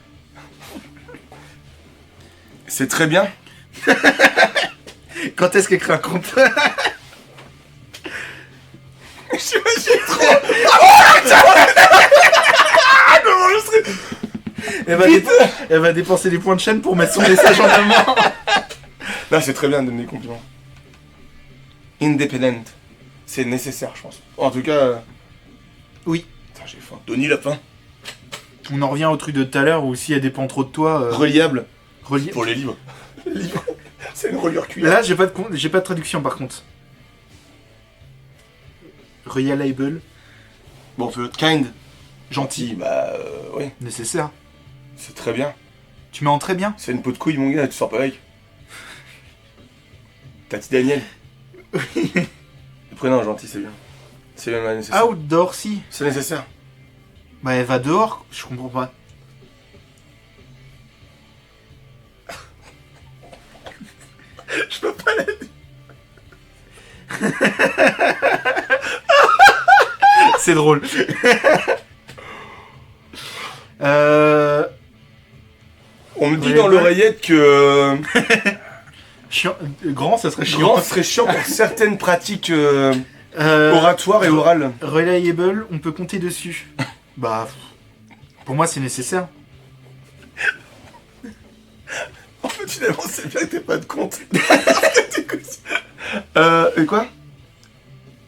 C'est très bien. Quand est-ce qu'elle crée un compte? J'imagine trop. Comment je serais... Elle va dépenser des points de chaîne pour mettre son message en avant. Là, c'est très bien de donner des compliments. Independent. C'est nécessaire, je pense. En tout cas... Oui. Putain, j'ai faim. Denis la faim. On en revient au truc de tout à l'heure où si elle dépend trop de toi... Reliable. relie- Pour les livres. Livre. C'est une reliure cuillère. Là, j'ai pas de traduction par contre. Reliable, Bon, kind. gentil, Bah, oui. nécessaire. C'est très bien. Tu mets en très bien. C'est une peau de couille, mon gars, tu sors pas avec. Tati Daniel. Le prénom gentil, c'est bien. C'est même nécessaire. Outdoor, si. C'est nécessaire. Bah, elle va dehors, je comprends pas. Je peux pas la C'est drôle. On me dit Ouais, dans ouais. l'oreillette que Chiant. Grand, ça serait chiant. grand serait chiant pour certaines pratiques Euh, oratoires et orales. Reliable, on peut compter dessus. Bah, pour moi, c'est nécessaire. En fait, finalement, c'est bien que t'aies pas de compte. Et quoi?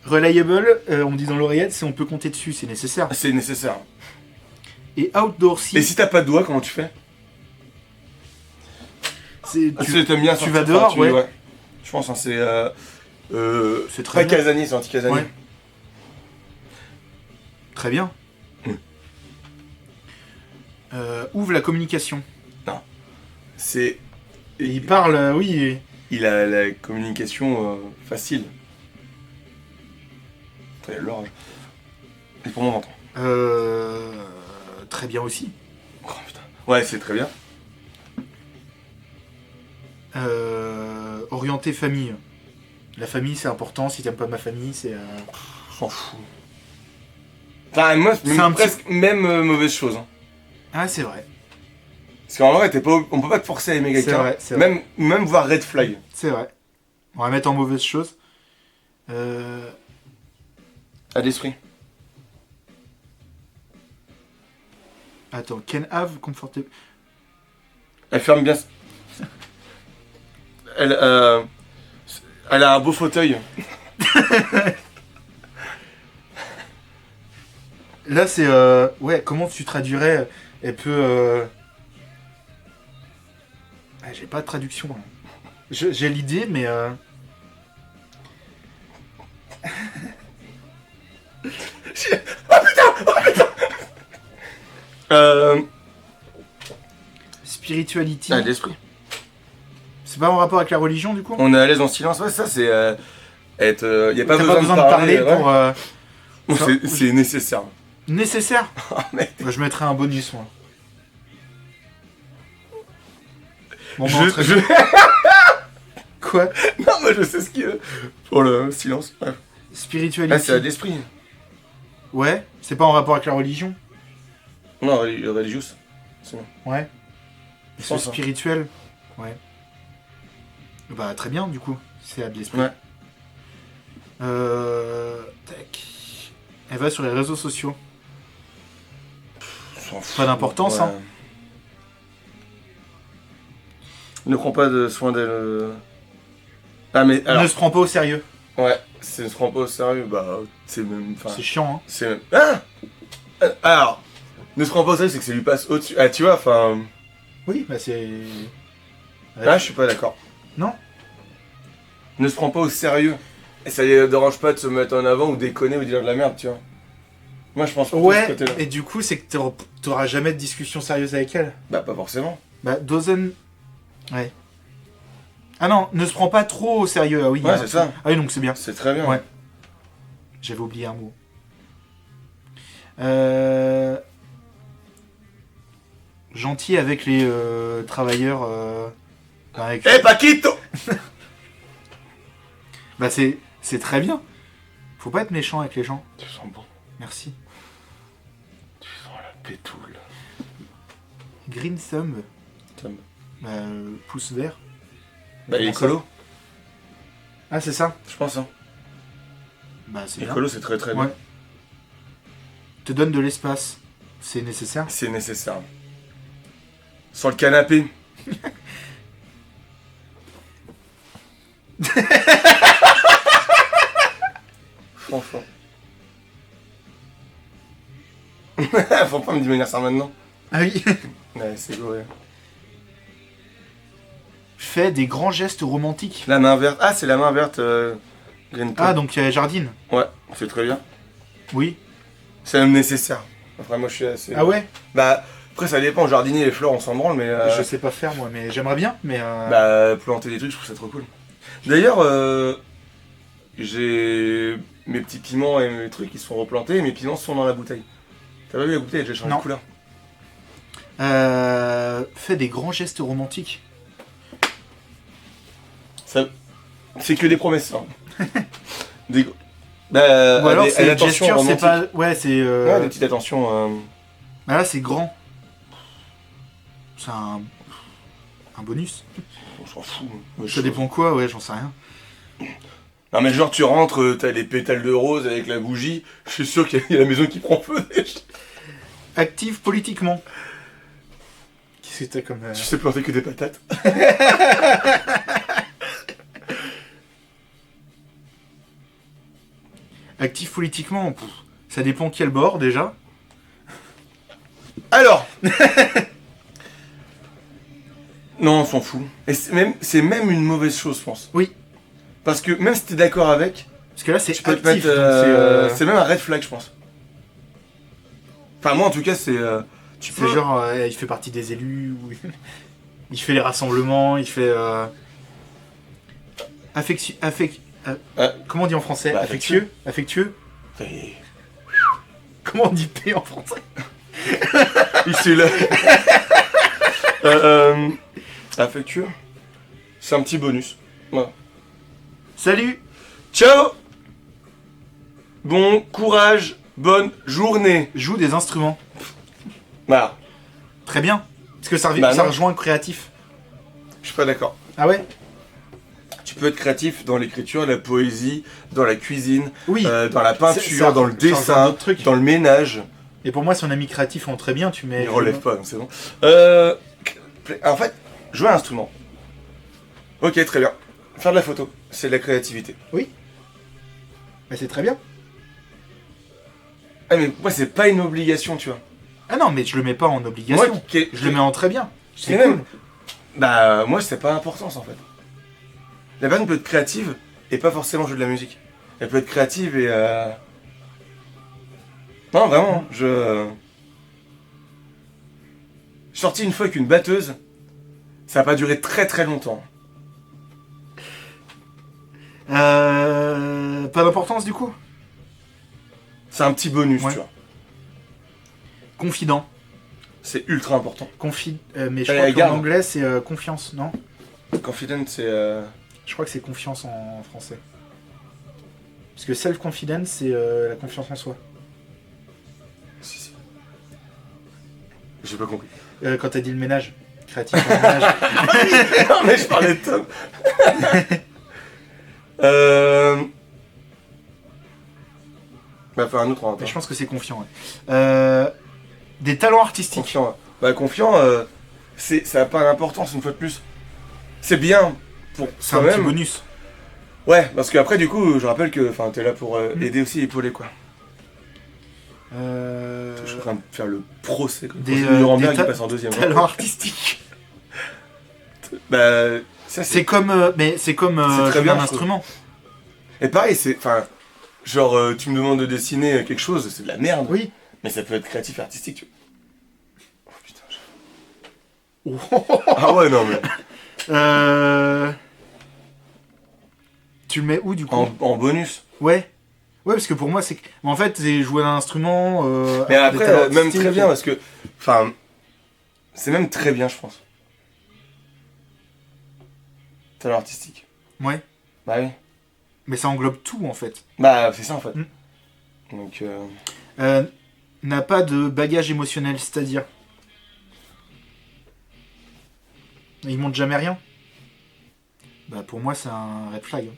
Reliable, on me dit dans l'oreillette, c'est on peut compter dessus, c'est nécessaire. C'est nécessaire. Et outdoor, si. Et si t'as pas de doigt, comment tu fais? c'est- Ah, tu t'aimes bien tu sortir, vas dehors, enfin, ouais. Je pense, hein, c'est... C'est très pas bien. Casani, c'est anti-Casani. Ouais. Très bien. Mm. Ouvre la communication. C'est... Et il parle, oui. Il a la communication facile. Attends, il y a l'orage. Et pour mon ventre. Très bien aussi. Oh putain. Ouais, c'est très bien. Orienté famille. La famille, c'est important. Si t'aimes pas ma famille, c'est... Je s'en fous. Enfin, moi, c'est C'est un petit- presque même mauvaise chose. Hein. Ah, c'est vrai. Parce qu'en vrai, on peut pas te forcer à aimer C'est quelqu'un. vrai, c'est vrai. Même voir Red Flag. C'est vrai. On va mettre en mauvaise chose. À l'esprit. Attends, can have comfortable. Elle ferme bien. Elle a un beau fauteuil. Là, c'est. Ouais, comment tu traduirais? Elle peut. Ah, j'ai pas de traduction. Hein. J'ai l'idée, mais. Spirituality. À l'esprit. C'est pas en rapport avec la religion, du coup? On est à l'aise en silence. Ouais, ça, c'est être. Y a pas T'as besoin de parler. Ouais. pour. C'est nécessaire. Nécessaire. Oh, mec. Bah, je mettrais un bonus, moi. Bon, Je... Quoi? Non, moi je sais ce qu'il y a pour le silence. Ouais. Spirituality. Ah, c'est à l'esprit. Ouais, c'est pas en rapport avec la religion? Non, religious. C'est bon. Ouais. Je C'est pense, hein. spirituel. Ouais. Bah, très bien, du coup. C'est à de l'esprit. Ouais. Tac. Elle va sur les réseaux sociaux. On s'en fout. Pas d'importance, hein. Ne prends pas de soin d'elle. Ah, mais alors. Ne se prend pas au sérieux. Ouais, c'est ne se prend pas au sérieux. Bah, c'est même. Enfin, C'est chiant, hein. c'est même. Ah alors, ne se prend pas au sérieux, c'est que ça lui passe au-dessus. Ah, tu vois, enfin. Oui, bah c'est... Ah, je suis pas d'accord. Non. Ne se prend pas au sérieux. Et ça ne dérange pas de se mettre en avant ou déconner ou dire de la merde, tu vois. Moi, je pense plutôt de ce Ouais, côté-là. et du coup, c'est que t'auras jamais de discussion sérieuse avec elle. Bah, pas forcément. Bah, doesn't... Ouais. Ah non, ne se prend pas trop au sérieux, ah oui. Ouais, hein. c'est ça. Ah oui, donc c'est bien. C'est très bien. Ouais. J'avais oublié un mot. Gentil avec les travailleurs... avec... Eh, Paquito! Bah c'est très bien. Faut pas être méchant avec les gens. Tu sens bon. Merci. Tu sens la pétoule. Green Thumb. Thumb. Bah, pouce vert. Bah, il est Comment ça écolo, Ah, c'est ça. je pense. Hein. Bah, c'est bien. Écolo, c'est très très bien. Ouais. Te donne de l'espace. C'est nécessaire. C'est nécessaire. Sur le canapé. Franchement. Faut pas me dire ça maintenant. Ah oui. Ouais, c'est beau, ouais. Fait des grands gestes romantiques. La main verte. Ah, c'est la main verte. Green Ah, Top. donc il y a Jardine. Ouais, c'est très bien. Oui. C'est même nécessaire. Après, moi, je suis assez. Ah ouais. Bah, après, ça dépend. Jardinier, les fleurs, on s'en branle, mais. Je sais pas faire moi, mais j'aimerais bien. Mais Bah, planter des trucs, je trouve ça trop cool. D'ailleurs, j'ai mes petits piments et mes trucs qui sont replantés et mes piments sont dans la bouteille. T'as pas vu la bouteille, elle a déjà changé Non. de couleur. fait des grands gestes romantiques. Ça... C'est que des promesses, ça. Des... Bah, Ou alors des c'est attentions gesture, c'est romantiques. pas. Ouais, c'est. Ouais, des petites attentions. Bah là, c'est grand. C'est un bonus. On s'en fout. Moi, Ça dépend quoi, ouais, j'en sais rien. Non, mais genre, tu rentres, t'as les pétales de rose avec la bougie. Je suis sûr qu'il y a la maison qui prend feu déjà. Active politiquement. Qu'est-ce que t'as comme. Tu sais planter que des patates. Actif politiquement, ça dépend quel bord déjà. Alors Non, on s'en fout. Et c'est même une mauvaise chose, je pense. Oui. Parce que même si t'es d'accord avec, Parce que là, c'est tu peux te actif. mettre, donc c'est même un red flag, je pense. Enfin, moi, en tout cas, c'est... tu c'est peux... genre, il fait partie des élus. Ou... il fait les rassemblements, il fait. Comment on dit en français? Bah, affectueux. Affectueux. Et- Comment on dit P en français? Ici, là. Affectueux. C'est un petit bonus. Voilà. Salut. Ciao. Bon courage, bonne journée. Joue des instruments. Voilà. Très bien. Parce que ça, Bah ça non. rejoint le créatif. Je suis pas d'accord. Ah ouais? Tu peux être créatif dans l'écriture, la poésie, dans la cuisine, Oui. dans la peinture, ça- dans le ça rejoint dessin, d'autres trucs. dans le ménage. Et pour moi, si on a mis créatif en très bien, tu mets. Il relève pas, donc c'est bon. En fait, jouer à un instrument. Ok, très bien. Faire de la photo, c'est de la créativité. Bah, c'est très bien. Ah mais moi c'est pas une obligation, tu vois. Ah non, mais je le mets pas en obligation. Moi, Je le mets en très bien. C'est même. Bah moi c'est pas l'importance en fait. La personne peut être créative et pas forcément jouer de la musique. Elle peut être créative et non vraiment, je suis sorti une fois avec une batteuse. Ça a pas duré très très longtemps. Pas d'importance du coup. C'est un petit bonus, Ouais. tu vois. Confident. C'est ultra important. Mais je Allez, crois qu'en garde. anglais c'est confiance, non? Confident, c'est Je crois que c'est confiance en français. Parce que self-confidence, c'est la confiance en soi. Si. J'ai pas compris. Quand t'as dit le ménage. Créatif en ménage. Non mais je parlais de Tom. Bah faire un autre en Mais je pense que c'est confiant. Ouais. Des talents artistiques. Confiant. Bah confiant, ça a pas d'importance une fois de plus. C'est bien pour C'est un petit soi-même. bonus. Ouais, parce qu'après du coup, je rappelle que t'es là pour aider aussi épauler quoi. Je suis en train de faire le procès. Quoi. Des, Procès de Nuremberg des qui passe en deuxième. talents artistiques. Bah ça C'est comme, mais c'est comme C'est très jouer bien, un je instrument. Et pareil, genre tu me demandes de dessiner quelque chose, c'est de la merde. Oui. Mais ça peut être créatif et artistique. Tu vois. Oh putain. Oh. Ah ouais non mais. Tu le mets où du coup? En bonus. Ouais. Ouais, parce que pour moi, c'est. En fait, c'est jouer un instrument. Mais des après, talents même artistiques. très bien parce que. C'est même très bien, je pense. Talent artistique. Ouais. Bah oui. Mais ça englobe tout en fait. Bah c'est ça en fait. Mm. Donc. N'a pas de bagage émotionnel, c'est-à-dire. Il montre jamais rien. Bah pour moi, c'est un red flag.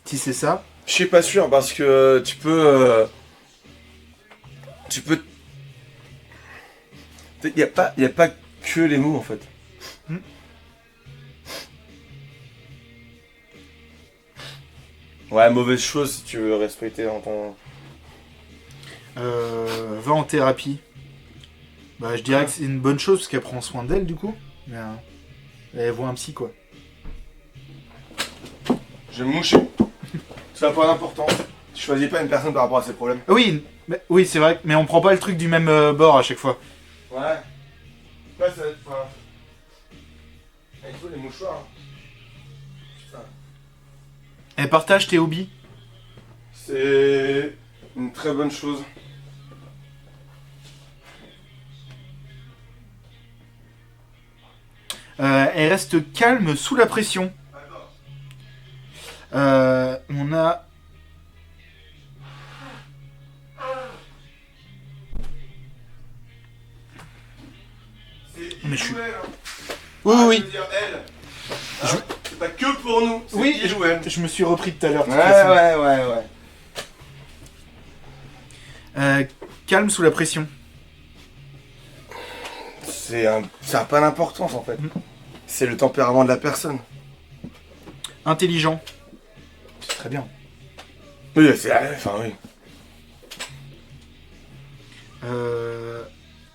Si c'est ça. Je suis pas sûr parce que tu peux. Y a pas que les mots en fait. Hmm. Ouais, mauvaise chose si tu veux respecter dans ton. Va en thérapie. Bah je dirais que c'est une bonne chose parce qu'elle prend soin d'elle du coup. Mais, elle voit un psy quoi. Je vais me moucher. Ça n'a pas d'importance. Tu choisis pas une personne par rapport à ses problèmes. Oui, oui c'est vrai, mais on prend pas le truc du même bord à chaque fois. Ouais. Ouais, ça va être. Il faut les mouchoirs. Hein. Putain. Elle partage tes hobbies. C'est une très bonne chose. Elle reste calme sous la pression. On a. Mais je suis- Oui, oui, oui. C'est pas que pour nous. C'est Oui, il joue elle. Je me suis repris tout à l'heure. de toute Ouais, façon. ouais. Calme sous la pression. Ça a pas d'importance en fait. C'est le tempérament de la personne. Intelligent. C'est très bien. Oui, oui.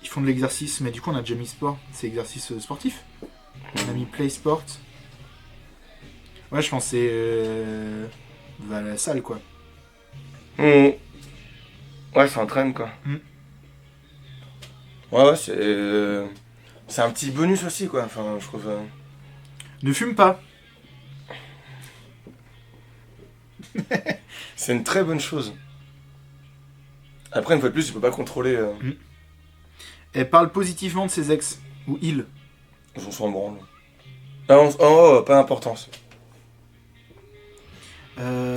Ils font de l'exercice, mais du coup on a déjà mis sport. C'est exercice sportif. On a mis play sport. Ouais, je pense que c'est va à la salle quoi. Ouais, ça entraîne quoi. Mm. Ouais, c'est un petit bonus aussi quoi. Enfin, je trouve. Ne fume pas. C'est une très bonne chose. Après, une fois de plus, tu peux pas contrôler. Elle parle positivement de ses ex. Ou il. On s'en branle. Oh, pas d'importance.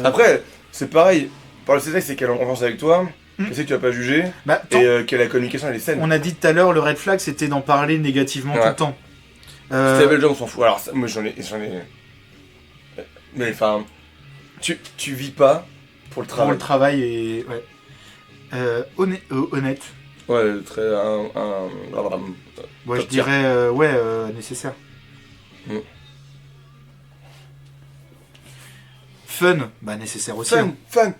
Après, c'est pareil. Par le CSX, c'est qu'elle est en confiance avec toi, qu'elle sait que tu vas pas juger, Bah, et que la communication elle est saine. on a dit tout à l'heure, le red flag c'était d'en parler négativement Ouais. tout le temps. Stable Job, on s'en fout. Alors, moi, j'en ai. Mais enfin, tu vis pas pour le Pour travail. le travail et... Ouais. Honnête. Ouais, très. Moi, je Top tier. dirais, nécessaire. Mm. Fun, bah nécessaire aussi. hein. Fun.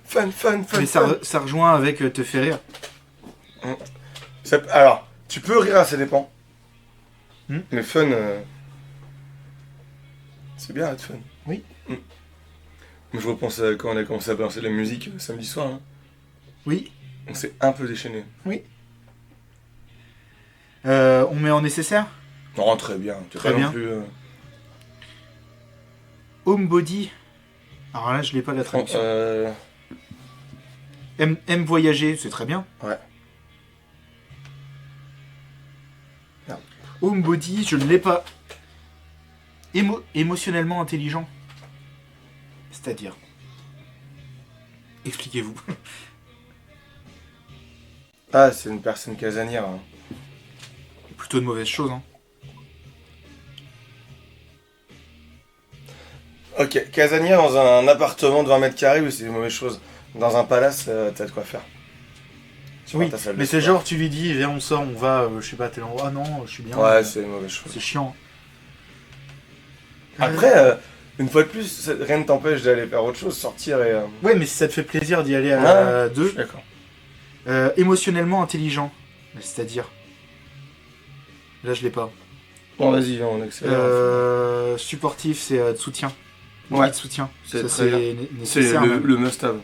Mais ça rejoint avec te fait rire. Alors, tu peux rire, ça dépend. Hmm. Mais fun, c'est bien être fun. Oui. Moi, je repense à quand on a commencé à balancer de la musique samedi soir. Hein. Oui. On s'est un peu déchaîné. On met en nécessaire. Non, très bien. Très Pas bien. non plus, Homebody. Alors là, je l'ai pas la traduction. euh, Aime voyager, c'est très bien. Ouais. Merde. Homebody, je ne l'ai pas. Émotionnellement intelligent. C'est-à-dire. Expliquez-vous. Ah, c'est une personne casanière. Hein. Plutôt de mauvaises choses. Hein. Ok, casanière dans un appartement de 20 mètres carrés, oui, c'est une mauvaise chose. Dans un palace, t'as de quoi faire. Tu Oui, vois, ta salle de mais c'est sport. genre, tu lui dis, viens, on sort, on va, je sais pas, à tel endroit. Ah non, je suis bien. Ouais, c'est une mauvaise chose. C'est chiant. Après, une fois de plus, rien ne t'empêche d'aller faire autre chose, sortir et. Ouais, mais si ça te fait plaisir d'y aller à Ouais, je deux. suis d'accord. Émotionnellement intelligent. C'est-à-dire. Là, je l'ai pas. Bon, vas-y, viens, on accélère. Supportif, c'est de soutien. Ouais. De soutien. C'est Ça, très bien. C'est nécessaire. même. le must-have.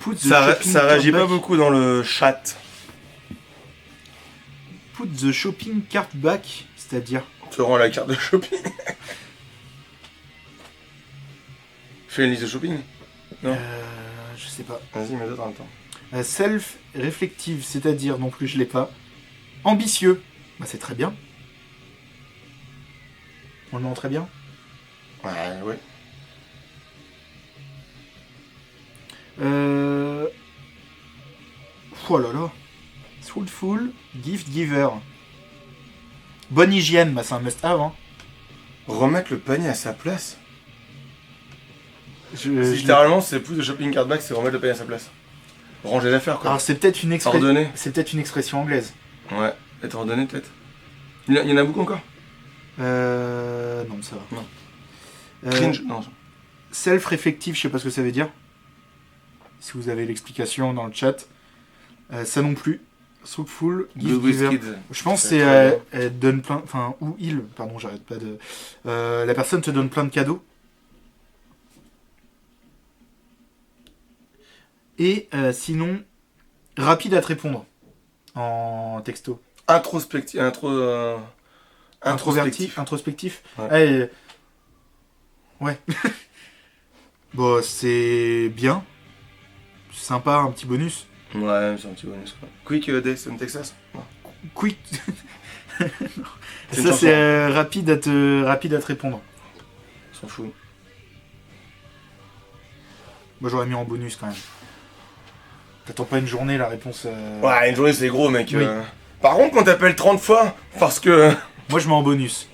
Put the Ça shopping réagit cart pas back. beaucoup dans le chat. Put the shopping cart back, c'est-à-dire. Tu rends la carte de shopping. Fais une liste de shopping. Non. Je sais pas. Vas-y, mets-le dans le temps. Self-reflective, c'est-à-dire, non plus je l'ai pas. Ambitieux, bah c'est très bien. On le met en très bien. Ouais. Oh là là. Soulful, gift giver. Bonne hygiène, bah c'est un must-have. Hein. Remettre le panier à sa place. Je- Littéralement, c'est plus de shopping cart back, c'est remettre le panier à sa place. Ranger les affaires, quoi. Alors c'est peut-être une Ordonné. c'est peut-être une expression anglaise. Ouais. Être ordonné, peut-être. Il y en a beaucoup encore. Non, ça va. Non. Euh, Cringe. Non. Self-réflectif, je sais pas ce que ça veut dire. Si vous avez l'explication dans le chat. Ça non plus. Soulful, gift Good giver. with kids. Je pense que C'est c'est très bien. elle donne plein, enfin ou il, pardon, j'arrête pas de. La personne te donne plein de cadeaux. Et sinon, rapide à te répondre en texto. Introspectif. Introspectif. Ouais. Ouais. Bon, c'est bien. C'est sympa, un petit bonus. Ouais, c'est un petit bonus, quoi. Quick Days in Texas. Ouais. Quick. C'est une Ça chanson. c'est rapide à te répondre. On s'en fout. Moi j'aurais mis en bonus quand même. T'attends pas une journée la réponse. Ouais, une journée, c'est gros, mec. Oui. Par contre, on t'appelle 30 fois parce que. Moi je mets en bonus.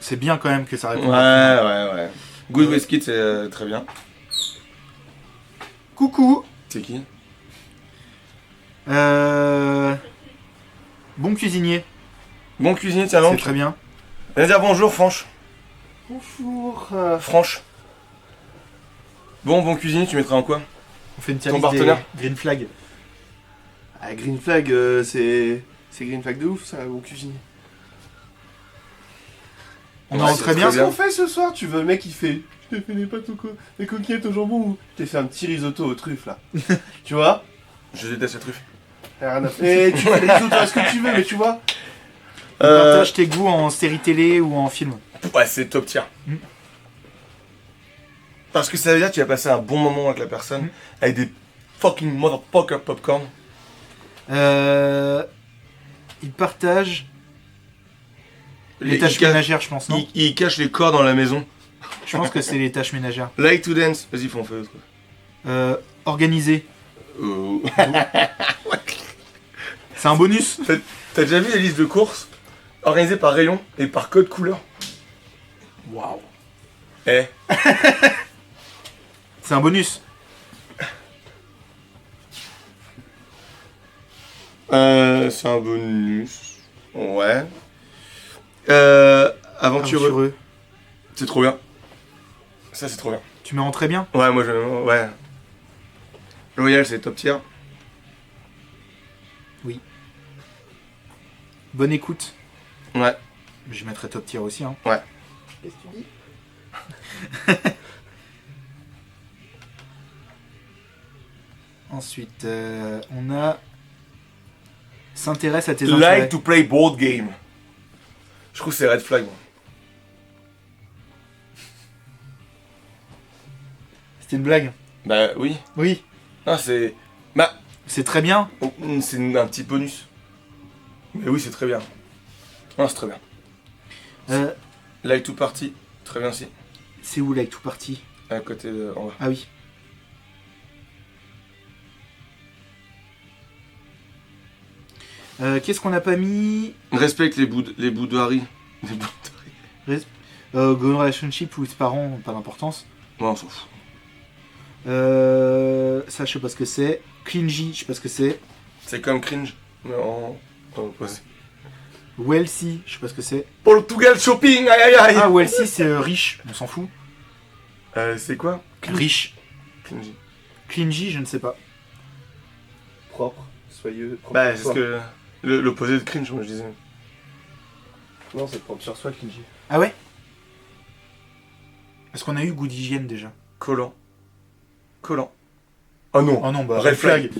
C'est bien quand même que ça réponde. Ouais. Good with kids, c'est très bien. Coucou. C'est qui? Bon cuisinier. Bon cuisinier, tiens C'est donc. très bien. Viens dire bonjour, Franche. Bonjour. Franche. Bon cuisinier, tu mettrais en quoi? On fait une Ton petite partenaire. Green Flag. Ah, Green Flag, c'est Green Flag de ouf, ça, bon cuisinier. On Ouais, en c'est très bien. très Qu'est-ce qu'on fait ce soir? Tu veux le mec qui fait je te fais des pâtes des coquillettes au jambon ou je t'ai fait un petit risotto aux truffes là. Tu vois? Je déteste la truffe. Rien à faire. Tu fais des risottos à ce que tu veux, mais tu vois? Partage tes goûts en série télé ou en film. Ouais, c'est top tier. Mm. Parce que ça veut dire que tu vas passer un bon moment avec la personne, avec des fucking motherfucker popcorn. Il partage les tâches ménagères, je pense, non? Il cache les corps dans la maison. Je pense que c'est les tâches ménagères. Like to dance. Vas-y, faut en faire autre. Organiser. C'est un bonus. T'as déjà vu les listes de courses organisées par rayon et par code couleur? Waouh. Eh, C'est un bonus. c'est un bonus. Ouais. Aventureux. C'est trop bien. Ça, c'est trop bien. Tu me rends très bien. Ouais, moi, ouais. Loyal, c'est top tier. Bonne écoute. Ouais. Je mettrai top tier aussi. Hein. Ouais. Qu'est-ce que tu dis? Ensuite, on a... S'intéresse à tes Like intérêts. to play board game. Je trouve que c'est red flag. Moi. C'était une blague. Bah oui. Oui. Non, c'est... Bah, C'est très bien. c'est un petit bonus. Mais oui, c'est très bien. Non, c'est très bien. Like to party, très bien aussi. C'est où like tout parti? À côté de... en bas. Ah oui. Qu'est-ce qu'on n'a pas mis? Respecte les boudoiries. Les boudoiries. Good relationship with parents, pas d'importance. Ouais, on s'en fout. Ça, je sais pas ce que c'est. Clingy, je sais pas ce que c'est. C'est comme cringe, mais en opposé. Wealthy, je sais pas ce que c'est. Portugal shopping, aïe aïe aïe. Ah, wealthy, c'est riche, on s'en fout. C'est quoi? Riche. Cringy. Clingy, je ne sais pas. Propre, soyeux, propre Bah, sur c'est soi. ce que... L'opposé de cringe, moi je disais. Non, c'est propre sur soi, Kinji. Ah ouais? Est-ce qu'on a eu goût d'hygiène déjà? Collant. Collant. Oh non. Oh non, bah, Red red flag.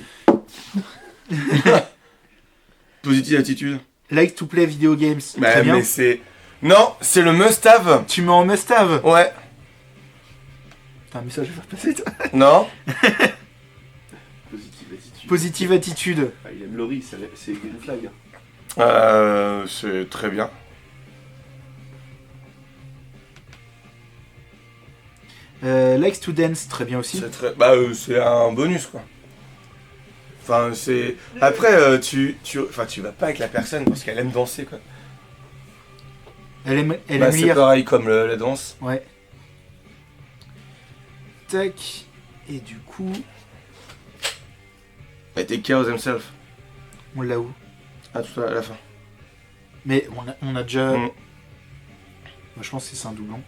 Positive attitude. Like to play video games. Bah, Très bien. mais c'est... Non, c'est le must-have. Tu mets en must-have. Ouais. T'as un message à faire passer, toi. Non. Positive attitude. Positive attitude. Ah, il aime Laurie, c'est green flag. C'est très bien. Likes to dance, très bien aussi. C'est très... Bah, c'est un bonus, quoi. Enfin, c'est... Après, tu vas pas avec la personne parce qu'elle aime danser, quoi. Elle aime Bah, c'est lire. pareil comme la danse. Ouais. Tac. Et du coup, Elle take care of themselves. on l'a où? À tout à la fin. Mais on a déjà... Mm. Moi, je pense que c'est un doublon.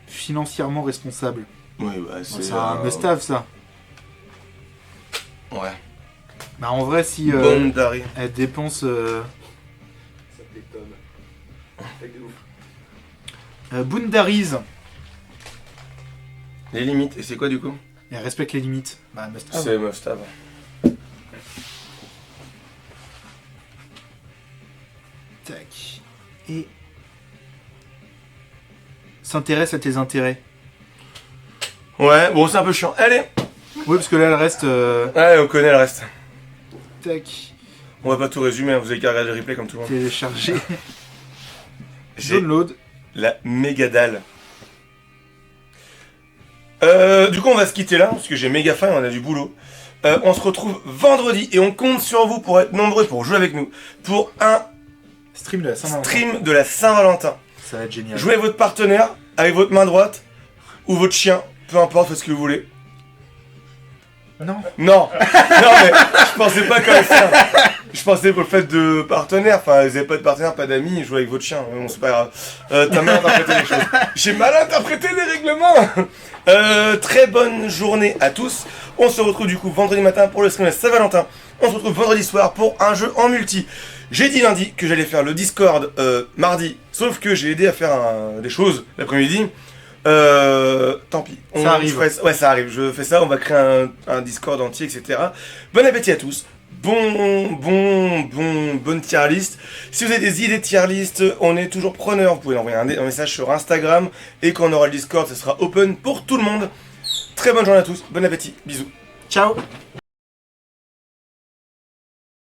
Financièrement responsable. Oui, bah, C'est un must-have, ça. Ouais. Bah, en vrai, si Bonne Dari. elle dépense... Ça s'appelait Tom. Avec des ouf. Boundaries. Les limites. Et c'est quoi, du coup? Elle respecte les limites. Bah, must-have. C'est must-have. Tac. Et... S'intéresse à tes intérêts. Ouais, bon, c'est un peu chiant. Allez. Oui, parce que là, elle reste... Ouais, on connaît le reste. Tac. On va pas tout résumer, hein, vous avez qu'à regarder le replay comme tout le monde. Télécharger. J'ai Download. la méga dalle. Du coup, on va se quitter là, parce que j'ai méga faim et on a du boulot. On se retrouve vendredi et on compte sur vous pour être nombreux, pour jouer avec nous, pour un Stream de la Saint-Valentin. stream de la Saint-Valentin. Ça va être génial. Jouez avec votre partenaire, avec votre main droite, ou votre chien, peu importe, faites ce que vous voulez. Non. Non, non mais je pensais pas comme ça. Je pensais pour le fait de partenaire, enfin vous avez pas de partenaire, pas d'amis, jouez avec votre chien, mais bon c'est pas grave. T'as mal interprété les choses. J'ai mal interprété les règlements. Très bonne journée à tous. On se retrouve du coup vendredi matin pour le stream de Saint-Valentin. On se retrouve vendredi soir pour un jeu en multi. J'ai dit lundi que j'allais faire le Discord mardi, sauf que j'ai aidé à faire des choses l'après-midi. Tant pis. Ça arrive. Ouais, ça arrive. Je fais ça, on va créer un Discord entier, etc. Bon appétit à tous. Bonne tier list. Si vous avez des idées de tier list, on est toujours preneur. Vous pouvez envoyer un message sur Instagram. Et quand on aura le Discord, ce sera open pour tout le monde. Très bonne journée à tous. Bon appétit. Bisous. Ciao.